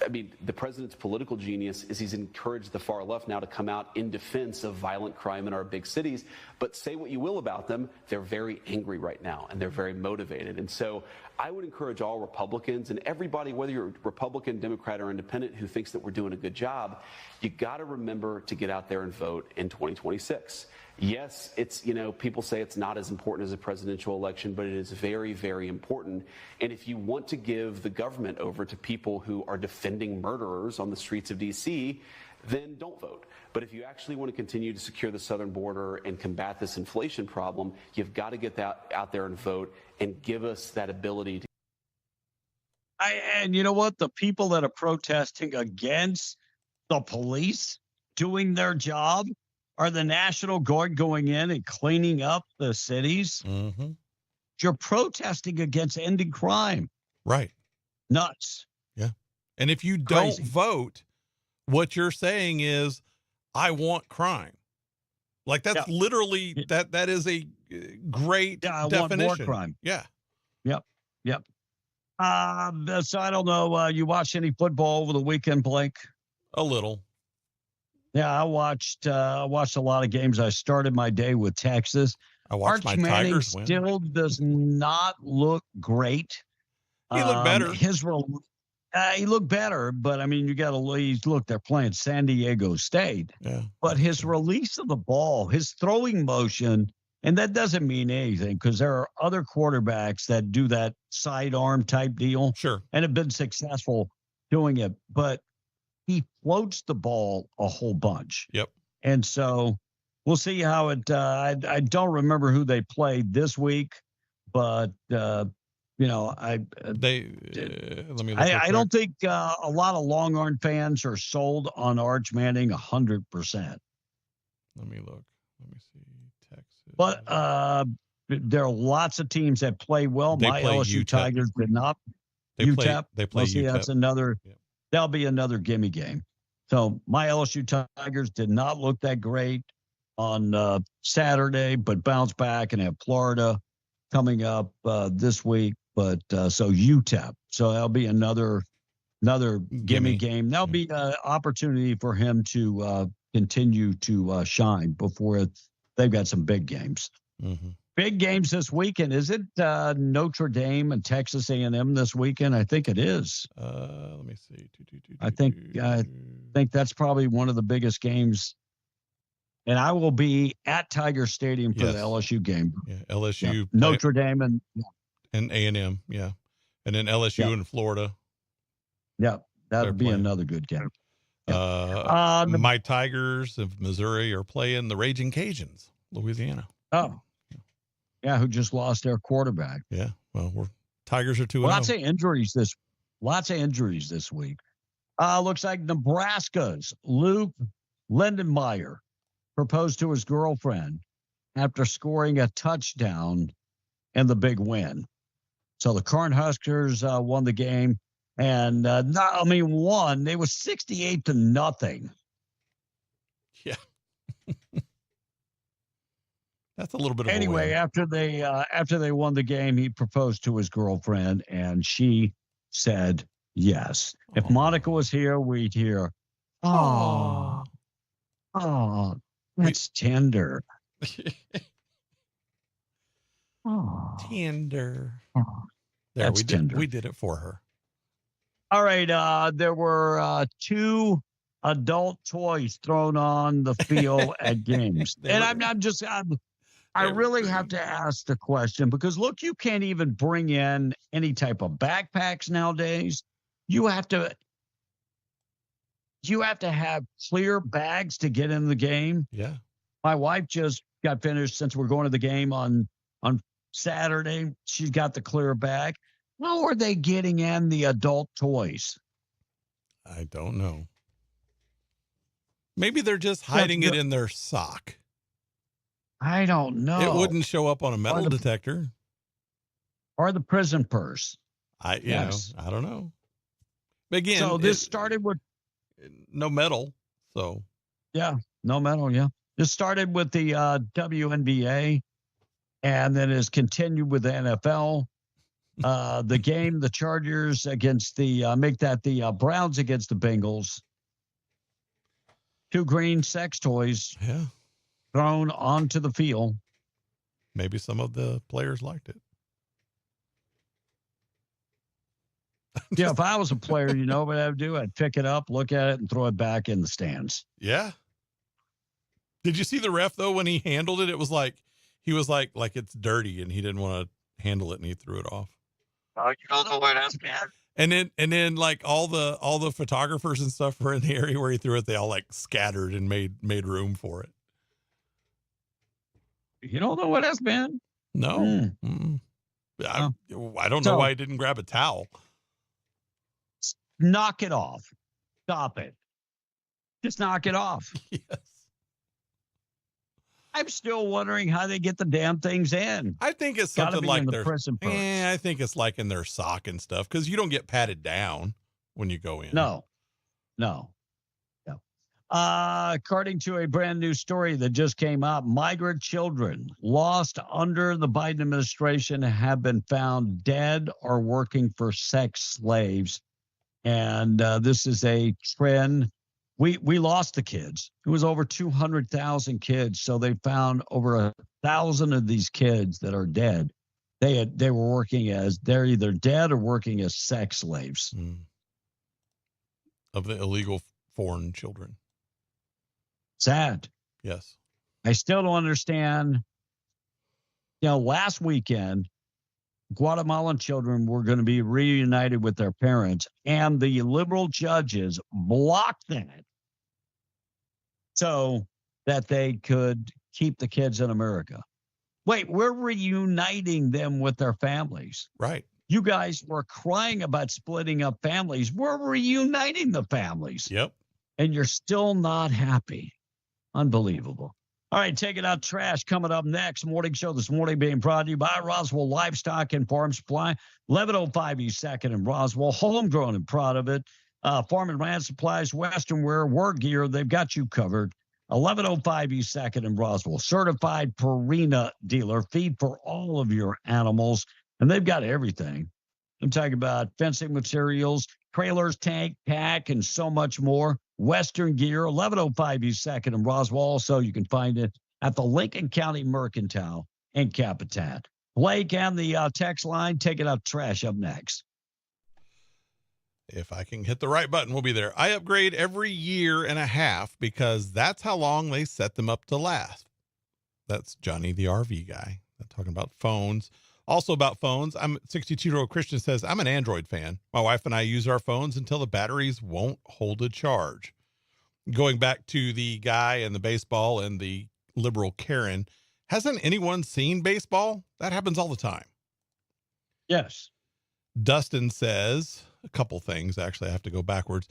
[SPEAKER 12] I mean, the president's political genius is he's encouraged the far left now to come out in defense of violent crime in our big cities. But say what you will about them, they're very angry right now and they're very motivated. And so I would encourage all Republicans and everybody, whether you're Republican, Democrat, or Independent, who thinks that we're doing a good job, you got to remember to get out there and vote in 2026. Yes, it's, people say it's not as important as a presidential election, but it is very, very important. And if you want to give the government over to people who are defending murderers on the streets of D.C., then don't vote. But if you actually want to continue to secure the southern border and combat this inflation problem, you've got to get that out there and vote and give us that ability to.
[SPEAKER 10] And you know what? The people that are protesting against the police doing their job are the National Guard going in and cleaning up the cities.
[SPEAKER 14] Mm-hmm.
[SPEAKER 10] You're protesting against ending crime.
[SPEAKER 14] Right.
[SPEAKER 10] Nuts.
[SPEAKER 14] Yeah. And if you don't vote, what you're saying is, I want crime. Like that's literally that is a great definition.
[SPEAKER 10] Want more crime.
[SPEAKER 14] Yeah.
[SPEAKER 10] Yep. So I don't know. You watched any football over the weekend, Blake?
[SPEAKER 14] A little.
[SPEAKER 10] Yeah, I watched a lot of games. I started my day with Texas.
[SPEAKER 14] I watched
[SPEAKER 10] Arch
[SPEAKER 14] my
[SPEAKER 10] Manning
[SPEAKER 14] Tigers win.
[SPEAKER 10] Still does not look great.
[SPEAKER 14] He looked better.
[SPEAKER 10] He looked better, but I mean, you got to look. They're playing San Diego State.
[SPEAKER 14] Yeah.
[SPEAKER 10] But his release of the ball, his throwing motion, and that doesn't mean anything because there are other quarterbacks that do that sidearm type deal.
[SPEAKER 14] Sure.
[SPEAKER 10] And have been successful doing it, but he floats the ball a whole bunch.
[SPEAKER 14] Yep.
[SPEAKER 10] And so we'll see how it. I don't remember who they played this week, but
[SPEAKER 14] let me look
[SPEAKER 10] I don't think a lot of Longhorn fans are sold on Arch Manning 100%.
[SPEAKER 14] Let me look. Let me see. Texas.
[SPEAKER 10] But there are lots of teams that play well. My LSU
[SPEAKER 14] UTEP.
[SPEAKER 10] Tigers did not.
[SPEAKER 14] They play
[SPEAKER 10] UTEP. That's
[SPEAKER 14] UTEP.
[SPEAKER 10] another. Yeah. That'll be another gimme game. So my LSU Tigers did not look that great on Saturday, but bounced back and have Florida coming up this week. But so UTEP. So that'll be another gimme game. That'll be an opportunity for him to continue to shine before they've got some big games.
[SPEAKER 14] Mm-hmm.
[SPEAKER 10] Big games this weekend. Is it Notre Dame and Texas A&M this weekend? I think it is.
[SPEAKER 14] Let me see.
[SPEAKER 10] I think that's probably one of the biggest games. And I will be at Tiger Stadium for the LSU game.
[SPEAKER 14] Yeah, LSU.
[SPEAKER 10] Yeah. Notre Dame and
[SPEAKER 14] A&M. Yeah, and then LSU in Florida.
[SPEAKER 10] Yeah, that'll be another good game.
[SPEAKER 14] My Tigers of Missouri are playing the Raging Cajuns, Louisiana.
[SPEAKER 10] Oh. Yeah, who just lost their quarterback.
[SPEAKER 14] Yeah, well, Tigers are 2-0.
[SPEAKER 10] Lots of injuries this week. Looks like Nebraska's Luke Lindenmeyer proposed to his girlfriend after scoring a touchdown in the big win. So the Cornhuskers won the game, and won. They was 68-0.
[SPEAKER 14] Yeah. That's a little bit of
[SPEAKER 10] anyway. After they won the game, he proposed to his girlfriend, and she said yes. If Monica was here, we'd hear, "Oh, that's tender." Oh,
[SPEAKER 14] tender.
[SPEAKER 10] There,
[SPEAKER 14] we did it for her.
[SPEAKER 10] All right. There were 2 adult toys thrown on the field at games, and I really have to ask the question because look, you can't even bring in any type of backpacks nowadays. You have to have clear bags to get in the game.
[SPEAKER 14] Yeah.
[SPEAKER 10] My wife just got finished since we're going to the game on Saturday. She's got the clear bag. How are they getting in the adult toys?
[SPEAKER 14] I don't know. Maybe they're just hiding it in their sock.
[SPEAKER 10] I don't know.
[SPEAKER 14] It wouldn't show up on a metal detector.
[SPEAKER 10] Or the prison purse.
[SPEAKER 14] I don't know. But again,
[SPEAKER 10] so this started with
[SPEAKER 14] no metal. So
[SPEAKER 10] yeah, no metal. Yeah, this started with the WNBA, and then has continued with the NFL. The game, the Chargers against the Browns against the Bengals. 2 green sex toys thrown onto the field.
[SPEAKER 14] Maybe some of the players liked it.
[SPEAKER 10] Yeah, if I was a player, you know what I'd do? I'd pick it up, look at it, and throw it back in the stands.
[SPEAKER 14] Yeah. Did you see the ref, though, when he handled it? It was like, he was like it's dirty, and he didn't want to handle it, and he threw it off.
[SPEAKER 10] Oh, you don't know where that's bad.
[SPEAKER 14] And then like all the photographers and stuff were in the area where he threw it. They all like scattered and made room for it.
[SPEAKER 10] You don't know what that's been?
[SPEAKER 14] No. I don't know why he didn't grab a towel.
[SPEAKER 10] Knock it off. Stop it. Just knock it off.
[SPEAKER 14] Yes.
[SPEAKER 10] I'm still wondering how they get the damn things in.
[SPEAKER 14] I think it's something like
[SPEAKER 10] their prison purse.
[SPEAKER 14] I think it's like in their sock and stuff, because you don't get patted down when you go in.
[SPEAKER 10] No. According to a brand new story that just came out, migrant children lost under the Biden administration have been found dead or working for sex slaves. And this is a trend. We lost the kids. It was over 200,000 kids. So they found over 1,000 of these kids that are dead. They were working they're either dead or working as sex slaves.
[SPEAKER 14] Of the illegal foreign children.
[SPEAKER 10] Sad.
[SPEAKER 14] Yes.
[SPEAKER 10] I still don't understand. Last weekend, Guatemalan children were going to be reunited with their parents, and the liberal judges blocked that so that they could keep the kids in America. Wait, we're reuniting them with their families.
[SPEAKER 14] Right.
[SPEAKER 10] You guys were crying about splitting up families. We're reuniting the families.
[SPEAKER 14] Yep.
[SPEAKER 10] And you're still not happy. Unbelievable. All right, take it out trash coming up next. Morning show this morning being brought to you by Roswell Livestock and Farm Supply. 1105 East 2nd in Roswell. Homegrown and proud of it. Farm and Ranch Supplies, Western Wear, Work Gear. They've got you covered. 1105 East 2nd in Roswell. Certified Purina dealer. Feed for all of your animals. And they've got everything. I'm talking about fencing materials, trailers, tank, pack, and so much more. Western Gear, 1105 East 2nd in Roswell. Also, you can find it at the Lincoln County Mercantile in Capitan. Blake and the text line, take it out trash up next.
[SPEAKER 14] If I can hit the right button, we'll be there. I upgrade every year and a half because that's how long they set them up to last. That's Johnny, the RV guy. I'm talking about phones. Also about phones, 62-year-old Christian says, I'm an Android fan. My wife and I use our phones until the batteries won't hold a charge. Going back to the guy and the baseball and the liberal Karen, hasn't anyone seen baseball? That happens all the time.
[SPEAKER 10] Yes.
[SPEAKER 14] Dustin says a couple things. Actually, I have to go backwards.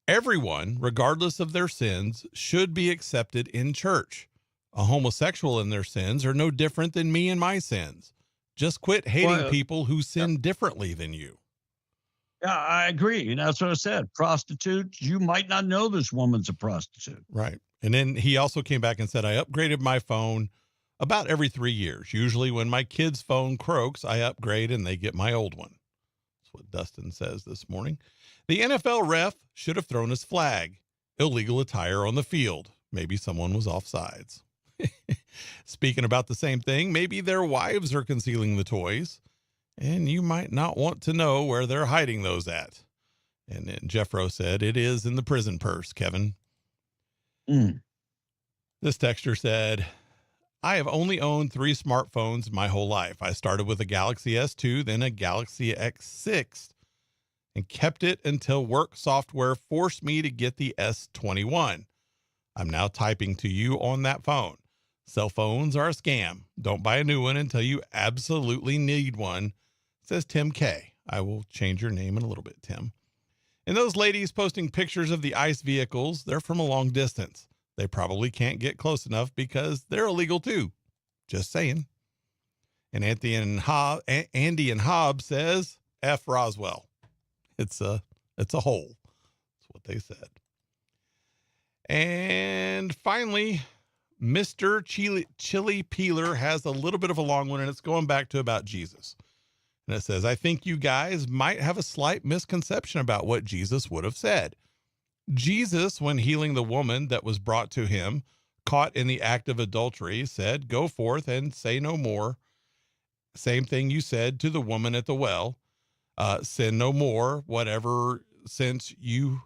[SPEAKER 14] Everyone, regardless of their sins, should be accepted in church. A homosexual in their sins are no different than me and my sins. Just quit hating people who sin differently than you.
[SPEAKER 10] Yeah, I agree. And that's what I said. Prostitutes, you might not know this woman's a prostitute.
[SPEAKER 14] Right. And then he also came back and said, I upgraded my phone about every 3 years. Usually when my kid's phone croaks, I upgrade and they get my old one. That's what Dustin says this morning. The NFL ref should have thrown his flag. Illegal attire on the field. Maybe someone was offsides. Speaking about the same thing, maybe their wives are concealing the toys, and you might not want to know where they're hiding those at. And then Jeffro said, it is in the prison purse, Kevin. This texter said, I have only owned 3 smartphones my whole life. I started with a Galaxy S2, then a Galaxy X6, and kept it until work software forced me to get the S21. I'm now typing to you on that phone. Cell phones are a scam. Don't buy a new one until you absolutely need one, says Tim K. I will change your name in a little bit, Tim. And those ladies posting pictures of the ICE vehicles, they're from a long distance. They probably can't get close enough because they're illegal too. Just saying. And Andy and Hobbs says F Roswell. It's a hole. That's what they said. And finally, Mr. Chili Peeler has a little bit of a long one, and it's going back to about Jesus. And it says, I think you guys might have a slight misconception about what Jesus would have said. Jesus, when healing the woman that was brought to him, caught in the act of adultery, said, go forth and say no more. Same thing you said to the woman at the well, sin no more, whatever, since you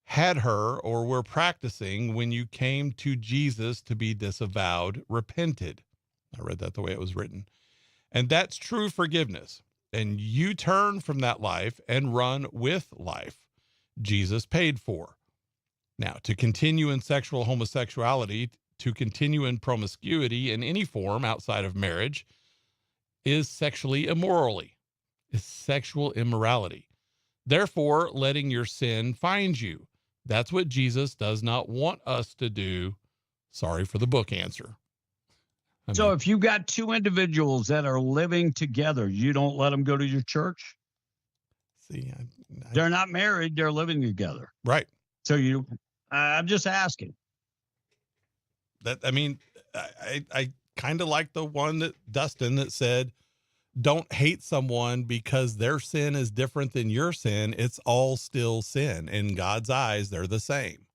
[SPEAKER 14] had her or were practicing when you came to Jesus to be disavowed, repented. I read that the way it was written. And that's true forgiveness. And you turn from that life and run with life Jesus paid for. Now, to continue in sexual homosexuality, to continue in promiscuity in any form outside of marriage is sexual immorality. Therefore, letting your sin find you. That's what Jesus does not want us to do. Sorry for the book answer.
[SPEAKER 10] So if you got two individuals that are living together, you don't let them go to your church?
[SPEAKER 14] See,
[SPEAKER 10] they're not married. They're living together.
[SPEAKER 14] Right.
[SPEAKER 10] So I'm just asking.
[SPEAKER 14] I kind of like the one that Dustin that said, don't hate someone because their sin is different than your sin. It's all still sin. In God's eyes, they're the same.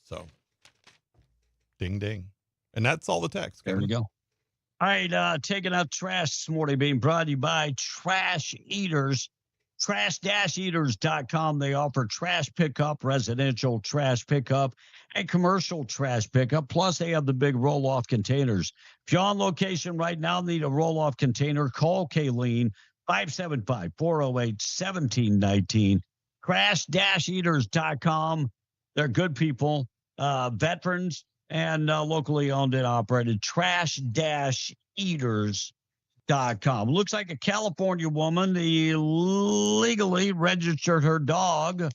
[SPEAKER 14] So, ding, ding. And that's all the text.
[SPEAKER 10] There we go. All right, taking out trash this morning, being brought to you by Trash Eaters. Trash-eaters.com. They offer trash pickup, residential trash pickup, and commercial trash pickup. Plus, they have the big roll-off containers. If you're on location right now, need a roll-off container, call Kayleen, 575-408-1719. Trash-eaters.com. They're good people, veterans, and locally owned and operated. Trash-eaters.com. Looks like a California woman illegally registered her dog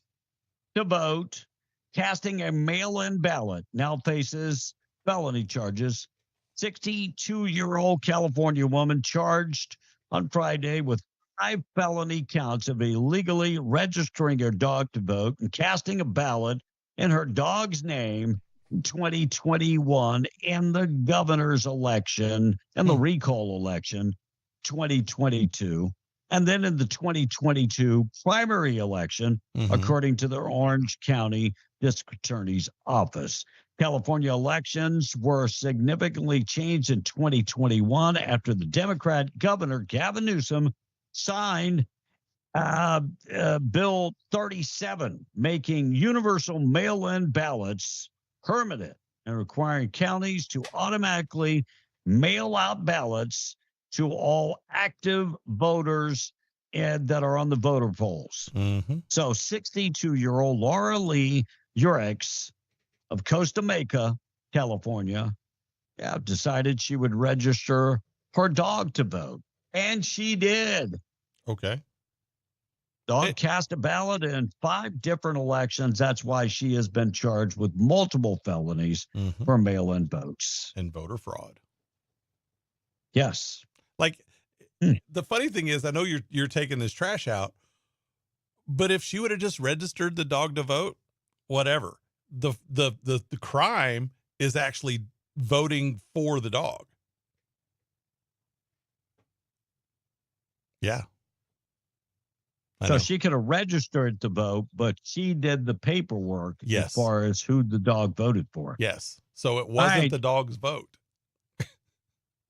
[SPEAKER 10] to vote, casting a mail-in ballot. Now faces felony charges. 62-year-old California woman charged on Friday with 5 felony counts of illegally registering her dog to vote and casting a ballot in her dog's name in 2021 in the governor's election and the recall election 2022, and then in the 2022 primary election, according to the Orange County District Attorney's Office. California elections were significantly changed in 2021 after the Democrat Governor Gavin Newsom signed Bill 37, making universal mail-in ballots permanent and requiring counties to automatically mail out ballots to all active voters that are on the voter polls. So 62-year-old Laura Lee Urix of Costa Mesa, California, decided she would register her dog to vote. And she did.
[SPEAKER 14] Okay.
[SPEAKER 10] Dog cast a ballot in 5 different elections. That's why she has been charged with multiple felonies for mail-in votes.
[SPEAKER 14] And voter fraud.
[SPEAKER 10] Yes.
[SPEAKER 14] Like, the funny thing is, I know you're taking this trash out, but if she would have just registered the dog to vote, whatever. The crime is actually voting for the dog. Yeah.
[SPEAKER 10] So she could have registered to vote, but she did the paperwork as far as who the dog voted for.
[SPEAKER 14] Yes. So it wasn't the dog's vote.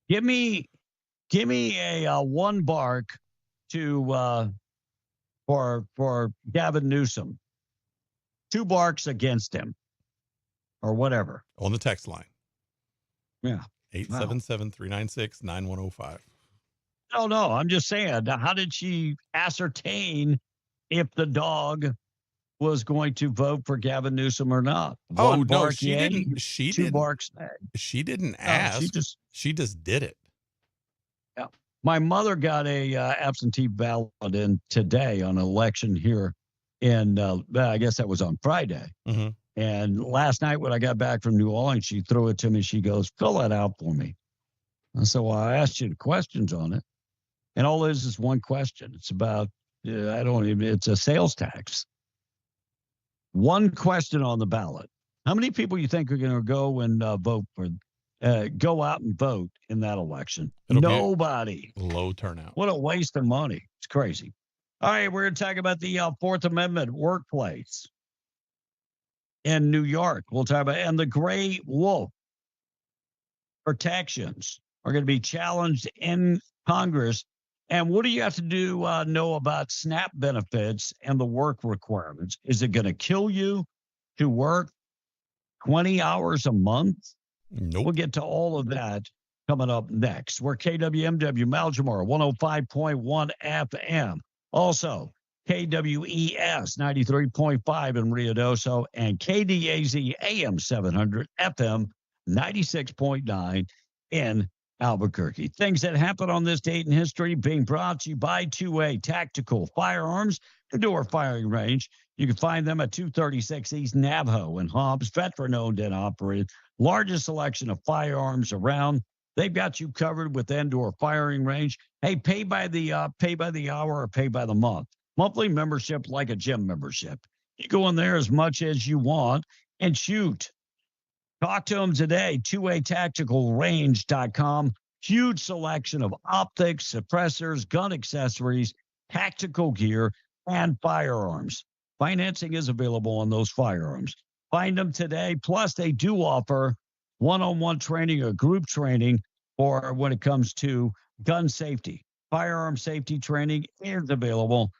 [SPEAKER 10] Give me a 1 bark to for Gavin Newsom. 2 barks against him, or whatever.
[SPEAKER 14] On the text line.
[SPEAKER 10] Yeah.
[SPEAKER 14] 877-396-9105.
[SPEAKER 10] No, I'm just saying, how did she ascertain if the dog was going to vote for Gavin Newsom or not?
[SPEAKER 14] Oh, no, she didn't.
[SPEAKER 10] 2 barks.
[SPEAKER 14] She didn't ask. She just did it.
[SPEAKER 10] Yeah. My mother got a absentee ballot in today on an election here And I guess that was on Friday.
[SPEAKER 14] Mm-hmm.
[SPEAKER 10] And last night when I got back from New Orleans, she threw it to me. She goes, fill that out for me. I said, well, I asked you the questions on it. And all it is one question. It's about, it's a sales tax. One question on the ballot. How many people you think are going to go and go out and vote in that election? Nobody.
[SPEAKER 14] Low turnout.
[SPEAKER 10] What a waste of money. It's crazy. All right, we're going to talk about the Fourth Amendment workplace in New York. We'll talk about, and the gray wolf protections are going to be challenged in Congress. And what do you have to know about SNAP benefits and the work requirements? Is it going to kill you to work 20 hours a month?
[SPEAKER 14] Nope.
[SPEAKER 10] We'll get to all of that coming up next. We're KWMW Maljamore, 105.1 FM. Also, KWES 93.5 in Rio Doso and KDAZ AM 700 FM 96.9 in Albuquerque. Things that happen on this date in history being brought to you by 2A Tactical Firearms, indoor firing range. You can find them at 236 East Navajo in Hobbs, veteran-owned and operated. Largest selection of firearms around. They've got you covered with indoor firing range. Hey, pay by the hour or pay by the month. Monthly membership like a gym membership. You go in there as much as you want and shoot. Talk to them today, 2atacticalrange.com. Huge selection of optics, suppressors, gun accessories, tactical gear, and firearms. Financing is available on those firearms. Find them today. Plus, they do offer one-on-one training or group training for when it comes to gun safety. Firearm safety training is available.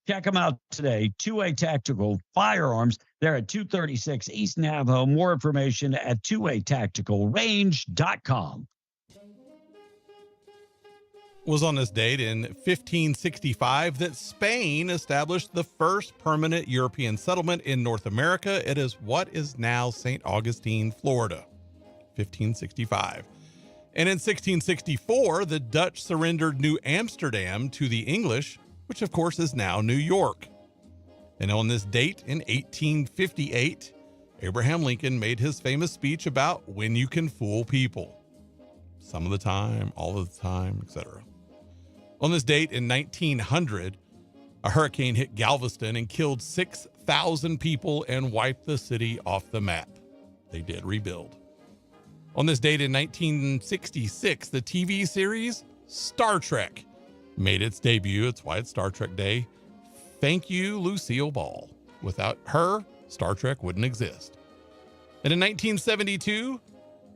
[SPEAKER 10] Check them out today. 2A Tactical Firearms. They're at 236 East Navajo. More information at 2atacticalrange.com.
[SPEAKER 14] Was on this date in 1565 that Spain established the first permanent European settlement in North America. It is what is now St. Augustine, Florida. 1565. And in 1664, the Dutch surrendered New Amsterdam to the English, which of course is now New York. And on this date in 1858, Abraham Lincoln made his famous speech about when you can fool people. Some of the time, all of the time, etc. On this date in 1900, a hurricane hit Galveston and killed 6,000 people and wiped the city off the map. They did rebuild. On this date in 1966, the TV series Star Trek made its debut. It's why it's Star Trek Day. Thank you, Lucille Ball. Without her, Star Trek wouldn't exist. And in 1972,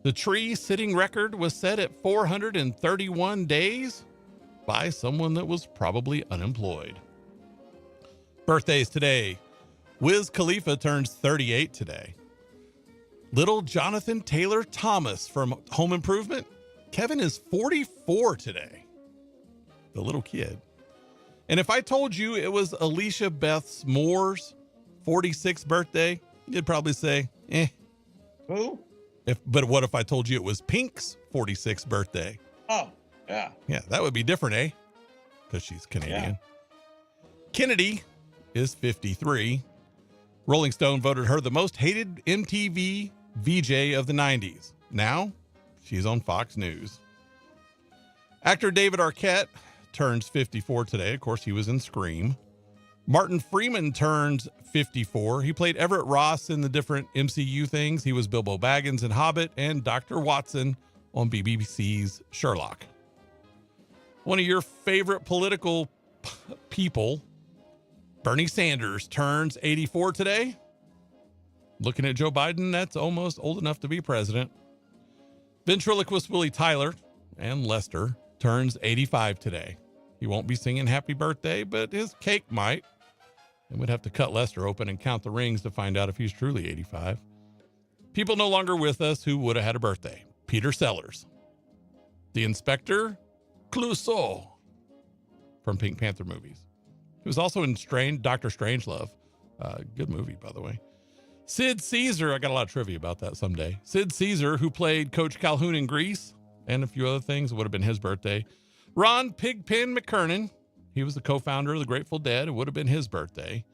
[SPEAKER 14] the tree sitting record was set at 431 days by someone that was probably unemployed. Birthdays today. Wiz Khalifa turns 38 today. Little Jonathan Taylor Thomas from Home Improvement. Kevin is 44 today. The little kid. And if I told you it was Alicia Beth Moore's 46th birthday, you'd probably say, eh.
[SPEAKER 10] Who?
[SPEAKER 14] But what if I told you it was Pink's 46th birthday?
[SPEAKER 10] Oh, yeah.
[SPEAKER 14] Yeah, that would be different, eh? Because she's Canadian. Yeah. Kennedy is 53. Rolling Stone voted her the most hated MTV VJ of the 90s. Now, she's on Fox News. Actor David Arquette turns 54 today. Of course, he was in Scream. Martin Freeman turns 54. He played Everett Ross in the different MCU things. He was Bilbo Baggins in Hobbit and Dr. Watson on BBC's Sherlock. One of your favorite political people, Bernie Sanders, turns 84 today. Looking at Joe Biden, that's almost old enough to be president. Ventriloquist Willie Tyler and Lester turns 85 today. He won't be singing happy birthday, but his cake might. And we'd have to cut Lester open and count the rings to find out if he's truly 85. People no longer with us who would have had a birthday. Peter Sellers. The Inspector Clouseau from Pink Panther movies. He was also in Dr. Strangelove. Good movie, by the way. Sid Caesar, I got a lot of trivia about that someday. Sid Caesar, who played Coach Calhoun in Grease, and a few other things. It would have been his birthday. Ron Pigpen McKernan, he was the co-founder of the Grateful Dead. It would have been his birthday.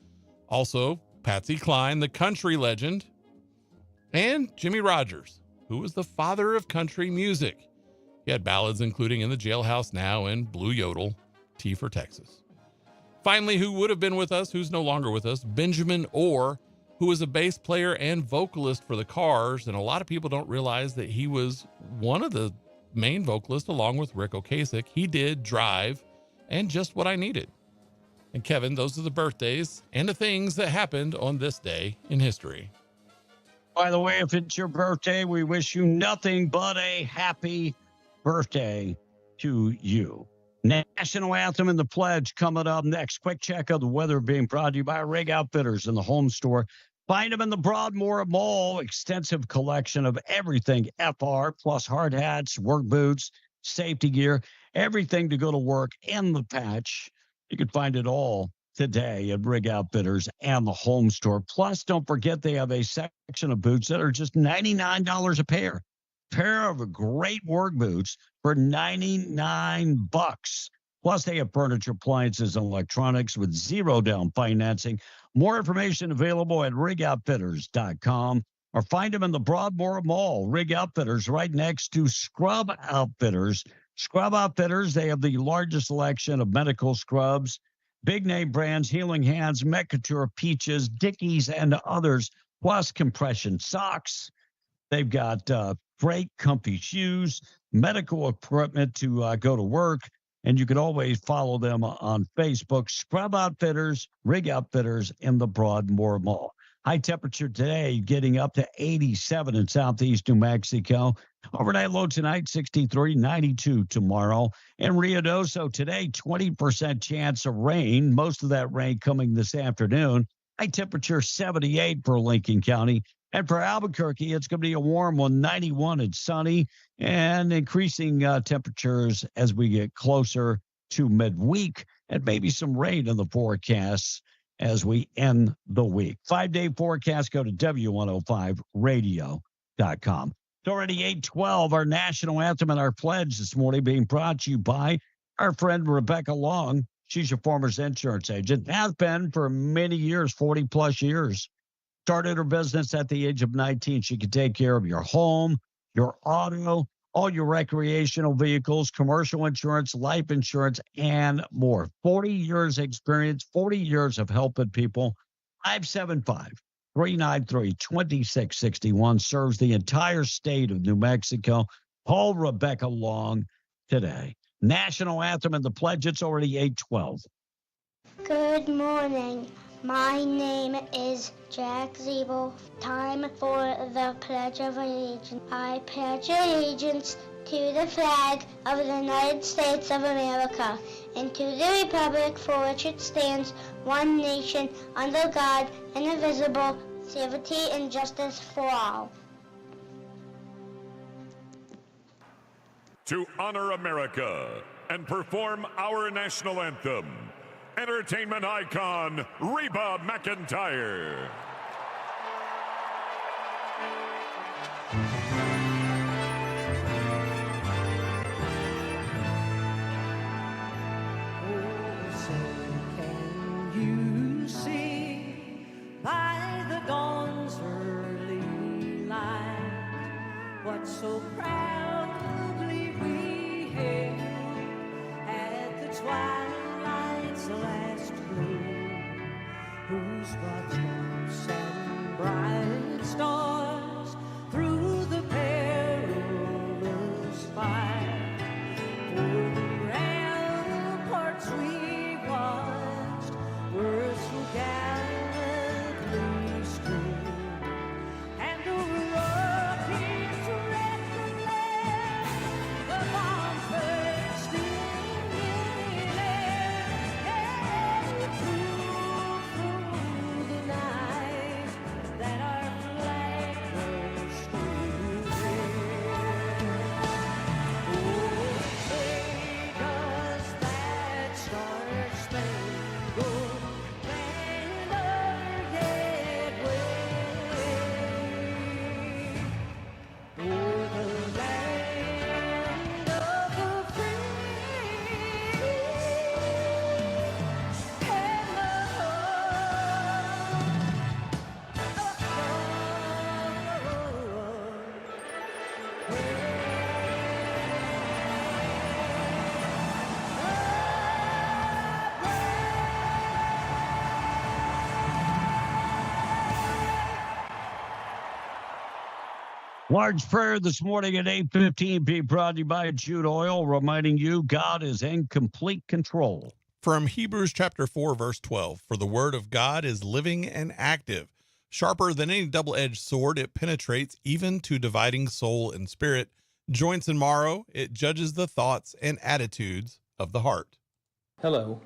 [SPEAKER 14] Also, Patsy Cline, the country legend, and Jimmy Rogers, who was the father of country music. He had ballads including In the Jailhouse Now and Blue Yodel, T for Texas. Finally, who would have been with us, who's no longer with us, Benjamin Orr, who was a bass player and vocalist for the Cars, and a lot of people don't realize that he was one of the main vocalists along with Rick Ocasek. He did Drive and Just What I Needed. And Kevin, those are the birthdays and the things that happened on this day in history.
[SPEAKER 10] By the way, if it's your birthday, we wish you nothing but a happy birthday to you. National Anthem and the Pledge coming up next. Quick check of the weather being brought to you by Rig Outfitters in the home store. Find them in the Broadmoor Mall. Extensive collection of everything FR, plus hard hats, work boots, safety gear, everything to go to work in the patch. You can find it all today at Rig Outfitters and the home store. Plus, don't forget they have a section of boots that are just $99 a pair. Pair of great work boots for $99. Plus, they have furniture, appliances, and electronics with zero down financing. More information available at rigoutfitters.com or find them in the Broadmoor Mall. Rig Outfitters right next to Scrub Outfitters. Scrub Outfitters, they have the largest selection of medical scrubs, big name brands, Healing Hands, Mecature, Peaches, Dickies, and others, plus compression socks. They've got great comfy shoes, medical equipment to go to work, and you can always follow them on Facebook. Scrub Outfitters, Rig Outfitters in the Broadmoor Mall. High temperature today, getting up to 87 in southeast New Mexico. Overnight low tonight, 63, 92 tomorrow. In Ruidoso today, 20% chance of rain. Most of that rain coming this afternoon. High temperature 78 for Lincoln County. And for Albuquerque, it's going to be a warm one, 91 and sunny, and increasing temperatures as we get closer to midweek, and maybe some rain in the forecasts as we end the week. 5-day forecast, go to W105radio.com. It's already 8:12, our national anthem and our pledge this morning being brought to you by our friend Rebecca Long. She's your Farmers Insurance agent, has been for many years, 40 plus years. Started her business at the age of 19. She can take care of your home, your auto, all your recreational vehicles, commercial insurance, life insurance, and more. 40 years experience, 40 years of helping people. 575-393-2661 serves the entire state of New Mexico. Call Rebecca Long today. National Anthem and the Pledge. It's already 8:12.
[SPEAKER 13] Good morning. My name is Jack Zeeble. Time for the Pledge of Allegiance. I pledge allegiance to the flag of the United States of America and to the republic for which it stands, one nation, under God, indivisible, with liberty and justice for all.
[SPEAKER 15] To honor America and perform our national anthem, entertainment icon Reba McEntire.
[SPEAKER 16] You see by the dawn's early light what so proudly we hailed at the twilight's last glow, whose broad trumps and bright stars through the perilous fight o'er the ramparts we watched were so gallantly strewn, and over Rocky's red
[SPEAKER 10] Large prayer this morning at 8:15. Be brought to you by Jude Oil, reminding you God is in complete control.
[SPEAKER 14] From Hebrews chapter 4, verse 12, for the word of God is living and active, sharper than any double-edged sword. It penetrates even to dividing soul and spirit, joints and marrow. It judges the thoughts and attitudes of the heart.
[SPEAKER 2] Hello,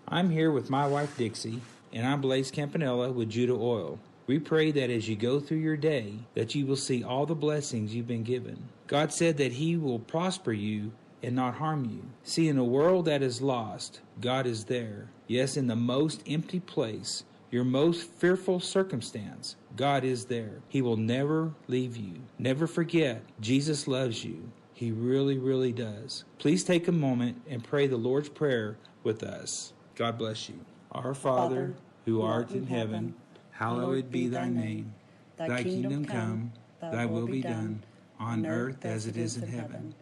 [SPEAKER 2] I'm here with my wife Dixie, and I'm Blaze Campanella with Judah Oil. We pray that as you go through your day, that you will see all the blessings you've been given. God said that He will prosper you and not harm you. See, in a world that is lost, God is there. Yes, in the most empty place, your most fearful circumstance, God is there. He will never leave you. Never forget, Jesus loves you. He really, really does. Please take a moment and pray the Lord's Prayer with us. God bless you. Our Father, who art in heaven, hallowed be thy name. Thy kingdom come, thy will be done, on earth as it is in heaven.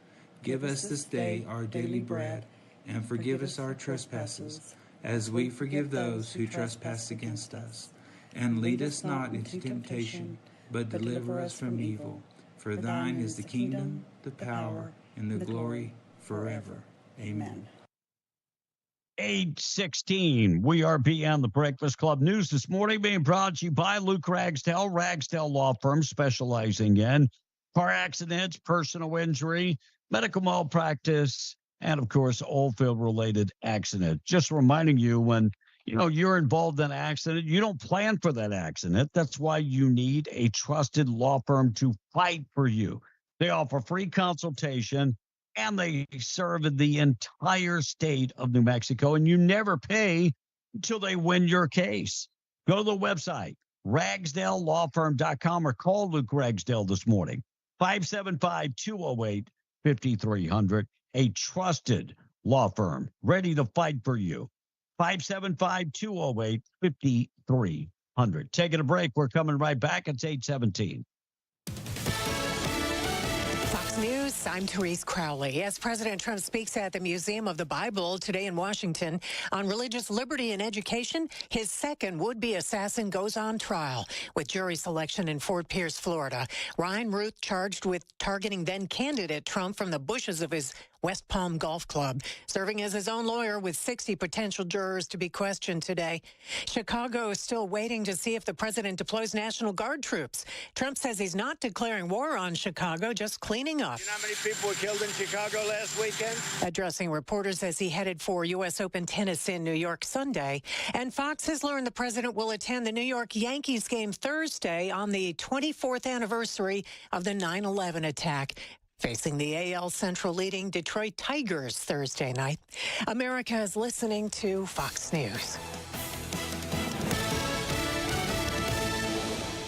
[SPEAKER 2] Give us this day our daily bread, and forgive us our trespasses, as we forgive those who trespass against us. And lead us not into temptation, but deliver us from evil. For thine is the kingdom, the power, and the glory forever. Amen.
[SPEAKER 10] 8:16. We are beyond the Breakfast Club news this morning, being brought to you by Luke Ragsdale Law Firm, specializing in car accidents, personal injury, medical malpractice, and of course, oil field related accident. Just reminding you, when you're involved in an accident, you don't plan for that accident. That's why you need a trusted law firm to fight for you. They offer free consultation, and they serve the entire state of New Mexico, and you never pay until they win your case. Go to the website, ragsdalelawfirm.com, or call Luke Ragsdale this morning, 575-208-5300, a trusted law firm ready to fight for you. 575-208-5300. Taking a break. We're coming right back. It's 8:17.
[SPEAKER 4] Fox News, I'm Therese Crowley. As President Trump speaks at the Museum of the Bible today in Washington on religious liberty and education, his second would-be assassin goes on trial with jury selection in Fort Pierce, Florida. Ryan Ruth charged with targeting then-candidate Trump from the bushes of his West Palm Golf Club, serving as his own lawyer with 60 potential jurors to be questioned today. Chicago is still waiting to see if the president deploys National Guard troops. Trump says he's not declaring war on Chicago, just cleaning up.
[SPEAKER 5] Do you know how many people were killed in Chicago last weekend?
[SPEAKER 4] Addressing reporters as he headed for U.S. Open tennis in New York Sunday. And Fox has learned the president will attend the New York Yankees game Thursday on the 24th anniversary of the 9/11 attack, facing the AL Central leading Detroit Tigers Thursday night. America is listening to Fox News.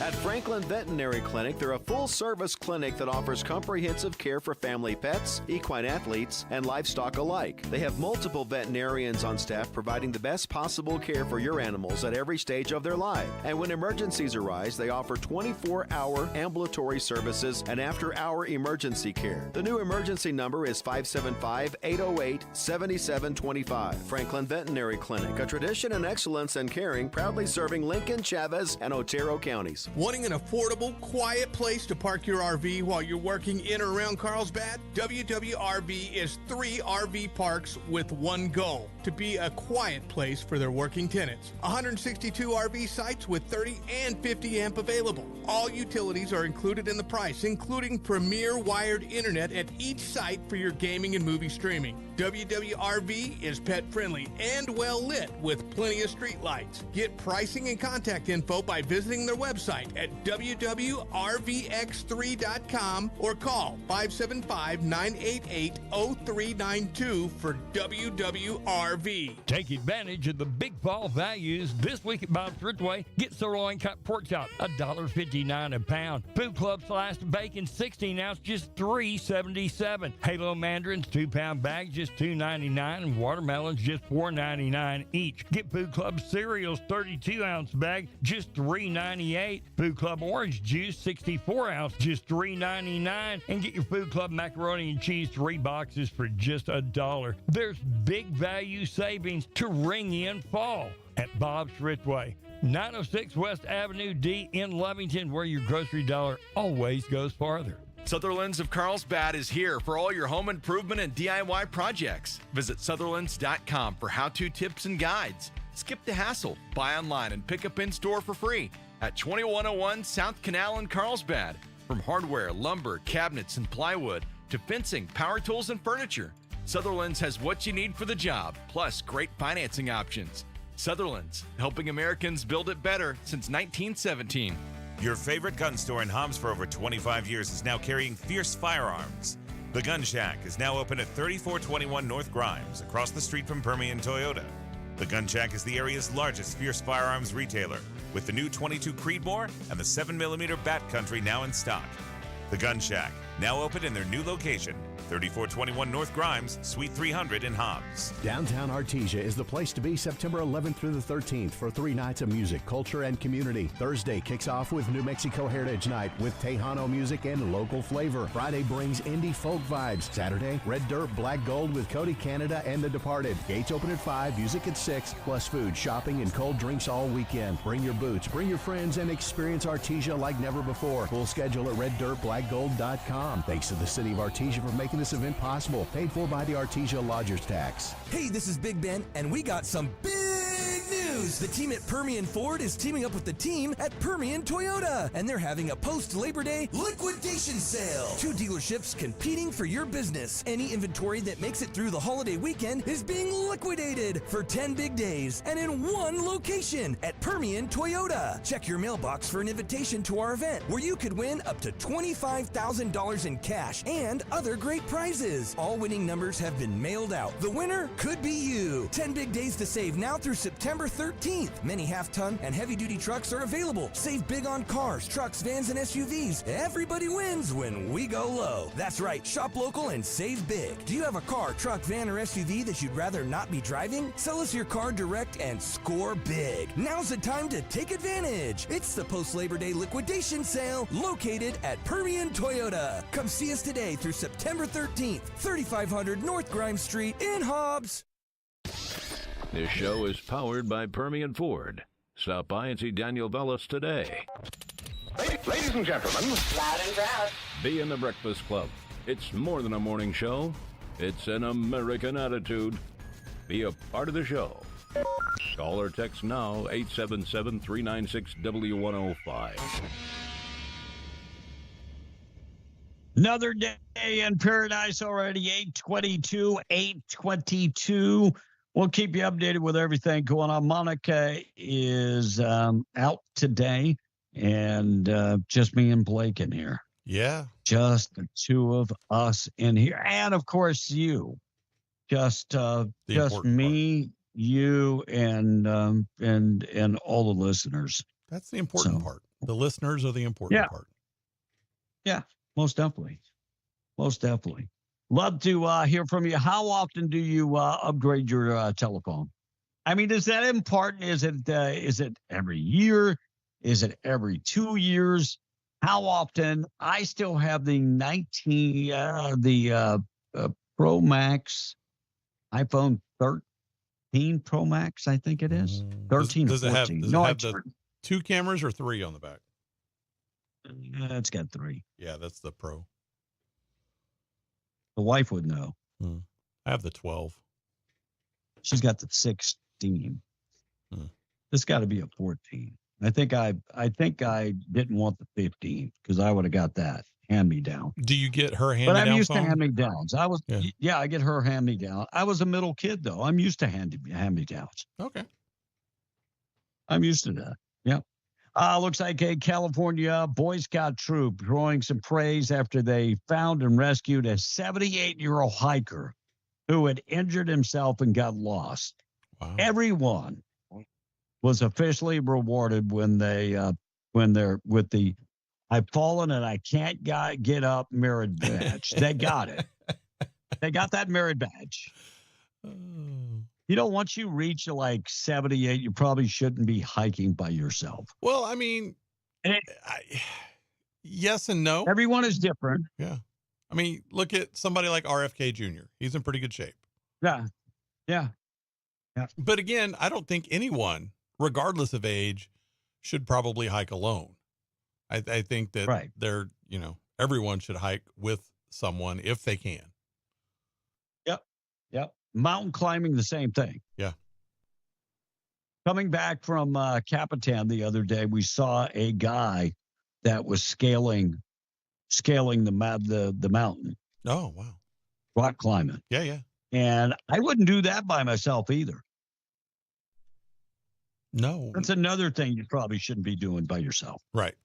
[SPEAKER 17] At Franklin Veterinary Clinic, they're a full-service clinic that offers comprehensive care for family pets, equine athletes, and livestock alike. They have multiple veterinarians on staff providing the best possible care for your animals at every stage of their life. And when emergencies arise, they offer 24-hour ambulatory services and after-hour emergency care. The new emergency number is 575-808-7725. Franklin Veterinary Clinic, a tradition in excellence and caring, proudly serving Lincoln, Chavez, and Otero counties.
[SPEAKER 18] Wanting an affordable, quiet place to park your RV while you're working in or around Carlsbad? WWRV is 3 RV parks with one goal: to be a quiet place for their working tenants. 162 RV sites with 30 and 50 amp available. All utilities are included in the price, including premier wired internet at each site for your gaming and movie streaming. WWRV is pet friendly and well lit with plenty of street lights. Get pricing and contact info by visiting their website at www.rvx3.com or call 575-988-0392 for WWRV.
[SPEAKER 28] Take advantage of the big fall values this week at Bob's Ridgeway. Get sirloin cut pork chop, $1.59 a pound. Food Club sliced bacon, 16 ounce, just $3.77. Halo mandarins, 2-pound bag, just $2.99, and watermelons, just $4.99 each. Get Food Club cereals, 32 ounce bag, just $3.98. Food Club orange juice, 64 ounce, just $3.99. And get your Food Club macaroni and cheese, 3 boxes for just $1. There's big value savings to ring in fall at Bob's Ridgeway. 906 West Avenue D in Lovington, where your grocery dollar always goes farther.
[SPEAKER 6] Sutherland's of Carlsbad is here for all your home improvement and DIY projects. Visit Sutherland's.com for how-to tips and guides. Skip the hassle. Buy online and pick up in-store for free at 2101 South Canal in Carlsbad. From hardware, lumber, cabinets, and plywood to fencing, power tools, and furniture, Sutherland's has what you need for the job, plus great financing options. Sutherland's, helping Americans build it better since 1917.
[SPEAKER 8] Your favorite gun store in Hobbs for over 25 years is now carrying fierce firearms. The Gun Shack is now open at 3421 North Grimes, across the street from Permian Toyota. The Gun Shack is the area's largest fierce firearms retailer, with the new .22 Creedmoor and the 7mm Bat Country now in stock. The Gun Shack, now open in their new location, 3421 North Grimes, Suite 300 in Hobbs.
[SPEAKER 11] Downtown Artesia is the place to be September 11th through the 13th for 3 nights of music, culture, and community. Thursday kicks off with New Mexico Heritage Night with Tejano music and local flavor. Friday brings indie folk vibes. Saturday, Red Dirt Black Gold with Cody Canada and The Departed. Gates open at 5, music at 6, plus food, shopping, and cold drinks all weekend. Bring your boots, bring your friends, and experience Artesia like never before. Full schedule at reddirtblackgold.com. Thanks to the City of Artesia for making this event possible. Paid for by the Artesia Lodgers Tax.
[SPEAKER 19] Hey, this is Big Ben, and we got some big news. The team at Permian Ford is teaming up with the team at Permian Toyota, and they're having a post-Labor Day liquidation sale. 2 dealerships competing for your business. Any inventory that makes it through the holiday weekend is being liquidated for 10 big days and in one location at Permian Toyota. Check your mailbox for an invitation to our event, where you could win up to $25,000 in cash and other great prizes. All winning numbers have been mailed out. The winner could be you. 10 big days to save now through September 13th. Many half-ton and heavy-duty trucks are available. Save big on cars, trucks, vans, and SUVs. Everybody wins when we go low. That's right. Shop local and save big. Do you have a car, truck, van, or SUV that you'd rather not be driving? Sell us your car direct and score big. Now's the time to take advantage. It's the post-Labor Day liquidation sale located at Permian Toyota. Come see us today through September 13th, 3500 North Grimes Street in Hobbs.
[SPEAKER 1] This show is powered by Permian Ford. Stop by and see Daniel Bellis today.
[SPEAKER 26] Ladies and gentlemen,
[SPEAKER 20] loud and proud.
[SPEAKER 1] Be in the Breakfast Club. It's more than a morning show. It's an American attitude. Be a part of the show. Call or text now, 877-396-W105.
[SPEAKER 10] Another day in paradise already, 822. We'll keep you updated with everything going on. Monica is out today, and just me and Blake in here.
[SPEAKER 14] Yeah.
[SPEAKER 10] Just the two of us in here. And, of course, you. Just me, part. You, and all the listeners.
[SPEAKER 14] That's the important part. The listeners are the important part.
[SPEAKER 10] Yeah, most definitely. Most definitely. Love to hear from you. How often do you upgrade your telephone? I mean, is that important? Is it every year? Is it every 2 years? How often? I still have the Pro Max, iPhone 13 Pro Max, I think it is. 13
[SPEAKER 14] does
[SPEAKER 10] or 14.
[SPEAKER 14] Does it have the 2 cameras or 3 on the back?
[SPEAKER 10] It's got 3.
[SPEAKER 14] Yeah, that's the Pro.
[SPEAKER 10] The wife would know.
[SPEAKER 14] I have the 12.
[SPEAKER 10] She's got the 16. This got to be a 14. I think I didn't want the 15 because I would have got that hand-me-down.
[SPEAKER 14] Do you get her hand-me-down?
[SPEAKER 10] But I'm used
[SPEAKER 14] phone?
[SPEAKER 10] to hand-me-downs. I get her hand-me-down. I was a middle kid though. I'm used to hand-me-downs.
[SPEAKER 14] Okay.
[SPEAKER 10] I'm used to that. Yeah. Looks like a California Boy Scout troop drawing some praise after they found and rescued a 78-year-old hiker who had injured himself and got lost.
[SPEAKER 14] Wow.
[SPEAKER 10] Everyone was officially rewarded when they're with the "I've fallen and I can't get up" merit badge. They got it. They got that merit badge. You know, once you reach like 78, you probably shouldn't be hiking by yourself.
[SPEAKER 14] Well, I mean, yes and no.
[SPEAKER 10] Everyone is different.
[SPEAKER 14] Yeah. I mean, look at somebody like RFK Jr. He's in pretty good shape.
[SPEAKER 10] Yeah.
[SPEAKER 14] But again, I don't think anyone regardless of age, should probably hike alone. I think that they're, everyone should hike with someone if they can.
[SPEAKER 10] Yep. Mountain climbing, the same thing.
[SPEAKER 14] Yeah.
[SPEAKER 10] Coming back from Capitan the other day, we saw a guy that was scaling the mountain.
[SPEAKER 14] Oh, wow.
[SPEAKER 10] Rock climbing.
[SPEAKER 14] Yeah.
[SPEAKER 10] And I wouldn't do that by myself either.
[SPEAKER 14] No.
[SPEAKER 10] That's another thing you probably shouldn't be doing by yourself.
[SPEAKER 14] Right.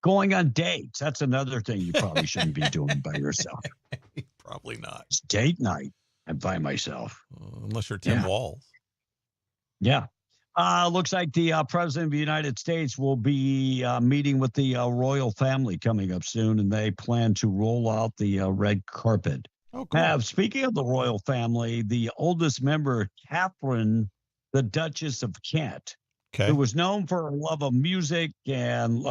[SPEAKER 10] Going on dates. That's another thing you probably shouldn't be doing by yourself.
[SPEAKER 14] Probably not.
[SPEAKER 10] It's date night. I'm by myself.
[SPEAKER 14] Unless you're Tim Walz.
[SPEAKER 10] Yeah. Looks like the president of the United States will be meeting with the royal family coming up soon, and they plan to roll out the red carpet.
[SPEAKER 14] Oh, cool.
[SPEAKER 10] Speaking of the royal family, the oldest member, Catherine, the Duchess of Kent, who was known for her love of music and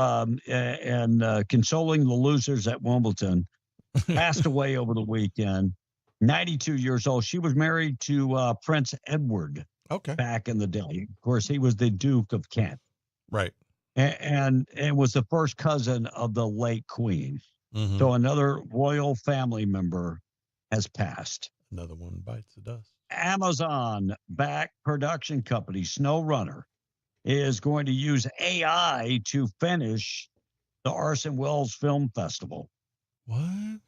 [SPEAKER 10] consoling the losers at Wimbledon, passed away over the weekend. 92 years old. She was married to Prince Edward. Back in the day. Of course, he was the Duke of Kent.
[SPEAKER 14] Right.
[SPEAKER 10] And was the first cousin of the late Queen.
[SPEAKER 14] Mm-hmm.
[SPEAKER 10] So another royal family member has passed.
[SPEAKER 14] Another one bites the dust.
[SPEAKER 10] Amazon-backed production company SnowRunner is going to use AI to finish the Orson Welles Film Festival.
[SPEAKER 14] What?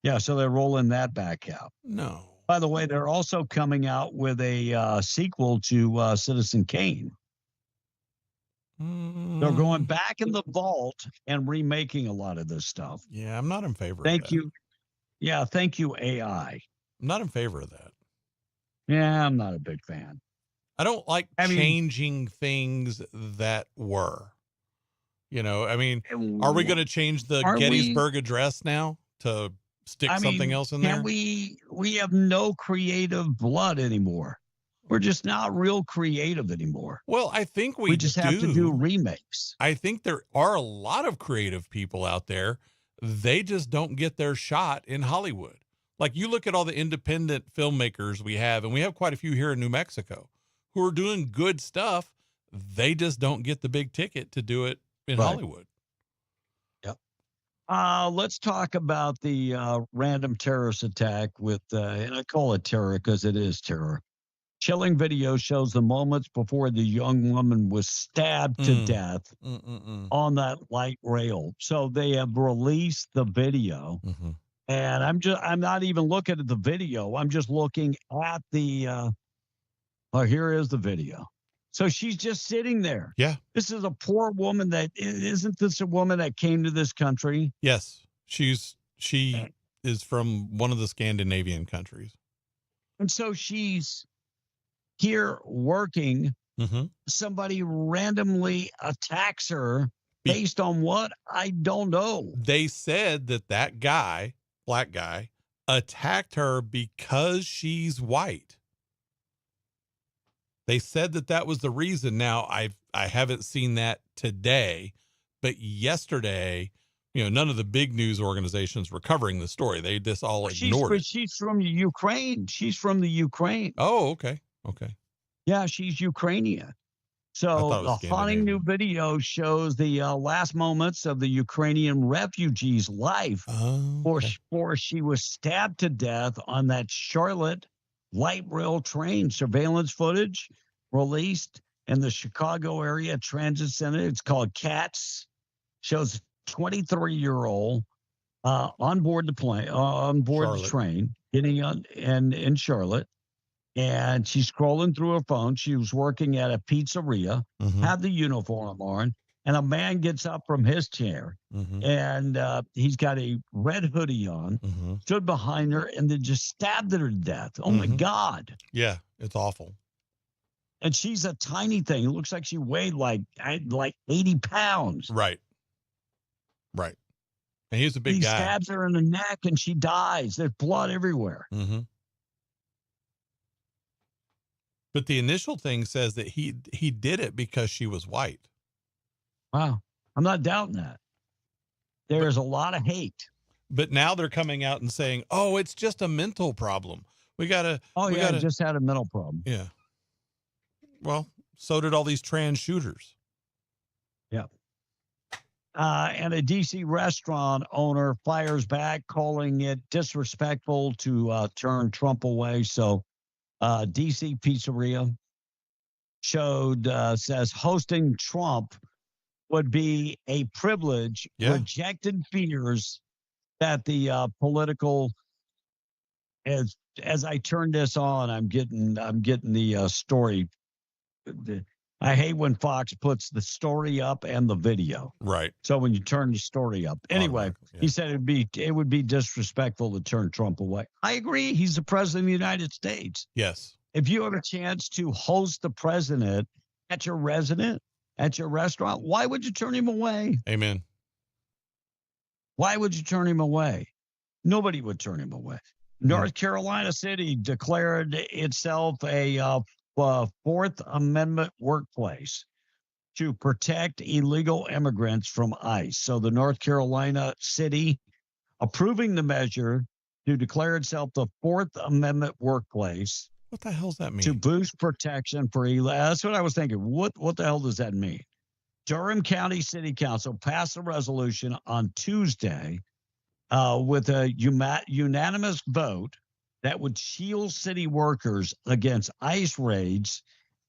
[SPEAKER 10] Yeah, so they're rolling that back out.
[SPEAKER 14] No.
[SPEAKER 10] By the way, they're also coming out with a sequel to Citizen Kane. They're going back in the vault and remaking a lot of this stuff.
[SPEAKER 14] Yeah, I'm not in favor of
[SPEAKER 10] Thank
[SPEAKER 14] that.
[SPEAKER 10] you. Yeah, thank you, AI.
[SPEAKER 14] I'm not in favor of that.
[SPEAKER 10] Yeah, I'm not a big fan.
[SPEAKER 14] I don't like changing things that were. Are we going to change the Gettysburg Address now to stick something else in there?
[SPEAKER 10] We have no creative blood anymore. We're just not real creative anymore.
[SPEAKER 14] Well, I think we
[SPEAKER 10] just have to do remakes.
[SPEAKER 14] I think there are a lot of creative people out there. They just don't get their shot in Hollywood. Like you look at all the independent filmmakers we have, and we have quite a few here in New Mexico who are doing good stuff. They just don't get the big ticket to do it in Hollywood.
[SPEAKER 10] Let's talk about the random terrorist attack with, and I call it terror because it is terror. Chilling video shows the moments before the young woman was stabbed to death on that light rail. So they have released the video, and I'm not even looking at the video. I'm just looking at the. Here is the video. So she's just sitting there.
[SPEAKER 14] Yeah.
[SPEAKER 10] This is a poor woman isn't this a woman that came to this country?
[SPEAKER 14] Yes. She is from one of the Scandinavian countries.
[SPEAKER 10] And so she's here working. Somebody randomly attacks her based on what? I don't know.
[SPEAKER 14] They said that guy, black guy, attacked her because she's white. They said that was the reason. Now, I haven't seen that today, but yesterday, none of the big news organizations were covering the story. They just all ignored it.
[SPEAKER 10] She's from Ukraine. She's from the Ukraine.
[SPEAKER 14] Oh, okay.
[SPEAKER 10] Yeah, she's Ukrainian. So the haunting new video shows the last moments of the Ukrainian refugee's life before she was stabbed to death on that Charlotte light rail train. Surveillance footage released in the Chicago area transit center. It's called CATS. Shows 23-year-old on board the plane, the train, getting on in Charlotte, and she's scrolling through her phone. She was working at a pizzeria, had the uniform on, and a man gets up from his chair, and he's got a red hoodie on, stood behind her, and then just stabbed her to death. Oh, my God.
[SPEAKER 14] Yeah, it's awful.
[SPEAKER 10] And she's a tiny thing. It looks like she weighed like 80 pounds.
[SPEAKER 14] Right. And he's a big guy.
[SPEAKER 10] He stabs her in the neck, and she dies. There's blood everywhere.
[SPEAKER 14] But the initial thing says that he did it because she was white.
[SPEAKER 10] Wow. I'm not doubting that. There's a lot of hate.
[SPEAKER 14] But now they're coming out and saying, oh, it's just a mental problem. We got to.
[SPEAKER 10] I just had a mental problem.
[SPEAKER 14] Yeah. Well, so did all these trans shooters.
[SPEAKER 10] Yeah. And a DC restaurant owner fires back, calling it disrespectful to turn Trump away. So DC Pizzeria says hosting Trump would be a privilege, rejected fears that the political, as I turn this on, I'm getting the story. I hate when Fox puts the story up and the video.
[SPEAKER 14] Right.
[SPEAKER 10] So when you turn the story up, anyway, he said it would be disrespectful to turn Trump away. I agree. He's the president of the United States.
[SPEAKER 14] Yes.
[SPEAKER 10] If you have a chance to host the president at your restaurant, why would you turn him away?
[SPEAKER 14] Amen.
[SPEAKER 10] Why would you turn him away? Nobody would turn him away. North Carolina City declared itself a Fourth Amendment workplace to protect illegal immigrants from ICE. So the North Carolina City approving the measure to declare itself the Fourth Amendment workplace.
[SPEAKER 14] What the hell does that mean?
[SPEAKER 10] To boost protection for that's what I was thinking. What the hell does that mean? Durham County City Council passed a resolution on Tuesday with a unanimous vote that would shield city workers against ICE raids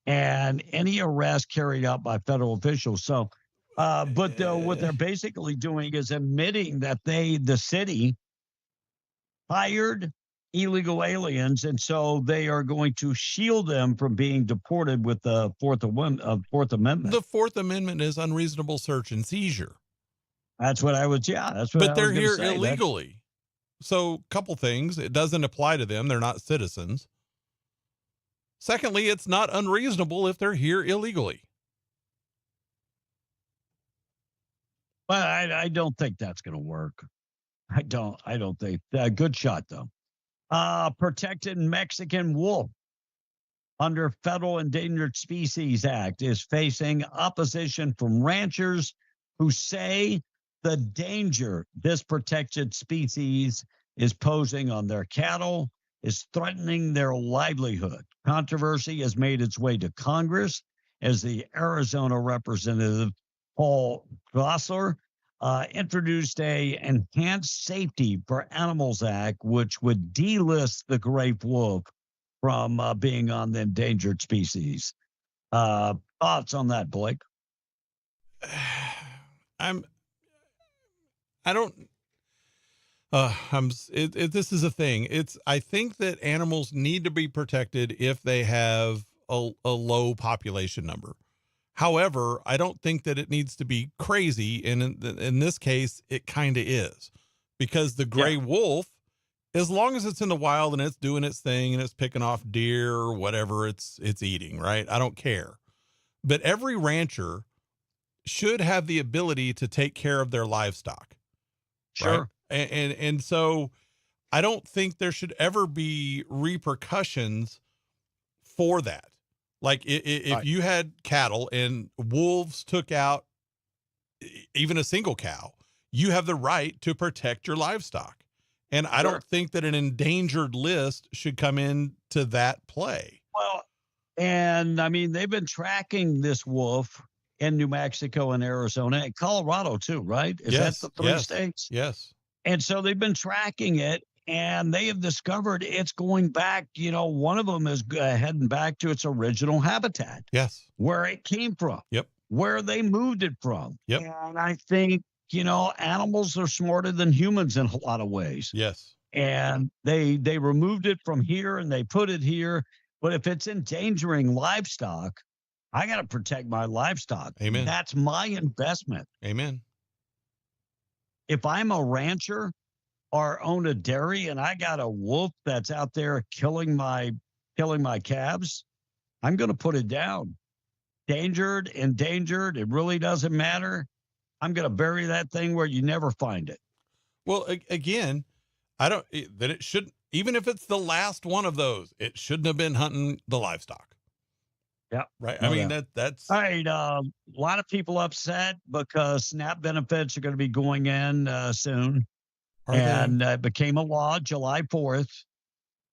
[SPEAKER 10] and any arrest carried out by federal officials. So, but what they're basically doing is admitting that the city hired illegal aliens, and so they are going to shield them from being deported with the Fourth Amendment.
[SPEAKER 14] The Fourth Amendment is unreasonable search and seizure.
[SPEAKER 10] That's what I was. Yeah, that's what.
[SPEAKER 14] But they're here illegally. So, couple things. It doesn't apply to them. They're not citizens. Secondly, it's not unreasonable if they're here illegally.
[SPEAKER 10] But I don't think that's going to work. I don't think. Good shot though. Protected Mexican wolf under Federal Endangered Species Act is facing opposition from ranchers who say the danger this protected species is posing on their cattle is threatening their livelihood. Controversy has made its way to Congress as the Arizona Representative Paul Goslar introduced a Enhanced Safety for Animals Act, which would delist the gray wolf from being on the endangered species. Thoughts on that, Blake?
[SPEAKER 14] This is a thing. I think that animals need to be protected if they have a low population number. However, I don't think that it needs to be crazy. And in this case, it kind of is, because the gray wolf, as long as it's in the wild and it's doing its thing and it's picking off deer or whatever it's eating, right? I don't care. But every rancher should have the ability to take care of their livestock.
[SPEAKER 10] Sure.
[SPEAKER 14] Right? And so I don't think there should ever be repercussions for that. Like if you had cattle and wolves took out even a single cow, you have the right to protect your livestock. And I don't think that an endangered list should come into that play.
[SPEAKER 10] Well, and I mean, they've been tracking this wolf in New Mexico and Arizona and Colorado too, right? Is that the three states?
[SPEAKER 14] Yes.
[SPEAKER 10] And so they've been tracking it, and they have discovered it's going back. One of them is heading back to its original habitat.
[SPEAKER 14] Yes.
[SPEAKER 10] Where it came from.
[SPEAKER 14] Yep.
[SPEAKER 10] Where they moved it from.
[SPEAKER 14] Yep.
[SPEAKER 10] And I think, animals are smarter than humans in a lot of ways.
[SPEAKER 14] Yes.
[SPEAKER 10] And they removed it from here and they put it here. But if it's endangering livestock, I got to protect my livestock.
[SPEAKER 14] Amen.
[SPEAKER 10] That's my investment.
[SPEAKER 14] Amen.
[SPEAKER 10] If I'm a rancher or own a dairy and I got a wolf that's out there killing my calves, I'm going to put it down. Endangered, it really doesn't matter. I'm going to bury that thing where you never find it.
[SPEAKER 14] Well, again, it shouldn't, even if it's the last one of those, it shouldn't have been hunting the livestock.
[SPEAKER 10] Yeah.
[SPEAKER 14] Right. I mean, that's
[SPEAKER 10] all right. A lot of people upset because SNAP benefits are going to be going in soon. It became a law July 4th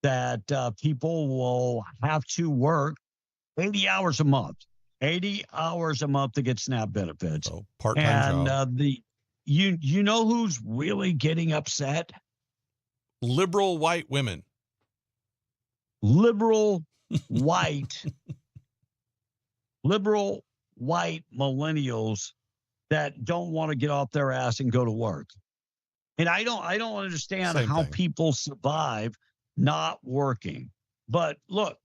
[SPEAKER 10] that people will have to work 80 hours a month. 80 hours a month to get SNAP benefits.
[SPEAKER 14] So part-time job.
[SPEAKER 10] You know who's really getting upset?
[SPEAKER 14] Liberal white women.
[SPEAKER 10] Liberal white millennials that don't want to get off their ass and go to work. And I don't understand how people survive not working. But look,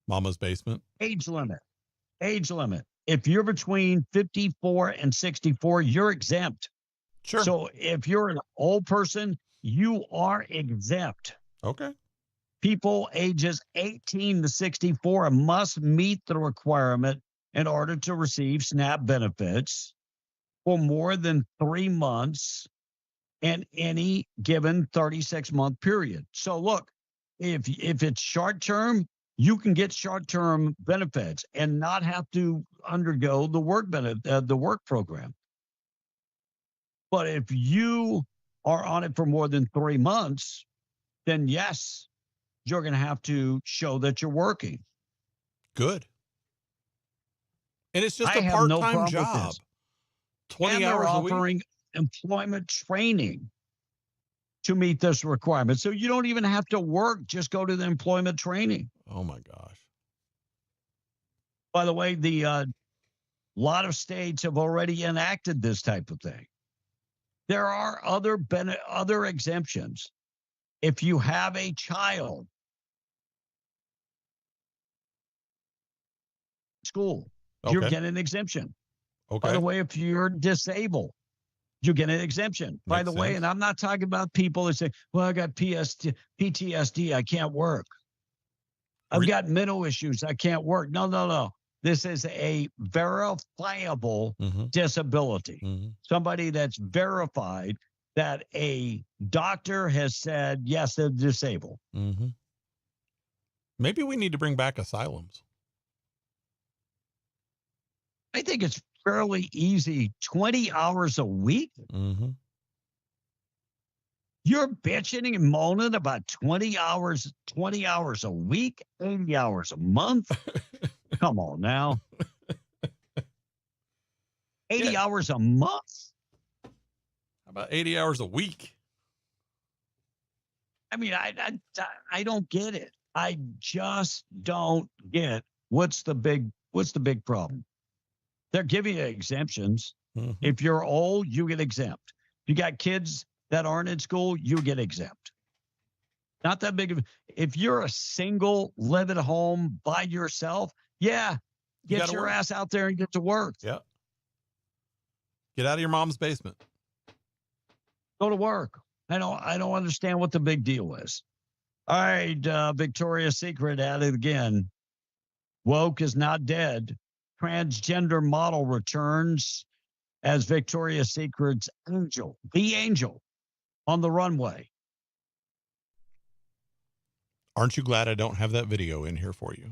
[SPEAKER 14] Mama's basement.
[SPEAKER 10] Age limit. If you're between 54 and 64, you're exempt.
[SPEAKER 14] Sure.
[SPEAKER 10] So if you're an old person, you are exempt.
[SPEAKER 14] Okay.
[SPEAKER 10] People ages 18 to 64 must meet the requirement in order to receive SNAP benefits for more than 3 months in any given 36-month period. So look, if it's short term, you can get short-term benefits and not have to undergo the work program. But if you are on it for more than 3 months, then yes, you're going to have to show that you're working.
[SPEAKER 14] Good. And it's just a part-time job. 20 hours a week.
[SPEAKER 10] Offering employment training to meet this requirement. So you don't even have to work, just go to the employment training.
[SPEAKER 14] Oh my gosh.
[SPEAKER 10] By the way, the lot of states have already enacted this type of thing. There are other exemptions. If you have a child, school, you're getting an exemption.
[SPEAKER 14] Okay.
[SPEAKER 10] By the way, if you're disabled, you get an exemption. By the way, and I'm not talking about people that say, well, I got PTSD, I can't work. I've got mental issues, I can't work. No. This is a verifiable disability. Somebody that's verified that a doctor has said, yes, they're disabled.
[SPEAKER 14] Maybe we need to bring back asylums.
[SPEAKER 10] I think it's fairly easy. 20 hours a week? You're bitching and moaning about 20 hours a week, 80 hours a month? Come on now. 80 hours a month?
[SPEAKER 14] How about 80 hours a week?
[SPEAKER 10] I mean, I don't get it. I just don't get what's the big problem. They're giving you exemptions. If you're old, you get exempt. You got kids that aren't in school, you get exempt. Not that big of. If you're a single, live at home by yourself, get your ass out there and get to work.
[SPEAKER 14] Yeah. Get out of your mom's basement.
[SPEAKER 10] Go to work. I don't understand what the big deal is. All right, Victoria's Secret at it again. Woke is not dead. Transgender model returns as Victoria's Secret's angel, the angel, on the runway.
[SPEAKER 14] Aren't you glad I don't have that video in here for you?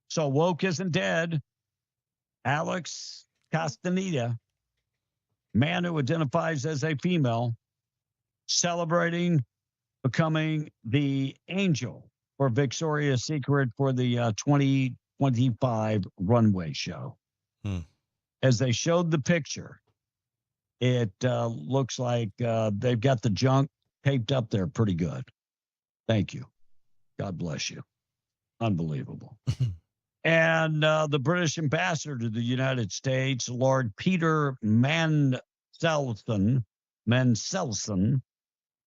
[SPEAKER 10] So woke isn't dead. Alex Castaneda, man who identifies as a female, celebrating becoming the angel for Victoria's Secret for the 2025 runway show. As they showed the picture, it looks like they've got the junk taped up there pretty good. Thank you. God bless you. Unbelievable. And the British ambassador to the United States, Lord Peter Manselson,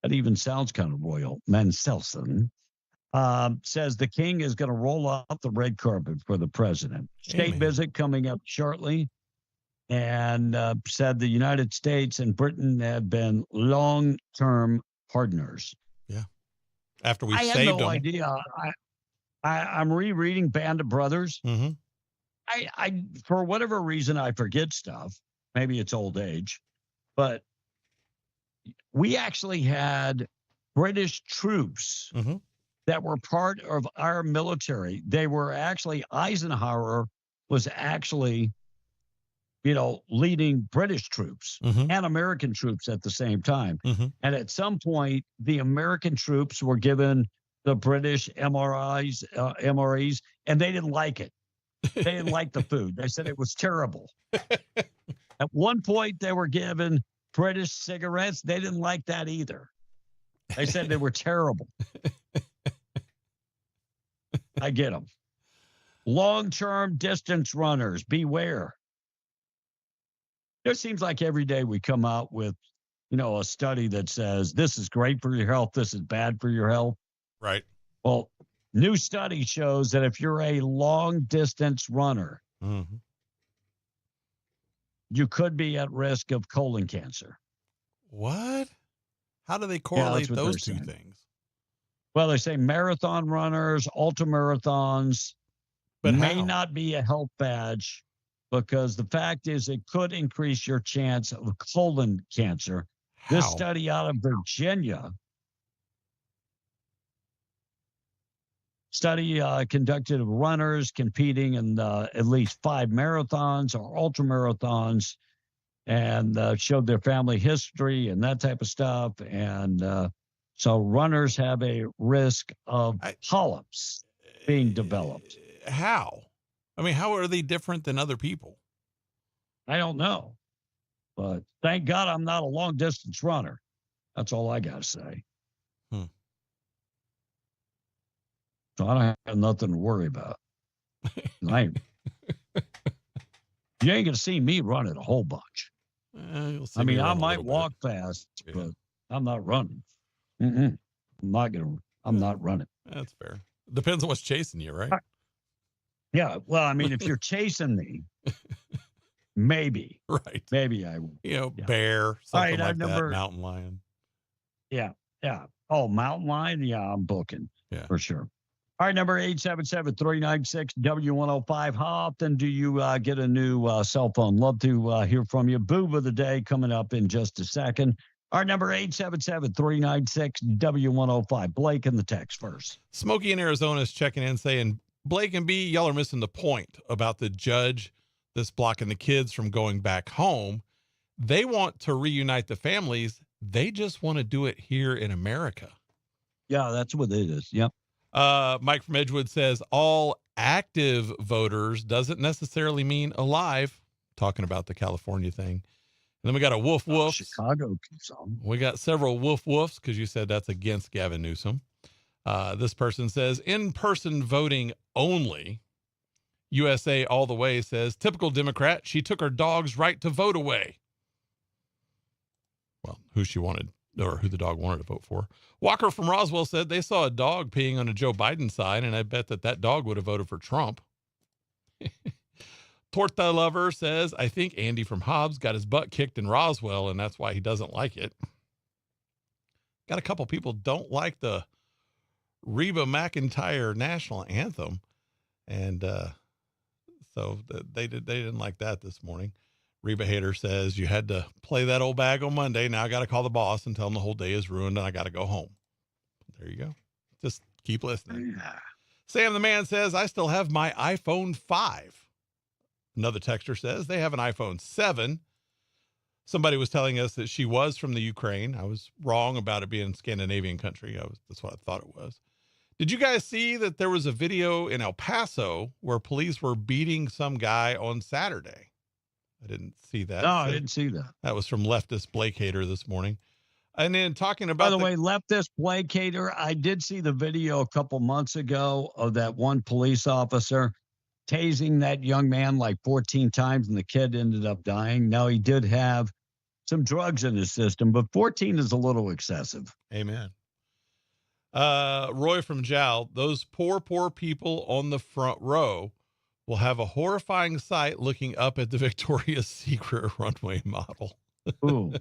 [SPEAKER 10] that even sounds kind of royal, Manselson, says the king is going to roll out the red carpet for the president. State visit coming up shortly, and said the United States and Britain have been long-term partners.
[SPEAKER 14] Yeah. After we
[SPEAKER 10] saved them. I had no idea. I'm rereading Band of Brothers. I for whatever reason, I forget stuff. Maybe it's old age, but we actually had British troops that were part of our military. They were actually, Eisenhower was actually, leading British troops and American troops at the same time. And at some point, the American troops were given the British MREs, and they didn't like it. They didn't like the food. They said it was terrible. At one point, they were given British cigarettes. They didn't like that either. They said they were terrible. I get them. Long-term distance runners, beware. It seems like every day we come out with, a study that says this is great for your health, this is bad for your health.
[SPEAKER 14] Right.
[SPEAKER 10] Well, new study shows that if you're a long-distance runner, you could be at risk of colon cancer.
[SPEAKER 14] What? How do they correlate those two things?
[SPEAKER 10] Well, they say marathon runners, ultramarathons may not be a health badge because the fact is it could increase your chance of colon cancer. This study out of Virginia conducted of runners competing in at least 5 marathons or ultramarathons and showed their family history and that type of stuff. And so runners have a risk of polyps being developed.
[SPEAKER 14] How? I mean, how are they different than other people?
[SPEAKER 10] I don't know. But thank God I'm not a long distance runner. That's all I got to say. So I don't have nothing to worry about. You ain't going to see me running a whole bunch. I mean, I might walk fast, but I'm not running. I'm not running.
[SPEAKER 14] That's fair. Depends on what's chasing you, right?
[SPEAKER 10] Yeah. Well, I mean, if you're chasing me, maybe.
[SPEAKER 14] Right.
[SPEAKER 10] Maybe I will.
[SPEAKER 14] Bear, something like that, mountain lion.
[SPEAKER 10] Yeah. Yeah. Oh, mountain lion? Yeah, I'm booking.
[SPEAKER 14] Yeah.
[SPEAKER 10] For sure. All right, number 877-396-W105. How often do you get a new cell phone? Love to hear from you. Boob of the day coming up in just a second. All right, number 877-396-W105. Blake in the text first.
[SPEAKER 14] Smokey in Arizona is checking in saying, Blake and B, y'all are missing the point about the judge that's blocking the kids from going back home. They want to reunite the families. They just want to do it here in America.
[SPEAKER 10] Yeah, that's what it is. Yep.
[SPEAKER 14] Mike from Edgewood says all active voters doesn't necessarily mean alive. Talking about the California thing. And then we got a woof woof.
[SPEAKER 10] Chicago keeps on.
[SPEAKER 14] We got several woof woofs because you said that's against Gavin Newsom. This person says in-person voting only. USA all the way says typical Democrat. She took her dog's right to vote away. Well, who she wanted or who the dog wanted to vote for. Walker from Roswell said they saw a dog peeing on a Joe Biden sign, and I bet that dog would have voted for Trump. Torta Lover says, I think Andy from Hobbs got his butt kicked in Roswell, and that's why he doesn't like it. Got a couple people don't like the Reba McEntire national anthem, and so they didn't like that this morning. Reba Hater says, you had to play that old bag on Monday. Now I got to call the boss and tell him the whole day is ruined and I got to go home. There you go. Just keep listening. Yeah. Sam the Man says, I still have my iPhone 5. Another texter says they have an iPhone 7. Somebody was telling us that she was from the Ukraine. I was wrong about it being a Scandinavian country. That's what I thought it was. Did you guys see that there was a video in El Paso where police were beating some guy on Saturday? I didn't see that.
[SPEAKER 10] No, I didn't see that.
[SPEAKER 14] That was from leftist Blake Hater this morning. And then talking about
[SPEAKER 10] by the way, leftist Blake Hater, I did see the video a couple months ago of that one police officer tasing that young man like 14 times and the kid ended up dying. Now he did have some drugs in his system, but 14 is a little excessive.
[SPEAKER 14] Amen. Roy from Jowl, those poor people on the front row will have a horrifying sight looking up at the Victoria's Secret runway model.
[SPEAKER 10] Ooh.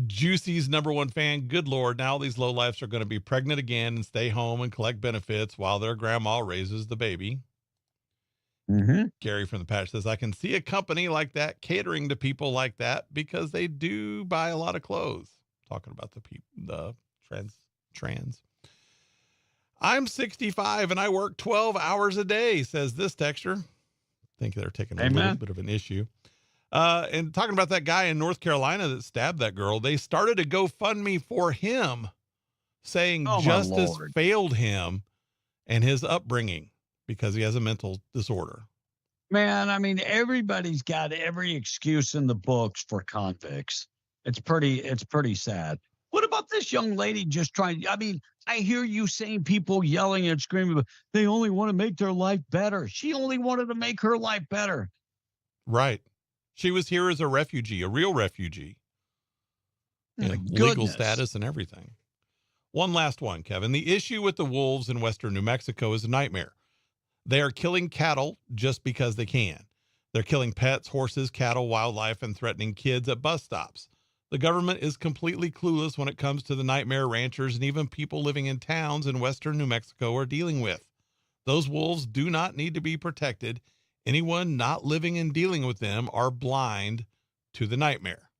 [SPEAKER 14] Juicy's #1 fan. Good Lord. Now these lowlifes are going to be pregnant again and stay home and collect benefits while their grandma raises the baby.
[SPEAKER 10] Mm-hmm.
[SPEAKER 14] Gary from the Patch says, I can see a company like that catering to people like that because they do buy a lot of clothes. Talking about the trans. I'm 65 and I work 12 hours a day, says this texter. I think they're taking a little bit of an issue. And talking about that guy in North Carolina that stabbed that girl, they started a GoFundMe for him saying
[SPEAKER 10] Oh, my
[SPEAKER 14] justice
[SPEAKER 10] Lord.
[SPEAKER 14] failed him and his upbringing because he has a mental disorder.
[SPEAKER 10] Man, I mean, everybody's got every excuse in the books for convicts. It's pretty sad. What about this young lady just trying? I mean, I hear you saying people yelling and screaming, but they only want to make their life better. She only wanted to make her life better.
[SPEAKER 14] Right. She was here as a refugee, a real refugee.
[SPEAKER 10] My
[SPEAKER 14] Legal
[SPEAKER 10] goodness.
[SPEAKER 14] status and everything. One last one, Kevin. The issue with the wolves in western New Mexico is a nightmare. They are killing cattle just because they can. They're killing pets, horses, cattle, wildlife, and threatening kids at bus stops. The government is completely clueless when it comes to the nightmare ranchers and even people living in towns in western New Mexico are dealing with. Those wolves do not need to be protected. Anyone not living and dealing with them are blind to the nightmare.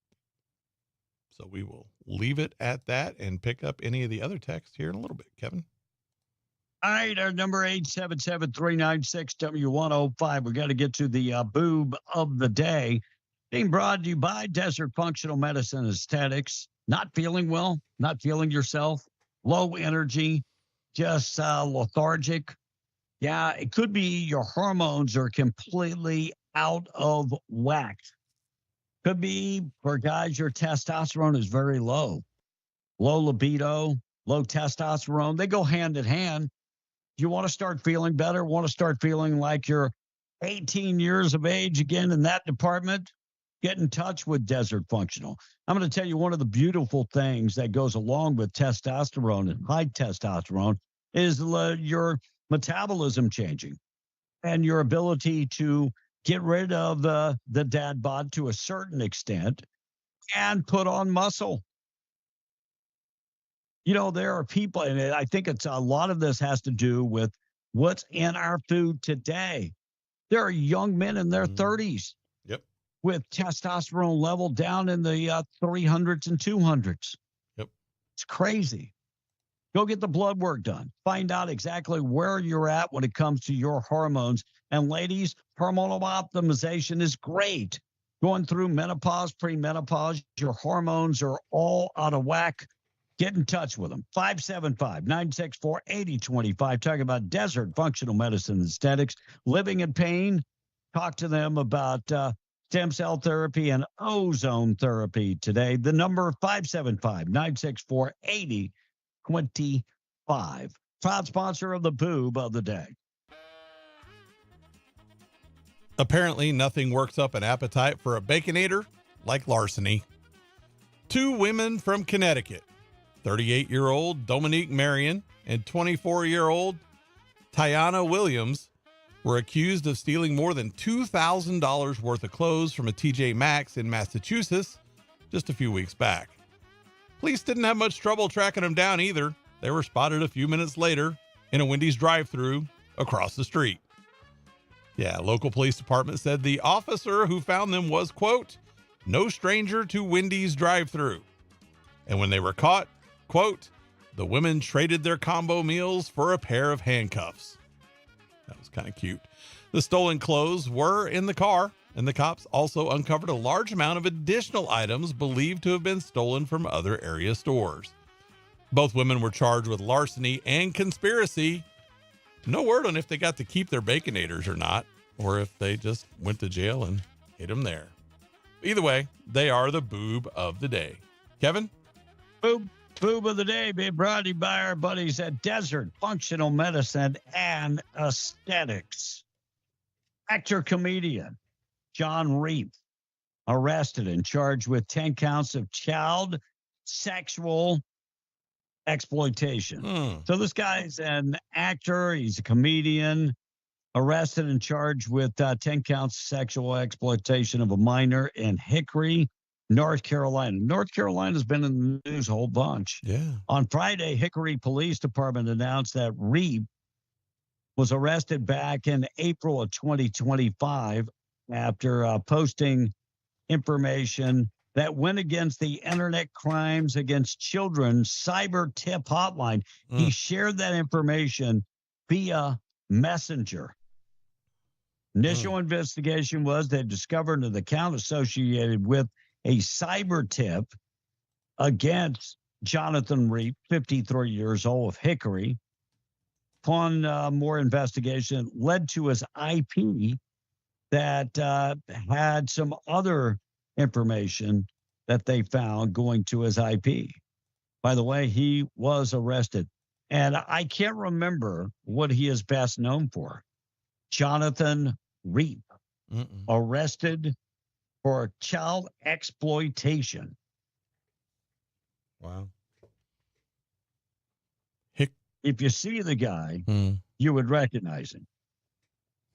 [SPEAKER 14] So we will leave it at that and pick up any of the other texts here in a little bit, Kevin.
[SPEAKER 10] All right, our number 877-396-W105. We got to get to the boob of the day. Being brought to you by Desert Functional Medicine Aesthetics. Not feeling well, not feeling yourself, low energy, just lethargic. Yeah, it could be your hormones are completely out of whack. Could be, for guys, your testosterone is very low. Low libido, low testosterone. They go hand in hand. You want to start feeling better, want to start feeling like you're 18 years of age again in that department, get in touch with Desert Functional. I'm going to tell you one of the beautiful things that goes along with testosterone and high testosterone is your metabolism changing and your ability to get rid of the dad bod to a certain extent and put on muscle. You know, there are people, and I think it's a lot of this has to do with what's in our food today. There are young men in their 30s
[SPEAKER 14] Yep.
[SPEAKER 10] with testosterone level down in the 300s and 200s.
[SPEAKER 14] Yep.
[SPEAKER 10] It's crazy. Go get the blood work done. Find out exactly where you're at when it comes to your hormones. And ladies, hormonal optimization is great. Going through menopause, premenopause, your hormones are all out of whack. Get in touch with them. 575-964-8025. Talking about Desert Functional Medicine Aesthetics. Living in pain. Talk to them about stem cell therapy and ozone therapy today. The number 575-964-8025. Proud sponsor of the boob of the day.
[SPEAKER 14] Apparently, nothing works up an appetite for a baconator like larceny. Two women from Connecticut, 38-year-old Dominique Marion and 24-year-old Tiana Williams, were accused of stealing more than $2,000 worth of clothes from a TJ Maxx in Massachusetts just a few weeks back. Police didn't have much trouble tracking them down either. They were spotted a few minutes later in a Wendy's drive-thru across the street. Yeah, local police department said the officer who found them was, quote, no stranger to Wendy's drive-thru. And when they were caught, quote, the women traded their combo meals for a pair of handcuffs. That was kind of cute. The stolen clothes were in the car, and the cops also uncovered a large amount of additional items believed to have been stolen from other area stores. Both women were charged with larceny and conspiracy. No word on if they got to keep their baconators or not, or if they just went to jail and hid them there. Either way, they are the boob of the day. Kevin?
[SPEAKER 10] Boob of the day being brought to you by our buddies at Desert Functional Medicine and Aesthetics. Actor-comedian John Reap arrested and charged with 10 counts of child sexual exploitation. So this guy's an actor. He's a comedian, arrested and charged with 10 counts of sexual exploitation of a minor in Hickory, North Carolina. North Carolina's been in the news a whole bunch.
[SPEAKER 14] Yeah.
[SPEAKER 10] On Friday, Hickory Police Department announced that Reed was arrested back in April of 2025 after posting information that went against the Internet Crimes Against Children cyber tip hotline. He shared that information via Messenger. Initial investigation was they discovered an account associated with a cyber tip against Jonathan Reap, 53 years old, of Hickory. Upon more investigation, led to his IP that had some other information that they found going to his IP. By the way, he was arrested. And I can't remember what he is best known for. Jonathan Reap, arrested for child exploitation.
[SPEAKER 14] Wow.
[SPEAKER 10] If you see the guy, you would recognize him.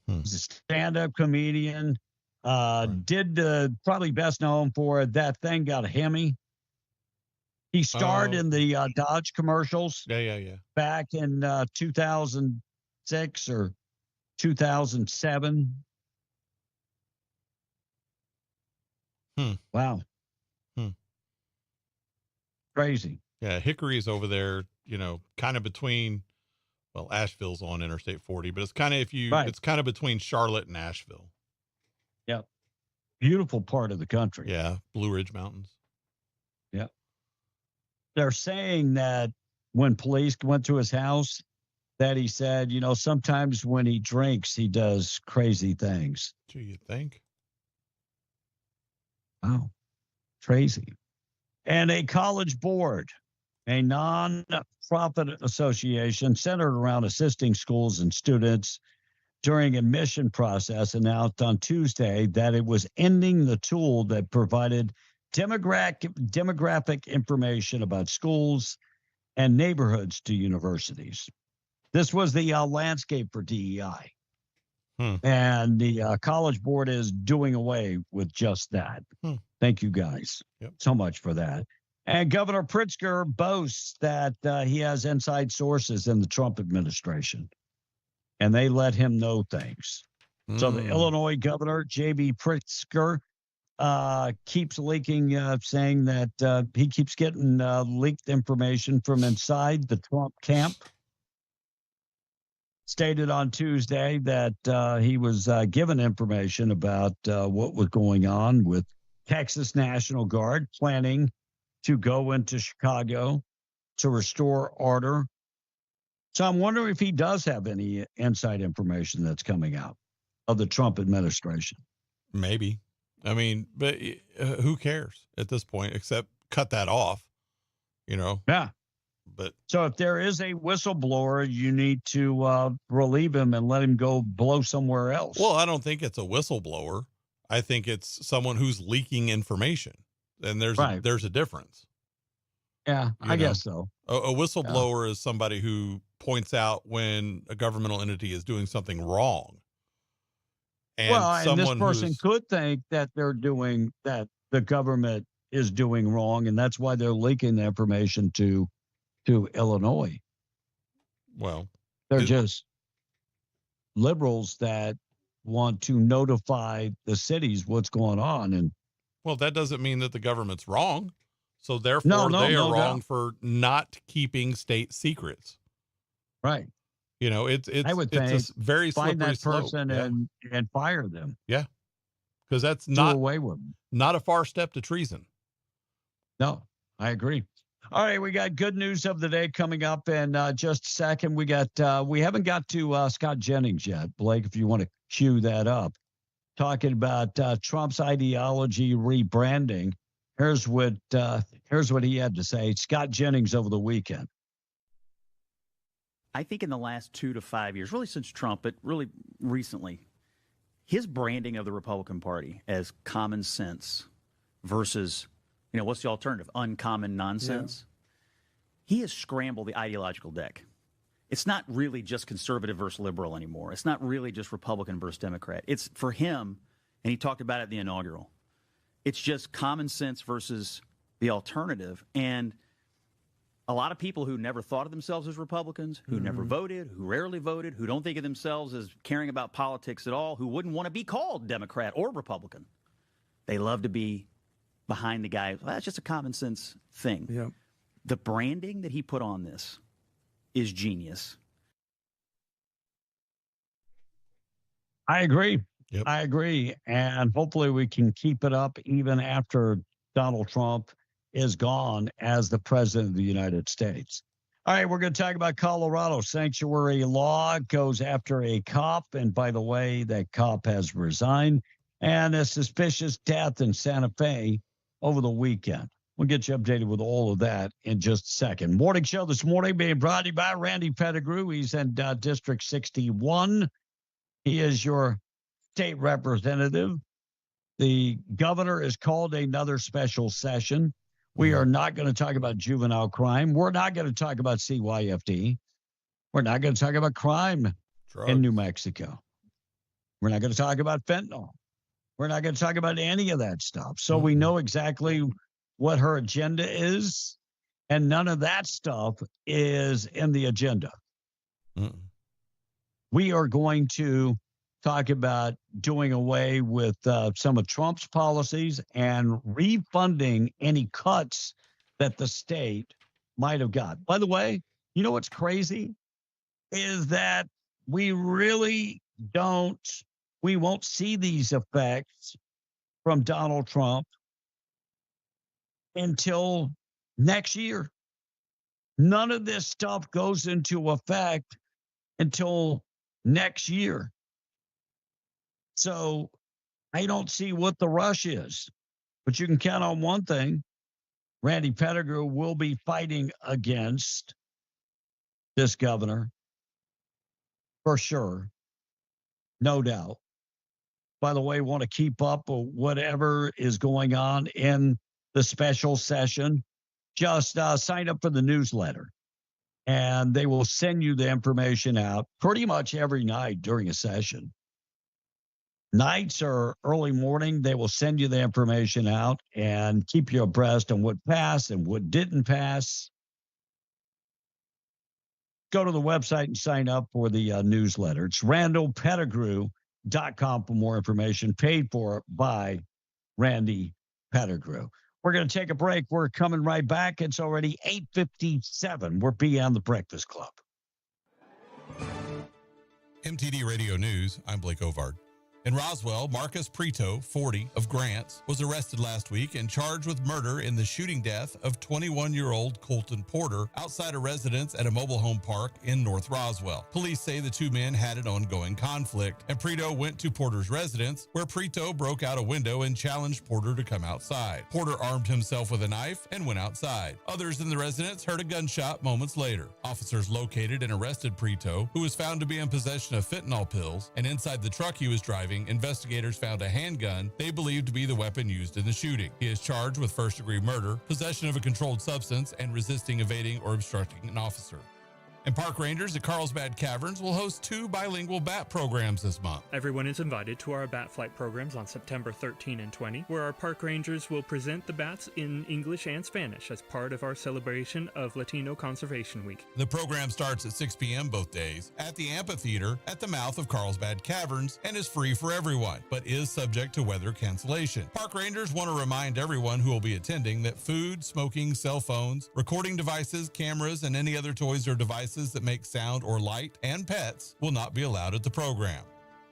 [SPEAKER 10] He's a stand-up comedian. Did probably best known for That Thing Got a Hemi. He starred in the Dodge commercials.
[SPEAKER 14] Yeah.
[SPEAKER 10] Back in 2006 or 2007. Wow. Crazy.
[SPEAKER 14] Yeah, Hickory's over there, kind of between, well, Asheville's on Interstate 40, but it's kind of it's kind of between Charlotte and Asheville.
[SPEAKER 10] Yep. Beautiful part of the country.
[SPEAKER 14] Yeah, Blue Ridge Mountains.
[SPEAKER 10] Yep. They're saying that when police went to his house, that he said, sometimes when he drinks, he does crazy things.
[SPEAKER 14] Do you think?
[SPEAKER 10] Wow. Crazy. And a college board, a non-profit association centered around assisting schools and students during admission process, announced on Tuesday that it was ending the tool that provided demographic information about schools and neighborhoods to universities. This was the landscape for DEI. And the College Board is doing away with just that. Thank you guys so much for that. And Governor Pritzker boasts that he has inside sources in the Trump administration, and they let him know things. So the Illinois governor, J.B. Pritzker, keeps leaking, saying that he keeps getting leaked information from inside the Trump camp. Stated on Tuesday that he was given information about what was going on with Texas National Guard planning to go into Chicago to restore order. So I'm wondering if he does have any inside information that's coming out of the Trump administration.
[SPEAKER 14] Maybe. I mean, but who cares at this point, except cut that off,
[SPEAKER 10] Yeah.
[SPEAKER 14] But
[SPEAKER 10] so if there is a whistleblower, you need to relieve him and let him go blow somewhere else.
[SPEAKER 14] Well, I don't think it's a whistleblower. I think it's someone who's leaking information, and there's a difference.
[SPEAKER 10] Yeah, I guess so.
[SPEAKER 14] A whistleblower is somebody who points out when a governmental entity is doing something wrong.
[SPEAKER 10] And this person could think that they're doing that the government is doing wrong, and that's why they're leaking the information to Illinois.
[SPEAKER 14] Well,
[SPEAKER 10] they're just liberals that want to notify the cities what's going on. And
[SPEAKER 14] well, that doesn't mean that the government's wrong. So therefore they are wrong for not keeping state secrets.
[SPEAKER 10] Right.
[SPEAKER 14] I would think
[SPEAKER 10] it's
[SPEAKER 14] a very
[SPEAKER 10] find
[SPEAKER 14] slippery
[SPEAKER 10] that person
[SPEAKER 14] slope.
[SPEAKER 10] and fire them.
[SPEAKER 14] Yeah. Because that's
[SPEAKER 10] Do away with them.
[SPEAKER 14] Not a far step to treason.
[SPEAKER 10] No, I agree. All right, we got good news of the day coming up in just a second. We haven't got to Scott Jennings yet, Blake. If you want to cue that up, talking about Trump's ideology rebranding. Here's what he had to say. Scott Jennings over the weekend.
[SPEAKER 3] I think in the last 2 to 5 years, really since Trump, but really recently, his branding of the Republican Party as common sense versus, what's the alternative? Uncommon nonsense. Yeah. He has scrambled the ideological deck. It's not really just conservative versus liberal anymore. It's not really just Republican versus Democrat. It's for him, and he talked about it at the inaugural, it's just common sense versus the alternative. And a lot of people who never thought of themselves as Republicans, who never voted, who rarely voted, who don't think of themselves as caring about politics at all, who wouldn't want to be called Democrat or Republican, they love to be behind the guy. Well, that's just a common sense thing.
[SPEAKER 20] Yep.
[SPEAKER 3] The branding that he put on this is genius.
[SPEAKER 10] I agree.
[SPEAKER 14] Yep.
[SPEAKER 10] I agree. And hopefully we can keep it up even after Donald Trump is gone as the president of the United States. All right, we're going to talk about Colorado. Sanctuary law goes after a cop. And by the way, that cop has resigned. And a suspicious death in Santa Fe over the weekend. We'll get you updated with all of that in just a second. Morning show this morning being brought to you by Randy Pettigrew. He's in District 61. He is your state representative. The governor has called another special session. We are not going to talk about juvenile crime. We're not going to talk about CYFD. We're not going to talk about crime in New Mexico. We're not going to talk about fentanyl. We're not going to talk about any of that stuff. So we know exactly what her agenda is, and none of that stuff is in the agenda. We are going to talk about doing away with some of Trump's policies and refunding any cuts that the state might have got. By the way, you know what's crazy is that we really we won't see these effects from Donald Trump until next year. None of this stuff goes into effect until next year. So I don't see what the rush is, but you can count on one thing. Randy Pettigrew will be fighting against this governor for sure. No doubt. By the way, want to keep up with whatever is going on in the special session, just sign up for the newsletter. And they will send you the information out pretty much every night during a session. Nights or early morning, they will send you the information out and keep you abreast on what passed and what didn't pass. Go to the website and sign up for the newsletter. It's randallpettigrew.com for more information, paid for by Randy Pettigrew. We're going to take a break. We're coming right back. It's already 8:57. We're beyond the Breakfast Club.
[SPEAKER 14] MTD Radio News, I'm Blake Ovard. In Roswell, Marcus Preto, 40, of Grants, was arrested last week and charged with murder in the shooting death of 21-year-old Colton Porter outside a residence at a mobile home park in North Roswell. Police say the two men had an ongoing conflict, and Preto went to Porter's residence, where Preto broke out a window and challenged Porter to come outside. Porter armed himself with a knife and went outside. Others in the residence heard a gunshot moments later. Officers located and arrested Preto, who was found to be in possession of fentanyl pills, and inside the truck he was driving, investigators found a handgun they believed to be the weapon used in the shooting. He is charged with first-degree murder, possession of a controlled substance, and resisting, evading, or obstructing an officer. And park rangers at Carlsbad Caverns will host 2 bilingual bat programs this month.
[SPEAKER 7] Everyone is invited to our bat flight programs on September 13 and 20, where our park rangers will present the bats in English and Spanish as part of our celebration of Latino Conservation Week.
[SPEAKER 14] The program starts at 6 p.m. both days at the amphitheater at the mouth of Carlsbad Caverns and is free for everyone, but is subject to weather cancellation. Park rangers want to remind everyone who will be attending that food, smoking, cell phones, recording devices, cameras, and any other toys or devices that make sound or light, and pets will not be allowed at the program.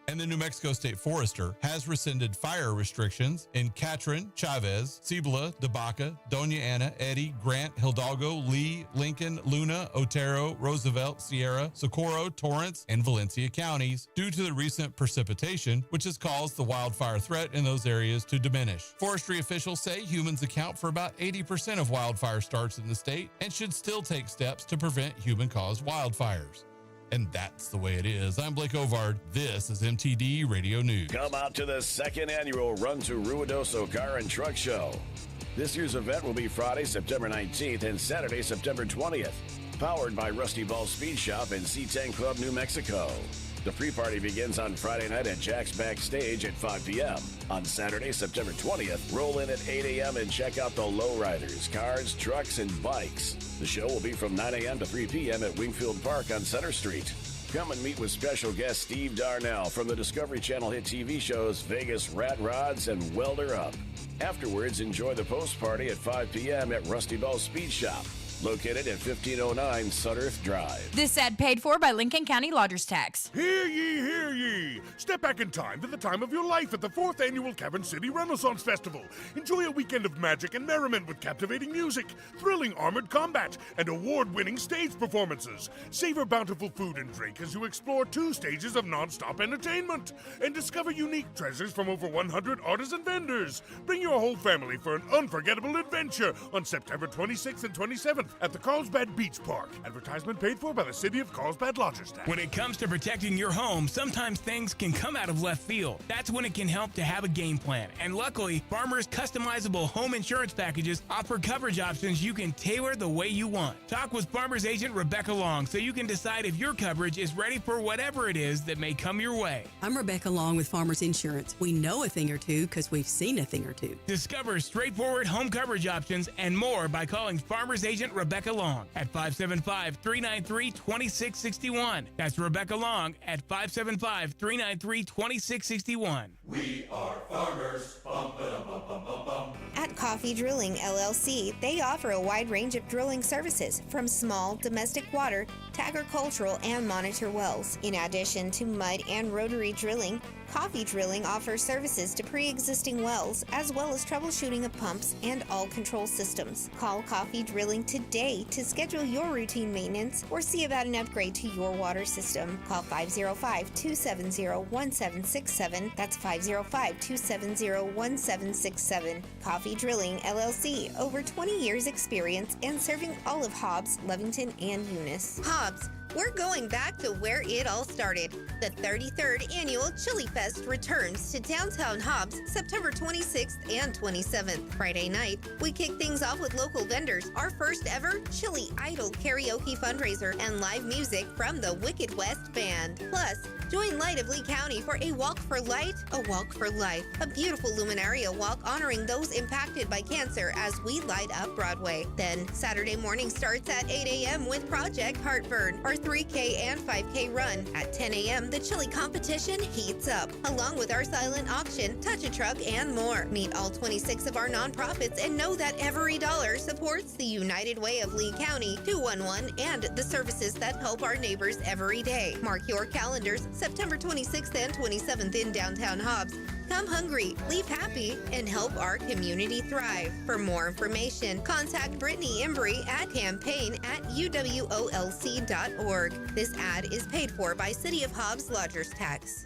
[SPEAKER 14] And the New Mexico State Forester has rescinded fire restrictions in Catron, Chavez, Cibola, DeBaca, Doña Ana, Eddy, Grant, Hidalgo, Lee, Lincoln, Luna, Otero, Roosevelt, Sierra, Socorro, Torrance, and Valencia counties due to the recent precipitation, which has caused the wildfire threat in those areas to diminish. Forestry officials say humans account for about 80% of wildfire starts in the state and should still take steps to prevent human-caused wildfires. And that's the way it is. I'm Blake Ovard. This is MTD Radio News.
[SPEAKER 20] Come out to the second annual Run to Ruidoso Car and Truck Show. This year's event will be Friday, September 19th and Saturday, September 20th. Powered by Rusty Ball Speed Shop and C10 Club, New Mexico. The pre-party begins on Friday night at Jack's Backstage at 5 p.m. On Saturday, September 20th, roll in at 8 a.m. and check out the lowriders, cars, trucks, and bikes. The show will be from 9 a.m. to 3 p.m. at Wingfield Park on Center Street. Come and meet with special guest Steve Darnell from the Discovery Channel hit TV shows Vegas Rat Rods and Welder Up. Afterwards, enjoy the post party at 5 p.m. at Rusty Ball Speed Shop. located at 1509 Sutterth Drive.
[SPEAKER 9] This ad paid for by Lincoln County Lodgers Tax.
[SPEAKER 26] Hear ye, hear ye! Step back in time to the time of your life at the 4th Annual Cabin City Renaissance Festival. Enjoy a weekend of magic and merriment with captivating music, thrilling armored combat, and award-winning stage performances. Savor bountiful food and drink as you explore 2 stages of non-stop entertainment and discover unique treasures from over 100 artisan vendors. Bring your whole family for an unforgettable adventure on September 26th and 27th at the Carlsbad Beach Park. Advertisement paid for by the City of Carlsbad Lodgers Tax.
[SPEAKER 12] When it comes to protecting your home, sometimes things can come out of left field. That's when it can help to have a game plan. And luckily, Farmers' customizable home insurance packages offer coverage options you can tailor the way you want. Talk with Farmers agent Rebecca Long so you can decide if your coverage is ready for whatever it is that may come your way.
[SPEAKER 21] I'm Rebecca Long with Farmers Insurance. We know a thing or two because we've seen a thing or two.
[SPEAKER 12] Discover straightforward home coverage options and more by calling Farmers agent Rebecca Long at 575-393-2661. That's Rebecca Long at 575-393-2661.
[SPEAKER 16] We are farmers. Bum, ba-dum, bum, bum, bum, bum.
[SPEAKER 22] At Coffee Drilling LLC, they offer a wide range of drilling services, from small domestic water to agricultural and monitor wells. In addition to mud and rotary drilling, Coffee Drilling offers services to pre-existing wells, as well as troubleshooting of pumps and all control systems. Call Coffee Drilling today to schedule your routine maintenance or see about an upgrade to your water system. Call 505-270-1767. That's 505-270-1767. Coffee Drilling LLC, over 20 years experience and serving all of Hobbs, Lovington, and Eunice. Hobbs, we're going back to where it all started. The 33rd Annual Chili Fest returns to downtown Hobbs September 26th and 27th. Friday night, we kick things off with local vendors, our first ever Chili Idol karaoke fundraiser, and live music from the Wicked West Band. Plus, join Light of Lee County for a Walk for Light, a Walk for Life, a beautiful luminaria walk honoring those impacted by cancer as we light up Broadway. Then, Saturday morning starts at 8 a.m. with Project Heartburn, our 3K and 5K run. At 10 a.m., the chili competition heats up, along with our silent auction, Touch a Truck, and more. Meet all 26 of our nonprofits and know that every dollar supports the United Way of Lee County, 211, and the services that help our neighbors every day. Mark your calendars, September 26th and 27th in downtown Hobbs. Come hungry, leave happy, and help our community thrive. For more information, contact Brittany Embry at campaign@uwolc.org. This ad is paid for by City of Hobbs Lodgers Tax.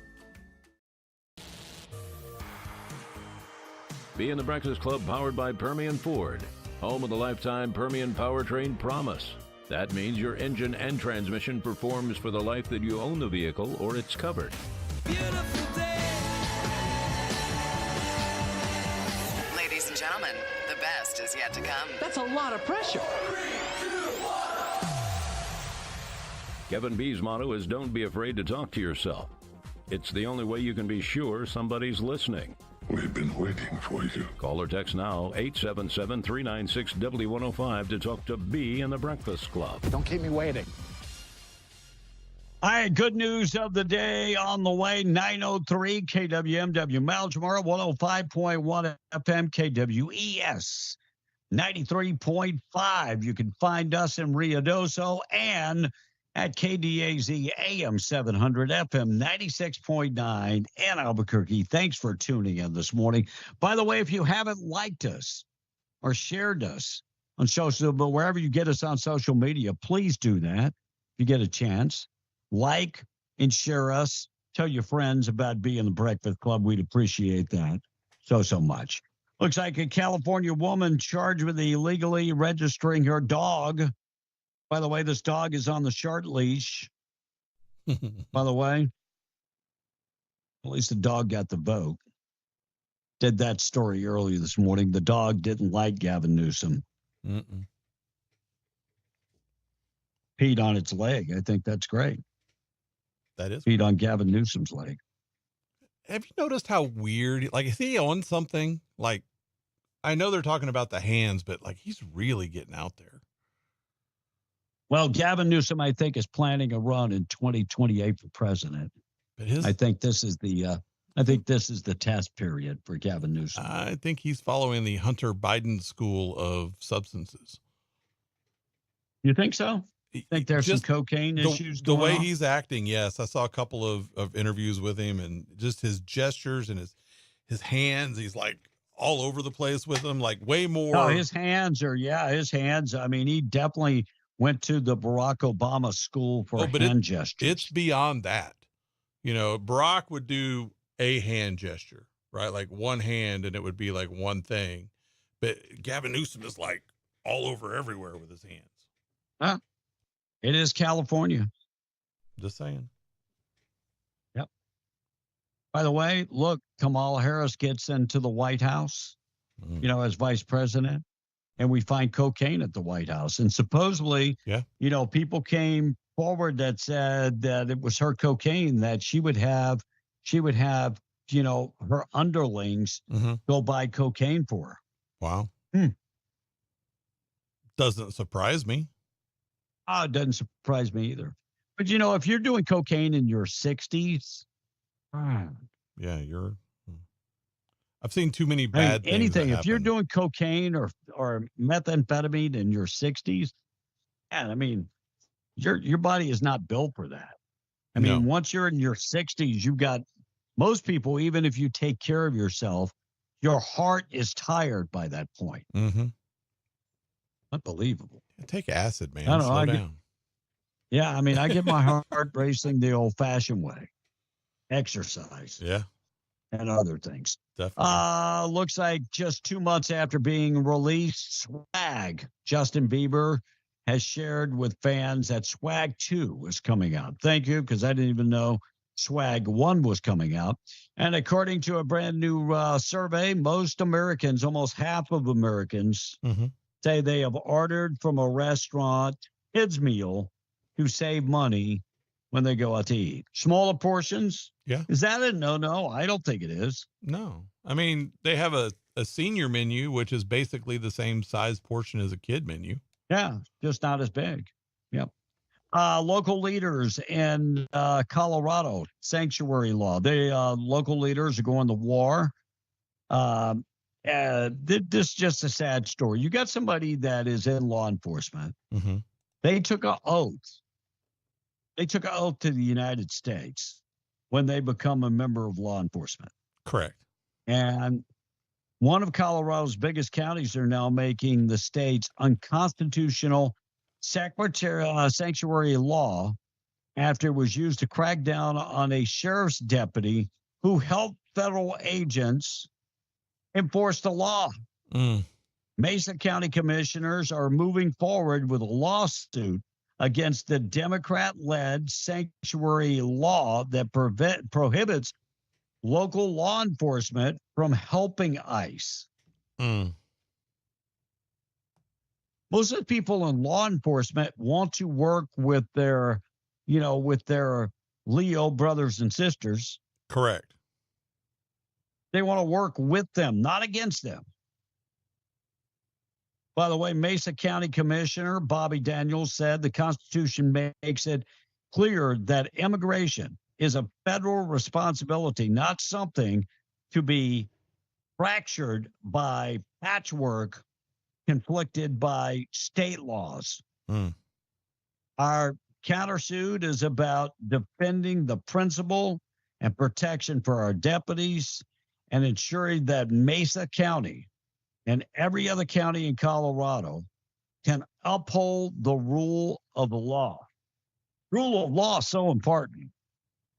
[SPEAKER 1] Be in the Breakfast Club, powered by Permian Ford, home of the lifetime Permian powertrain promise. That means your engine and transmission performs for the life that you own the vehicle or it's covered.
[SPEAKER 23] Beautiful day. Ladies and gentlemen, the best is yet to come.
[SPEAKER 24] That's a lot of pressure.
[SPEAKER 23] 3, 2, 1.
[SPEAKER 1] Kevin B's motto is don't be afraid to talk to yourself. It's the only way you can be sure somebody's listening.
[SPEAKER 28] We've been waiting for you.
[SPEAKER 1] Call or text now, 877-396-W105 to talk to B in the Breakfast Club.
[SPEAKER 28] Don't keep me waiting.
[SPEAKER 10] All right, good news of the day on the way. 903 KWMW Malmsmore, 105.1 FM KWES, 93.5. You can find us in Ruidoso and at KDAZ AM 700 FM 96.9 in Albuquerque. Thanks for tuning in this morning. By the way, if you haven't liked us or shared us on social, but wherever you get us on social media, please do that. If you get a chance, like and share us. Tell your friends about being the Breakfast Club. We'd appreciate that so much. Looks like a California woman charged with illegally registering her dog. By the way, this dog is on the short leash. By the way, at least the dog got the vote. Did that story earlier this morning. The dog didn't like Gavin Newsom. Peed on its leg. I think that's great.
[SPEAKER 14] That is.
[SPEAKER 10] Peed on Gavin Newsom's leg.
[SPEAKER 14] Have you noticed how weird, like, is he on something? Like, I know they're talking about the hands, but like, he's really getting out there.
[SPEAKER 10] Well, Gavin Newsom, I think, is planning a run in 2028 for president. I think this is the test period for Gavin Newsom.
[SPEAKER 14] I think he's following the Hunter Biden school of substances.
[SPEAKER 10] You think so? Think there's some cocaine issues
[SPEAKER 14] the
[SPEAKER 10] going
[SPEAKER 14] way
[SPEAKER 10] on?
[SPEAKER 14] he's acting, yes. I saw a couple of interviews with him, and just his gestures and his hands. He's like all over the place with them, like way more.
[SPEAKER 10] Oh, his hands. I mean, he definitely went to the Barack Obama school for hand gestures.
[SPEAKER 14] It's beyond that. You know, Barack would do a hand gesture, right? Like one hand, and it would be like one thing. But Gavin Newsom is like all over everywhere with his hands.
[SPEAKER 10] Huh? It is California.
[SPEAKER 14] Just saying.
[SPEAKER 10] Yep. By the way, look, Kamala Harris gets into the White House, as vice president, and we find cocaine at the White House. And supposedly, people came forward that said that it was her cocaine that she would have, her underlings go buy cocaine for her.
[SPEAKER 14] Wow. Doesn't surprise me.
[SPEAKER 10] It doesn't surprise me either. But, if you're doing cocaine in your 60s,
[SPEAKER 14] yeah, I've seen too many bad things.
[SPEAKER 10] Anything.
[SPEAKER 14] That
[SPEAKER 10] if you're
[SPEAKER 14] happen.
[SPEAKER 10] doing cocaine or methamphetamine in your 60s, your body is not built for that. Once you're in your 60s, you've got most people, even if you take care of yourself, your heart is tired by that point.
[SPEAKER 14] Mm-hmm.
[SPEAKER 10] Unbelievable.
[SPEAKER 14] Take acid, man.
[SPEAKER 10] I don't know.
[SPEAKER 14] Slow down.
[SPEAKER 10] I get my heart racing the old-fashioned way. Exercise.
[SPEAKER 14] Yeah.
[SPEAKER 10] And other things.
[SPEAKER 14] Definitely.
[SPEAKER 10] Looks like just 2 months after being released, Swag, Justin Bieber, has shared with fans that Swag 2 was coming out. Thank you, because I didn't even know Swag 1 was coming out. And according to a brand new survey, most Americans, almost half of Americans, say they have ordered from a restaurant kids meal to save money when they go out to eat. Smaller portions?
[SPEAKER 14] Yeah.
[SPEAKER 10] Is that a no? I don't think it is.
[SPEAKER 14] No. They have a senior menu, which is basically the same size portion as a kid menu.
[SPEAKER 10] Yeah, just not as big. Yep. Local leaders in Colorado, sanctuary law. Local leaders are going to war. This is just a sad story. You got somebody that is in law enforcement. They took an oath. They took an oath to the United States when they become a member of law enforcement.
[SPEAKER 14] Correct.
[SPEAKER 10] And one of Colorado's biggest counties are now making the state's unconstitutional sanctuary law after it was used to crack down on a sheriff's deputy who helped federal agents enforce the law. Mesa County commissioners are moving forward with a lawsuit against the Democrat-led sanctuary law that prohibits local law enforcement from helping ICE. Most of the people in law enforcement want to work with their Leo brothers and sisters.
[SPEAKER 14] Correct.
[SPEAKER 10] They want to work with them, not against them. By the way, Mesa County Commissioner Bobby Daniels said the Constitution makes it clear that immigration is a federal responsibility, not something to be fractured by patchwork conflicted by state laws. Our countersuit is about defending the principle and protection for our deputies and ensuring that Mesa County and every other county in Colorado can uphold the rule of the law. Rule of law is so important.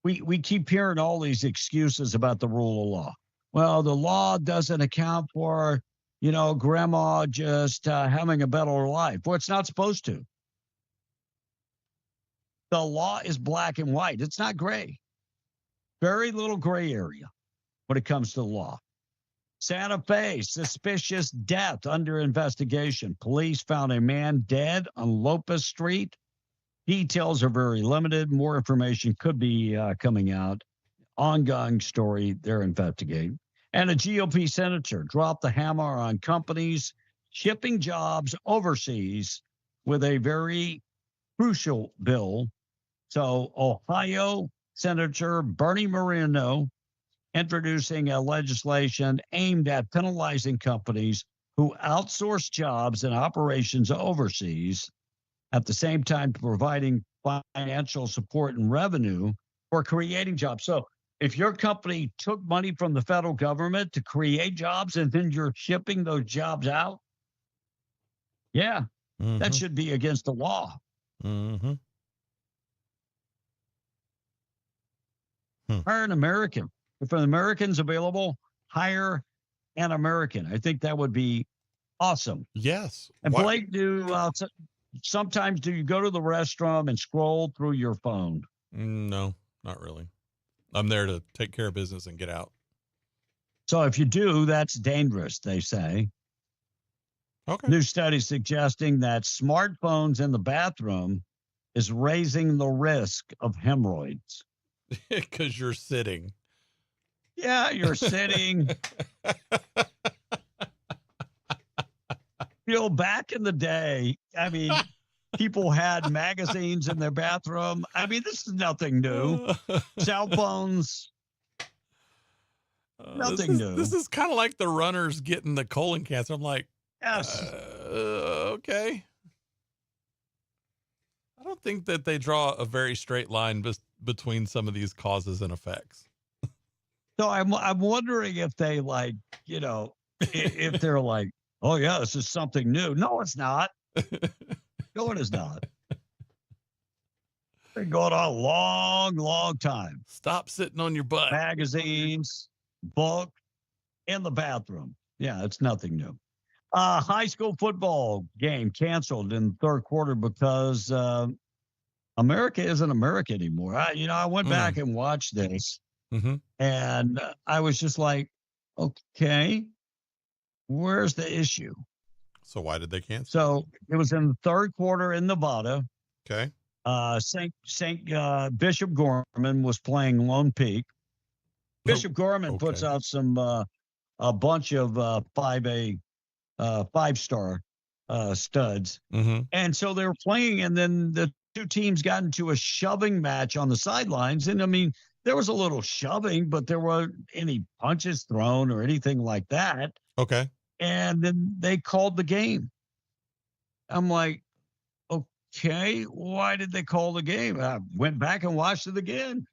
[SPEAKER 10] We keep hearing all these excuses about the rule of law. Well, the law doesn't account for, grandma just having a better life. Well, it's not supposed to. The law is black and white. It's not gray. Very little gray area when it comes to the law. Santa Fe, suspicious death under investigation. Police found a man dead on Lopez Street. Details are very limited. More information could be coming out. Ongoing story they're investigating. And a GOP senator dropped the hammer on companies shipping jobs overseas with a very crucial bill. So Ohio Senator Bernie Moreno introducing a legislation aimed at penalizing companies who outsource jobs and operations overseas at the same time providing financial support and revenue for creating jobs. So if your company took money from the federal government to create jobs and then you're shipping those jobs out, that should be against the law.
[SPEAKER 14] Mm-hmm.
[SPEAKER 10] Hire an American. If an American's available, hire an American. I think that would be awesome.
[SPEAKER 14] Yes.
[SPEAKER 10] And Blake, sometimes do you go to the restroom and scroll through your phone?
[SPEAKER 14] No, not really. I'm there to take care of business and get out.
[SPEAKER 10] So if you do, that's dangerous, they say.
[SPEAKER 14] Okay.
[SPEAKER 10] New study suggesting that smartphones in the bathroom is raising the risk of hemorrhoids.
[SPEAKER 14] Because you're sitting.
[SPEAKER 10] Yeah, you're sitting. Back in the day, I mean, people had magazines in their bathroom. I mean, this is nothing new. Cell phones, nothing new.
[SPEAKER 14] This is kind of like the runners getting the colon cancer. I'm like,
[SPEAKER 10] yes.
[SPEAKER 14] Okay. I don't think that they draw a very straight line between some of these causes and effects.
[SPEAKER 10] So I'm wondering if they if they're like, oh yeah, this is something new. No, it's not. No, it is not. Been going on a long, long time.
[SPEAKER 14] Stop sitting on your butt.
[SPEAKER 10] Magazines, book, in the bathroom. Yeah, it's nothing new. High school football game canceled in the third quarter because America isn't America anymore. I went back and watched this, and I was just like, okay, where's the issue?
[SPEAKER 14] So why did they cancel?
[SPEAKER 10] So it was in the third quarter in Nevada.
[SPEAKER 14] Okay.
[SPEAKER 10] Bishop Gorman was playing Lone Peak. Bishop Gorman puts out a bunch of 5A, 5-star studs. And so they were playing, and then the two teams got into a shoving match on the sidelines. And I mean, there was a little shoving, but there weren't any punches thrown or anything like that.
[SPEAKER 14] Okay.
[SPEAKER 10] And then they called the game. I'm like, okay, why did they call the game? I went back and watched it again.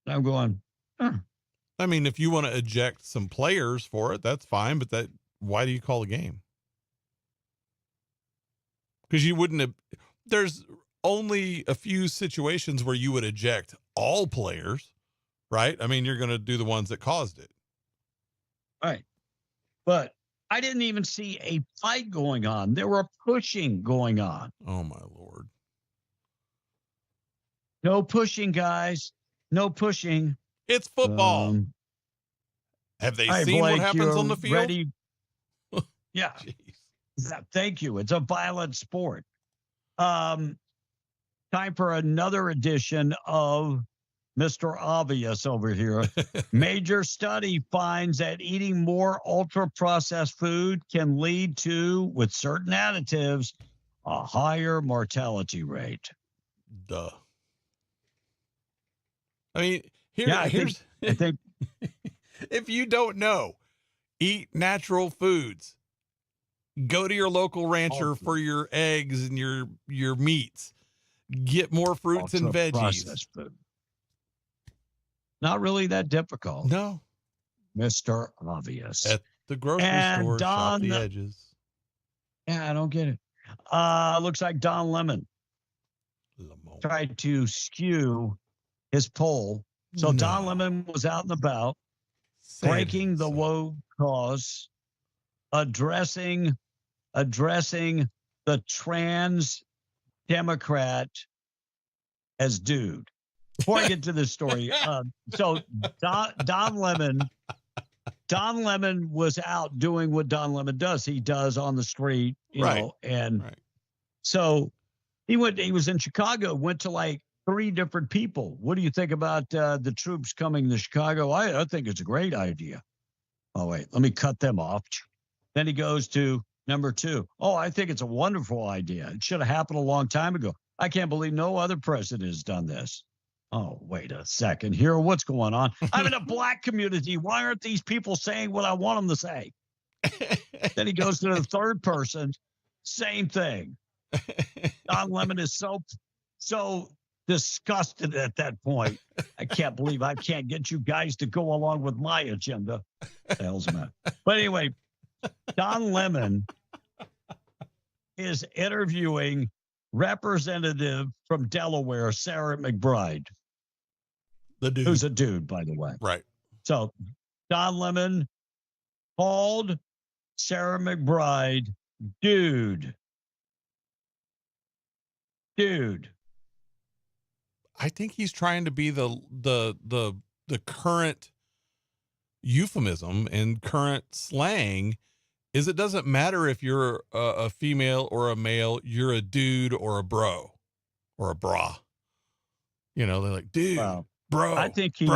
[SPEAKER 10] And I'm going,
[SPEAKER 14] I mean, if you want to eject some players for it, that's fine. But why do you call a game? Because you wouldn't have. There's only a few situations where you would eject all players, right? I mean, you're going to do the ones that caused it.
[SPEAKER 10] Right. But I didn't even see a fight going on. There were pushing going on.
[SPEAKER 14] Oh, my Lord.
[SPEAKER 10] No pushing, guys. No pushing.
[SPEAKER 14] It's football. Have they seen
[SPEAKER 10] Blake,
[SPEAKER 14] what happens on the field?
[SPEAKER 10] Ready? Yeah. Thank you. It's a violent sport. Time for another edition of Mr. Obvious over here. Major study finds that eating more ultra-processed food can lead to, with certain additives, a higher mortality rate.
[SPEAKER 14] Duh. I mean,
[SPEAKER 10] I think
[SPEAKER 14] if you don't know, eat natural foods. Go to your local rancher for your eggs and your meats. Get more fruits and veggies.
[SPEAKER 10] Food. Not really that difficult.
[SPEAKER 14] No.
[SPEAKER 10] Mr. Obvious.
[SPEAKER 14] At the grocery store, shop the edges.
[SPEAKER 10] Yeah, I don't get it. Looks like Don Lemon tried to skew his poll. So Don Lemon was out and about, breaking the woke cause, addressing the trans Democrat as dude. Before I get to this story, so Don Lemon was out doing what Don Lemon does. He does on the street, you know, and so he was in Chicago, went to like 3 different people. What do you think about the troops coming to Chicago? I think it's a great idea. Oh, wait, let me cut them off. Then he goes to number 2. Oh, I think it's a wonderful idea. It should have happened a long time ago. I can't believe no other president has done this. Oh, wait a second here. What's going on? I'm in a black community. Why aren't these people saying what I want them to say? Then he goes to the third person. Same thing. Don Lemon is so disgusted at that point. I can't believe I can't get you guys to go along with my agenda. What the hell's the matter? But anyway, Don Lemon is interviewing representative from Delaware, Sarah McBride.
[SPEAKER 14] The dude.
[SPEAKER 10] Who's a dude, by the way.
[SPEAKER 14] Right.
[SPEAKER 10] So Don Lemon called Sarah McBride dude.
[SPEAKER 14] I think he's trying to be the current euphemism and current slang is it doesn't matter if you're a female or a male, you're a dude or a bro or a bra. You know, they're like, dude, bro,
[SPEAKER 10] I think he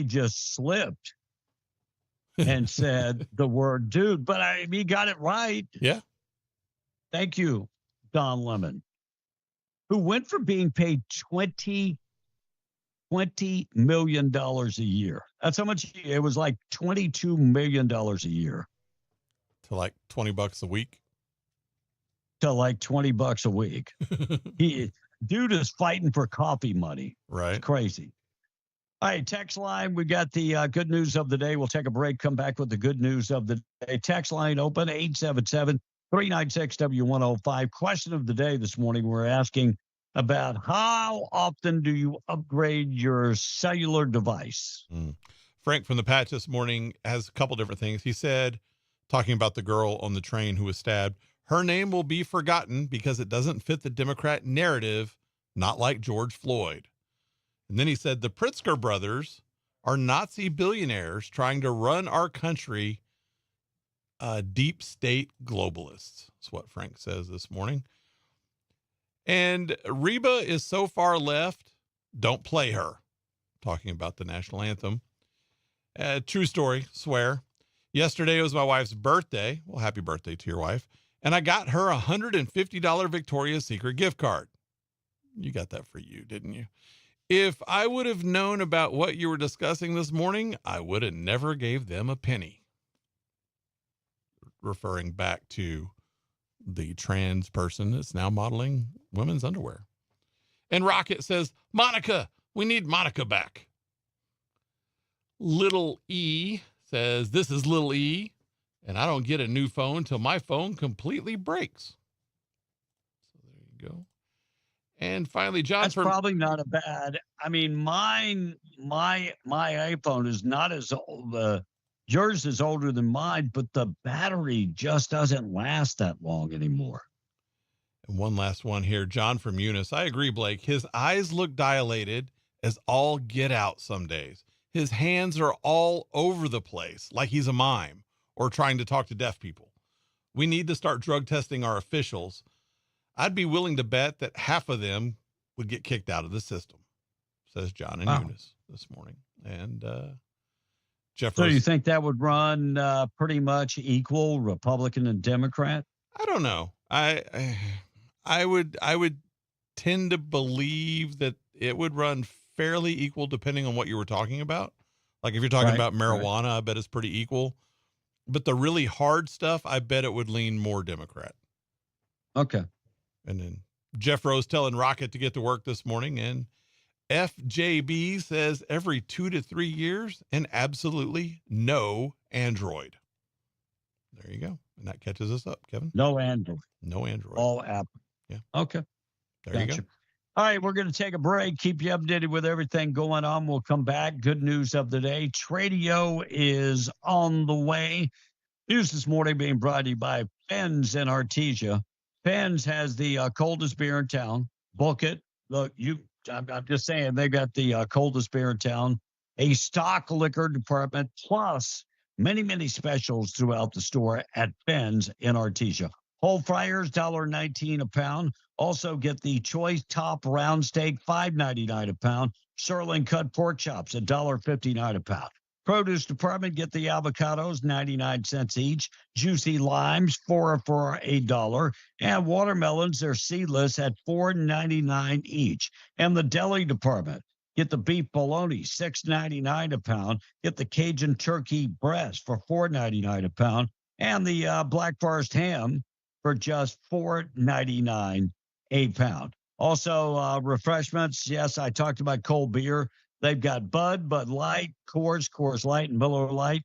[SPEAKER 10] just slipped and said the word dude, but he got it right.
[SPEAKER 14] Yeah.
[SPEAKER 10] Thank you, Don Lemon, who went from being paid $20 million a year. That's how much it was, like $22 million a year.
[SPEAKER 14] To like $20 a week.
[SPEAKER 10] To like $20 a week. Dude is fighting for coffee money.
[SPEAKER 14] Right.
[SPEAKER 10] It's crazy. All right, text line. We got the good news of the day. We'll take a break, come back with the good news of the day. Text line open, 877-396-W105. Question of the day this morning, we're asking about how often do you upgrade your cellular device?
[SPEAKER 14] Frank from the Patch this morning has a couple different things. He said, talking about the girl on the train who was stabbed, her name will be forgotten because it doesn't fit the Democrat narrative, not like George Floyd. And then he said, the Pritzker brothers are Nazi billionaires trying to run our country, deep state globalists. That's what Frank says this morning. And Reba is so far left, don't play her. Talking about the national anthem. True story, swear. Yesterday was my wife's birthday. Well, happy birthday to your wife. And I got her a $150 Victoria's Secret gift card. You got that for you, didn't you? If I would have known about what you were discussing this morning, I would have never gave them a penny. Referring back to the trans person that's now modeling women's underwear. And Rocket says, Monica, we need Monica back. Little E says, this is Little E, and I don't get a new phone till my phone completely breaks. So there you go. And finally, John.
[SPEAKER 10] That's probably not a bad. I mean, my iPhone is not as old. Yours is older than mine, but the battery just doesn't last that long anymore.
[SPEAKER 14] And one last one here, John from Eunice. I agree, Blake. His eyes look dilated as all get out some days. His hands are all over the place, like he's a mime or trying to talk to deaf people. We need to start drug testing our officials. I'd be willing to bet that half of them would get kicked out of the system, says John and Eunice this morning. And Jeff.
[SPEAKER 10] So you think that would run pretty much equal Republican and Democrat?
[SPEAKER 14] I don't know. I would tend to believe that it would run fairly equal depending on what you were talking about. Like if you're talking about marijuana, I bet it's pretty equal. But the really hard stuff, I bet it would lean more Democrat.
[SPEAKER 10] Okay.
[SPEAKER 14] And then Jeff Rose telling Rocket to get to work this morning. And FJB says every 2 to 3 years and absolutely no Android. There you go. And that catches us up, Kevin.
[SPEAKER 10] No Android.
[SPEAKER 14] No Android.
[SPEAKER 10] All Apple.
[SPEAKER 14] Yeah.
[SPEAKER 10] Okay.
[SPEAKER 14] There you go.
[SPEAKER 10] All right, we're going to take a break, keep you updated with everything going on. We'll come back. Good news of the day. Tradio is on the way. News this morning being brought to you by Fens in Artesia. Fens has the coldest beer in town. Book it. Look, I'm just saying, they got the coldest beer in town. A stock liquor department, plus many, many specials throughout the store at Fens in Artesia. Whole fryers, $1.19 a pound. Also get the choice top round steak, $5.99 a pound. Sirloin cut pork chops, $1.59 a pound. Produce department, get the avocados, 99 cents each. Juicy limes, $4 for $1. And watermelons, they're seedless at $4.99 each. And the deli department, get the beef bologna, $6.99 a pound. Get the Cajun turkey breast for $4.99 a pound. And the Black Forest ham, for just $4.99 a pound. Also, refreshments. Yes, I talked about cold beer. They've got Bud Light, Coors Light, and Miller Lite.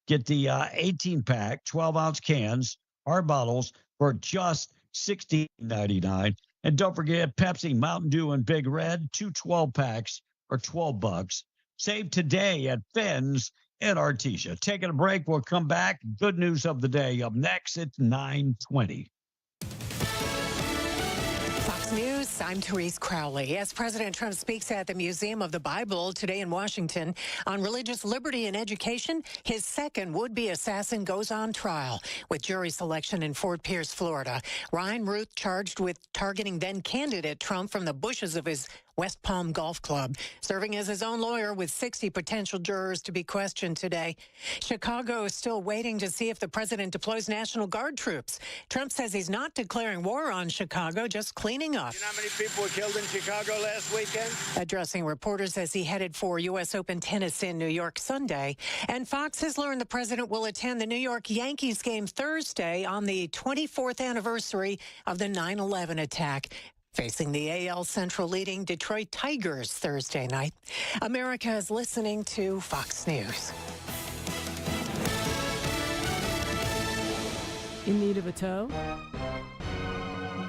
[SPEAKER 10] Get the 18-pack, 12-ounce cans, hard bottles for just $16.99. And don't forget Pepsi, Mountain Dew, and Big Red, 2 12-packs for $12. Save today at Finn's in Artesia. Taking a break. We'll come back. Good news of the day up next at 9:20.
[SPEAKER 2] Fox News, I'm Therese Crowley. As President Trump speaks at the Museum of the Bible today in Washington on religious liberty and education, his second would-be assassin goes on trial with jury selection in Fort Pierce, Florida. Ryan Ruth charged with targeting then-candidate Trump from the bushes of his West Palm Golf Club, serving as his own lawyer with 60 potential jurors to be questioned today. Chicago is still waiting to see if the president deploys National Guard troops. Trump says he's not declaring war on Chicago, just cleaning up.
[SPEAKER 4] You know how many people were killed in Chicago last weekend?
[SPEAKER 2] Addressing reporters as he headed for U.S. Open tennis in New York Sunday. And Fox has learned the president will attend the New York Yankees game Thursday on the 24th anniversary of the 9/11 attack, facing the AL Central leading Detroit Tigers Thursday night. America is listening to Fox News.
[SPEAKER 5] In need of a tow?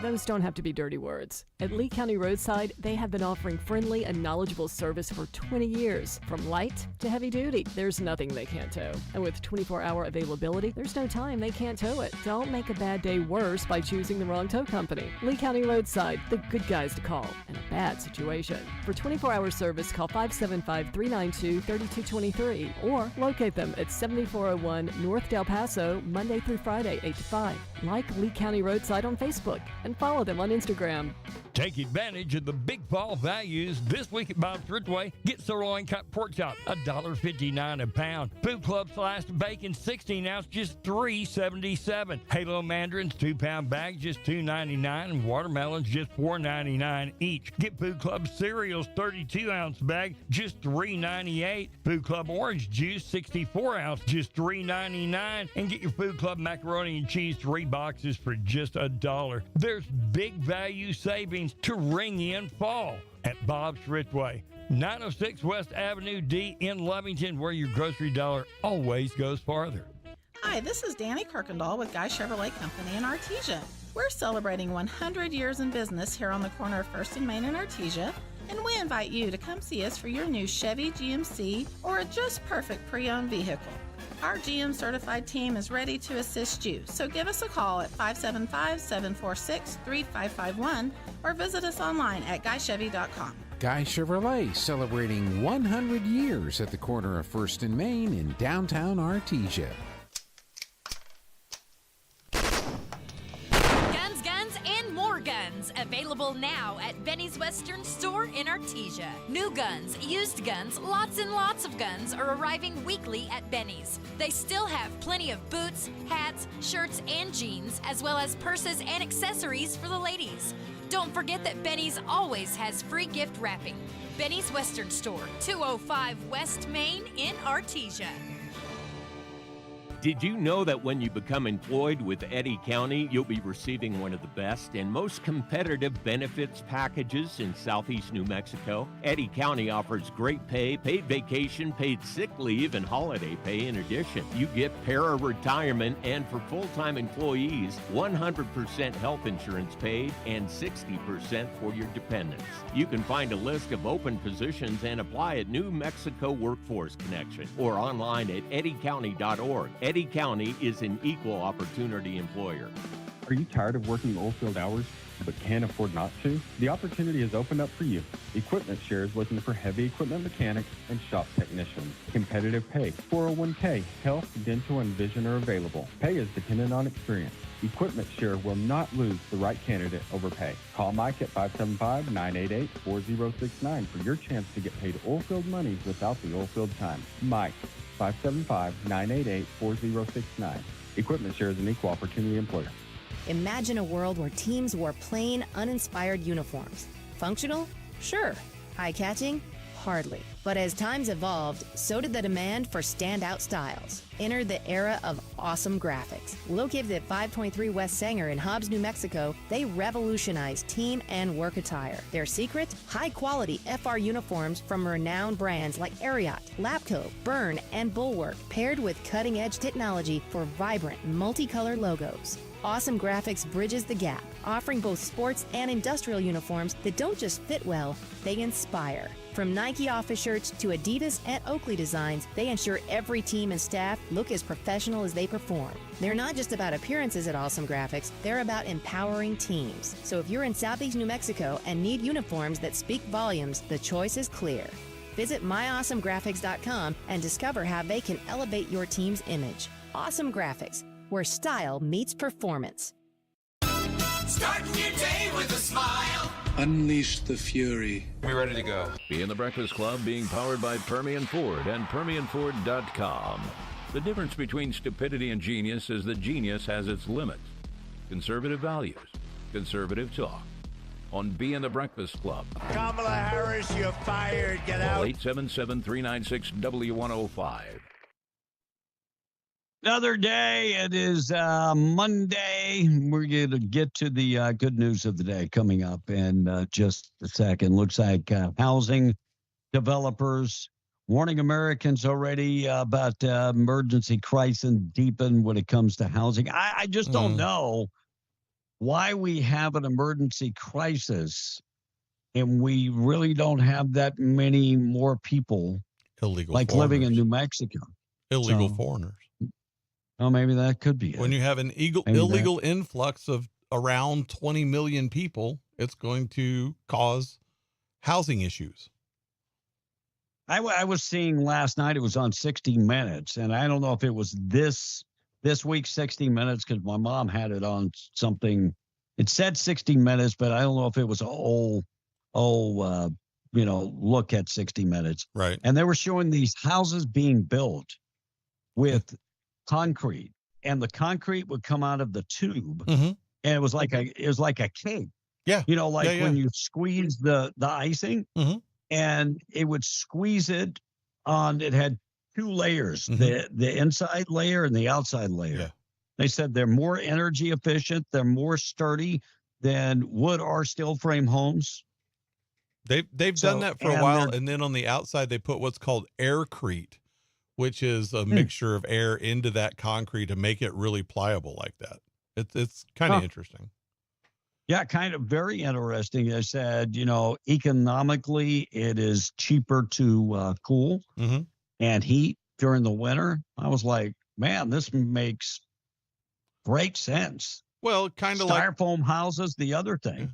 [SPEAKER 5] Those don't have to be dirty words. At Lee County Roadside, they have been offering friendly and knowledgeable service for 20 years. From light to heavy duty, there's nothing they can't tow. And with 24-hour availability, there's no time they can't tow it. Don't make a bad day worse by choosing the wrong tow company. Lee County Roadside, the good guys to call in a bad situation. For 24-hour service, call 575-392-3223 or locate them at 7401 North Del Paso, Monday through Friday, 8 to 5. Like Lee County Roadside on Facebook and follow them on Instagram.
[SPEAKER 28] Take advantage of the big fall values this week at Bob's Ridgeway. Get sirloin cut pork chop, $1.59 a pound. Food Club sliced bacon, 16-ounce, just $3.77. Halo mandarins, 2-pound bag, just $2.99, and watermelons, just $4.99 each. Get Food Club cereals, 32-ounce bag, just $3.98. Food Club orange juice, 64-ounce, just $3.99, and get your Food Club macaroni and cheese, 3 boxes for just $1. There's big value savings to ring in fall at Bob's Ridgeway, 906 West Avenue D in Lovington, where your grocery dollar always goes farther.
[SPEAKER 13] Hi, this is Danny Kirkendall with Guy Chevrolet Company in Artesia. We're celebrating 100 years in business here on the corner of 1st and Main in Artesia, and we invite you to come see us for your new Chevy, GMC, or a just perfect pre-owned vehicle. Our GM certified team is ready to assist you, so give us a call at 575-746-3551 or visit us online at guychevy.com.
[SPEAKER 15] Guy Chevrolet celebrating 100 years at the corner of 1st and Main in downtown Artesia.
[SPEAKER 9] Guns, and more guns. Available now at Benny's Western Store in Artesia. New guns, used guns, lots and lots of guns are arriving weekly at Benny's. They still have plenty of boots, hats, shirts, and jeans, as well as purses and accessories for the ladies. Don't forget that Benny's always has free gift wrapping. Benny's Western Store, 205 West Main in Artesia.
[SPEAKER 24] Did you know that when you become employed with Eddy County, you'll be receiving one of the best and most competitive benefits packages in southeast New Mexico? Eddy County offers great pay, paid vacation, paid sick leave, and holiday pay in addition. You get para-retirement, and for full-time employees, 100% health insurance paid and 60% for your dependents. You can find a list of open positions and apply at New Mexico Workforce Connection or online at eddycounty.org. Eddy County is an equal opportunity employer.
[SPEAKER 25] Are you tired of working oilfield hours but can't afford not to? The opportunity is opened up for you. Equipment Share is looking for heavy equipment mechanics and shop technicians. Competitive pay, 401k, health, dental, and vision are available. Pay is dependent on experience. Equipment Share will not lose the right candidate over pay. Call Mike at 575-988-4069 for your chance to get paid oilfield monies without the oilfield time. Mike, 575-988-4069. Equipment Share is an equal opportunity employer.
[SPEAKER 27] Imagine a world where teams wore plain, uninspired uniforms. Functional? Sure. Eye-catching? Hardly. But as times evolved, so did the demand for standout styles. Enter the era of awesome graphics. Located at 523 West Sanger in Hobbs, New Mexico, they revolutionized team and work attire. Their secret? High-quality FR uniforms from renowned brands like Ariat, Lapco, Byrne, and Bulwark, paired with cutting-edge technology for vibrant, multicolored logos. Awesome Graphics bridges the gap, offering both sports and industrial uniforms that don't just fit well, they inspire. From Nike office shirts to Adidas and Oakley designs, they ensure every team and staff look as professional as they perform. They're not just about appearances at Awesome Graphics, they're about empowering teams. So if you're in Southeast New Mexico and need uniforms that speak volumes, the choice is clear. Visit myawesomegraphics.com and discover how they can elevate your team's image. Awesome Graphics, where style meets performance.
[SPEAKER 16] Starting your day with a smile.
[SPEAKER 3] Unleash the fury.
[SPEAKER 1] We're ready to go. Be in the Breakfast Club, being powered by Permian Ford and PermianFord.com. The difference between stupidity and genius is that genius has its limits. Conservative values, conservative talk. On Be in the Breakfast Club.
[SPEAKER 4] Kamala Harris, you're fired. Get out.
[SPEAKER 1] 877-396-W105.
[SPEAKER 10] Another day. It is Monday. We're going to get to the good news of the day coming up in just a second. Looks like housing developers warning Americans already about emergency crisis deepen when it comes to housing. I just don't know why we have an emergency crisis and we really don't have that many more people
[SPEAKER 14] illegal
[SPEAKER 10] like
[SPEAKER 14] foreigners.
[SPEAKER 10] living in New Mexico.
[SPEAKER 14] Illegal foreigners.
[SPEAKER 10] Oh, maybe that could be it.
[SPEAKER 14] When you have an illegal influx of around 20 million people, it's going to cause housing issues.
[SPEAKER 10] I was seeing last night, it was on 60 Minutes, and I don't know if it was this week's 60 Minutes because my mom had it on something. It said 60 Minutes, but I don't know if it was an old look at 60 Minutes.
[SPEAKER 14] Right.
[SPEAKER 10] And they were showing these houses being built with concrete, and the concrete would come out of the tube, and it was like a cake.
[SPEAKER 14] Yeah,
[SPEAKER 10] when you squeeze the icing, and it would squeeze it on. It had two layers: the inside layer and the outside layer.
[SPEAKER 14] Yeah.
[SPEAKER 10] They said they're more energy efficient, they're more sturdy than wood or steel frame homes.
[SPEAKER 14] They've done that for a while, and then on the outside they put what's called aircrete, which is a mixture of air into that concrete to make it really pliable like that. It's kind of interesting.
[SPEAKER 10] Yeah, kind of very interesting. I said, economically, it is cheaper to cool and heat during the winter. I was like, man, this makes great sense.
[SPEAKER 14] Well, kind of like
[SPEAKER 10] styrofoam houses, the other thing.
[SPEAKER 14] Yeah.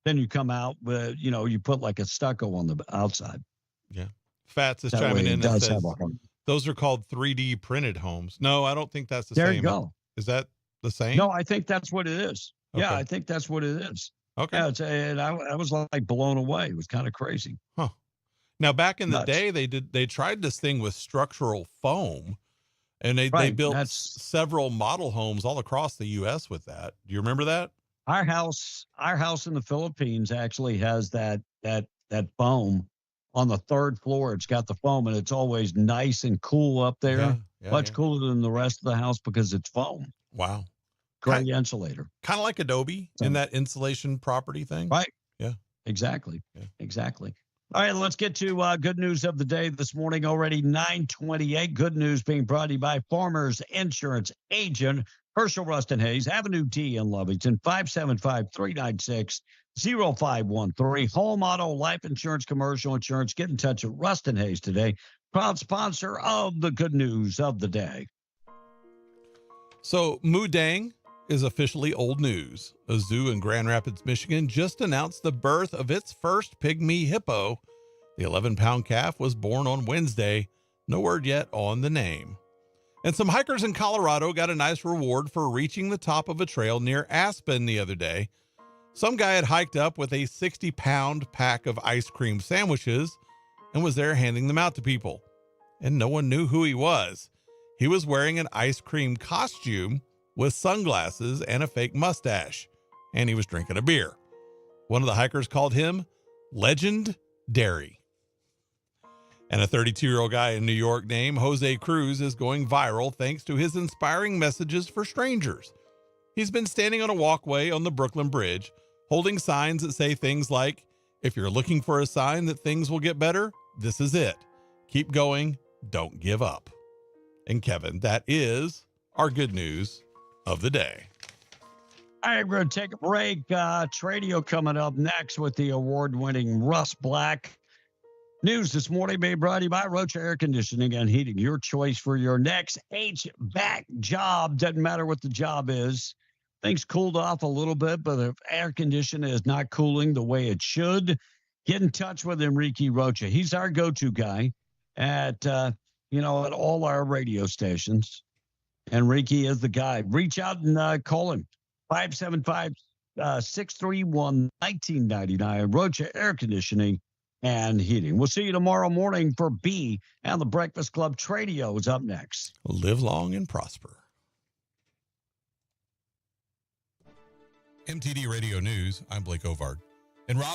[SPEAKER 10] Then you come out with, you put like a stucco on the outside.
[SPEAKER 14] Yeah. Fats is
[SPEAKER 10] That
[SPEAKER 14] chiming
[SPEAKER 10] way it
[SPEAKER 14] in and
[SPEAKER 10] does
[SPEAKER 14] says
[SPEAKER 10] have a home.
[SPEAKER 14] those are called 3D printed homes. No, I don't think that's the
[SPEAKER 10] There
[SPEAKER 14] same.
[SPEAKER 10] you go.
[SPEAKER 14] Is that the same?
[SPEAKER 10] No, I think that's what it is.
[SPEAKER 14] Okay.
[SPEAKER 10] Yeah, I think that's what it is.
[SPEAKER 14] Okay.
[SPEAKER 10] Yeah, and I was like blown away. It was kind of crazy.
[SPEAKER 14] Huh. Now, back in the
[SPEAKER 10] Nuts.
[SPEAKER 14] day, they tried this thing with structural foam, and they built several model homes all across the U.S. with that. Do you remember that?
[SPEAKER 10] Our house in the Philippines actually has that foam on the third floor. It's got the foam, and it's always nice and cool up there. Much cooler than the rest of the house because it's foam.
[SPEAKER 14] Wow.
[SPEAKER 10] Great insulator.
[SPEAKER 14] Kind of like Adobe in that insulation property thing.
[SPEAKER 10] Right.
[SPEAKER 14] Yeah.
[SPEAKER 10] Exactly. Yeah. Exactly. All right, let's get to good news of the day this morning. Already 9:28. Good news being brought to you by Farmers Insurance Agent Herschel Rustin Hayes, Avenue D in Lovington, 575-396-0513. Home, auto, life insurance, commercial insurance. Get in touch with Rustin Hayes today. Proud sponsor of the good news of the day.
[SPEAKER 14] So Mudang is officially old news. A zoo in Grand Rapids, Michigan just announced the birth of its first pygmy hippo. The 11-pound calf was born on Wednesday. No word yet on the name. And some hikers in Colorado got a nice reward for reaching the top of a trail near Aspen the other day. Some guy had hiked up with a 60-pound pack of ice cream sandwiches and was there handing them out to people. And no one knew who he was. He was wearing an ice cream costume with sunglasses and a fake mustache, and he was drinking a beer. One of the hikers called him Legend Dairy. And a 32-year-old guy in New York named Jose Cruz is going viral thanks to his inspiring messages for strangers. He's been standing on a walkway on the Brooklyn Bridge, holding signs that say things like, if you're looking for a sign that things will get better, this is it. Keep going. Don't give up. And Kevin, that is our good news of the day.
[SPEAKER 10] All right, we're going to take a break. Tradio coming up next with the award-winning Russ Black. News this morning made brought to you by Rocha Air Conditioning and Heating. Your choice for your next HVAC job. Doesn't matter what the job is. Things cooled off a little bit, but if air conditioning is not cooling the way it should, get in touch with Enrique Rocha. He's our go-to guy at all our radio stations. Enrique is the guy. Reach out and call him. 575-631-1999. Rocha Air Conditioning and Heating. We'll see you tomorrow morning for B and the Breakfast Club. Tradio is up next.
[SPEAKER 14] Live long and prosper. MTD Radio News, I'm Blake Ovard. In Roswell,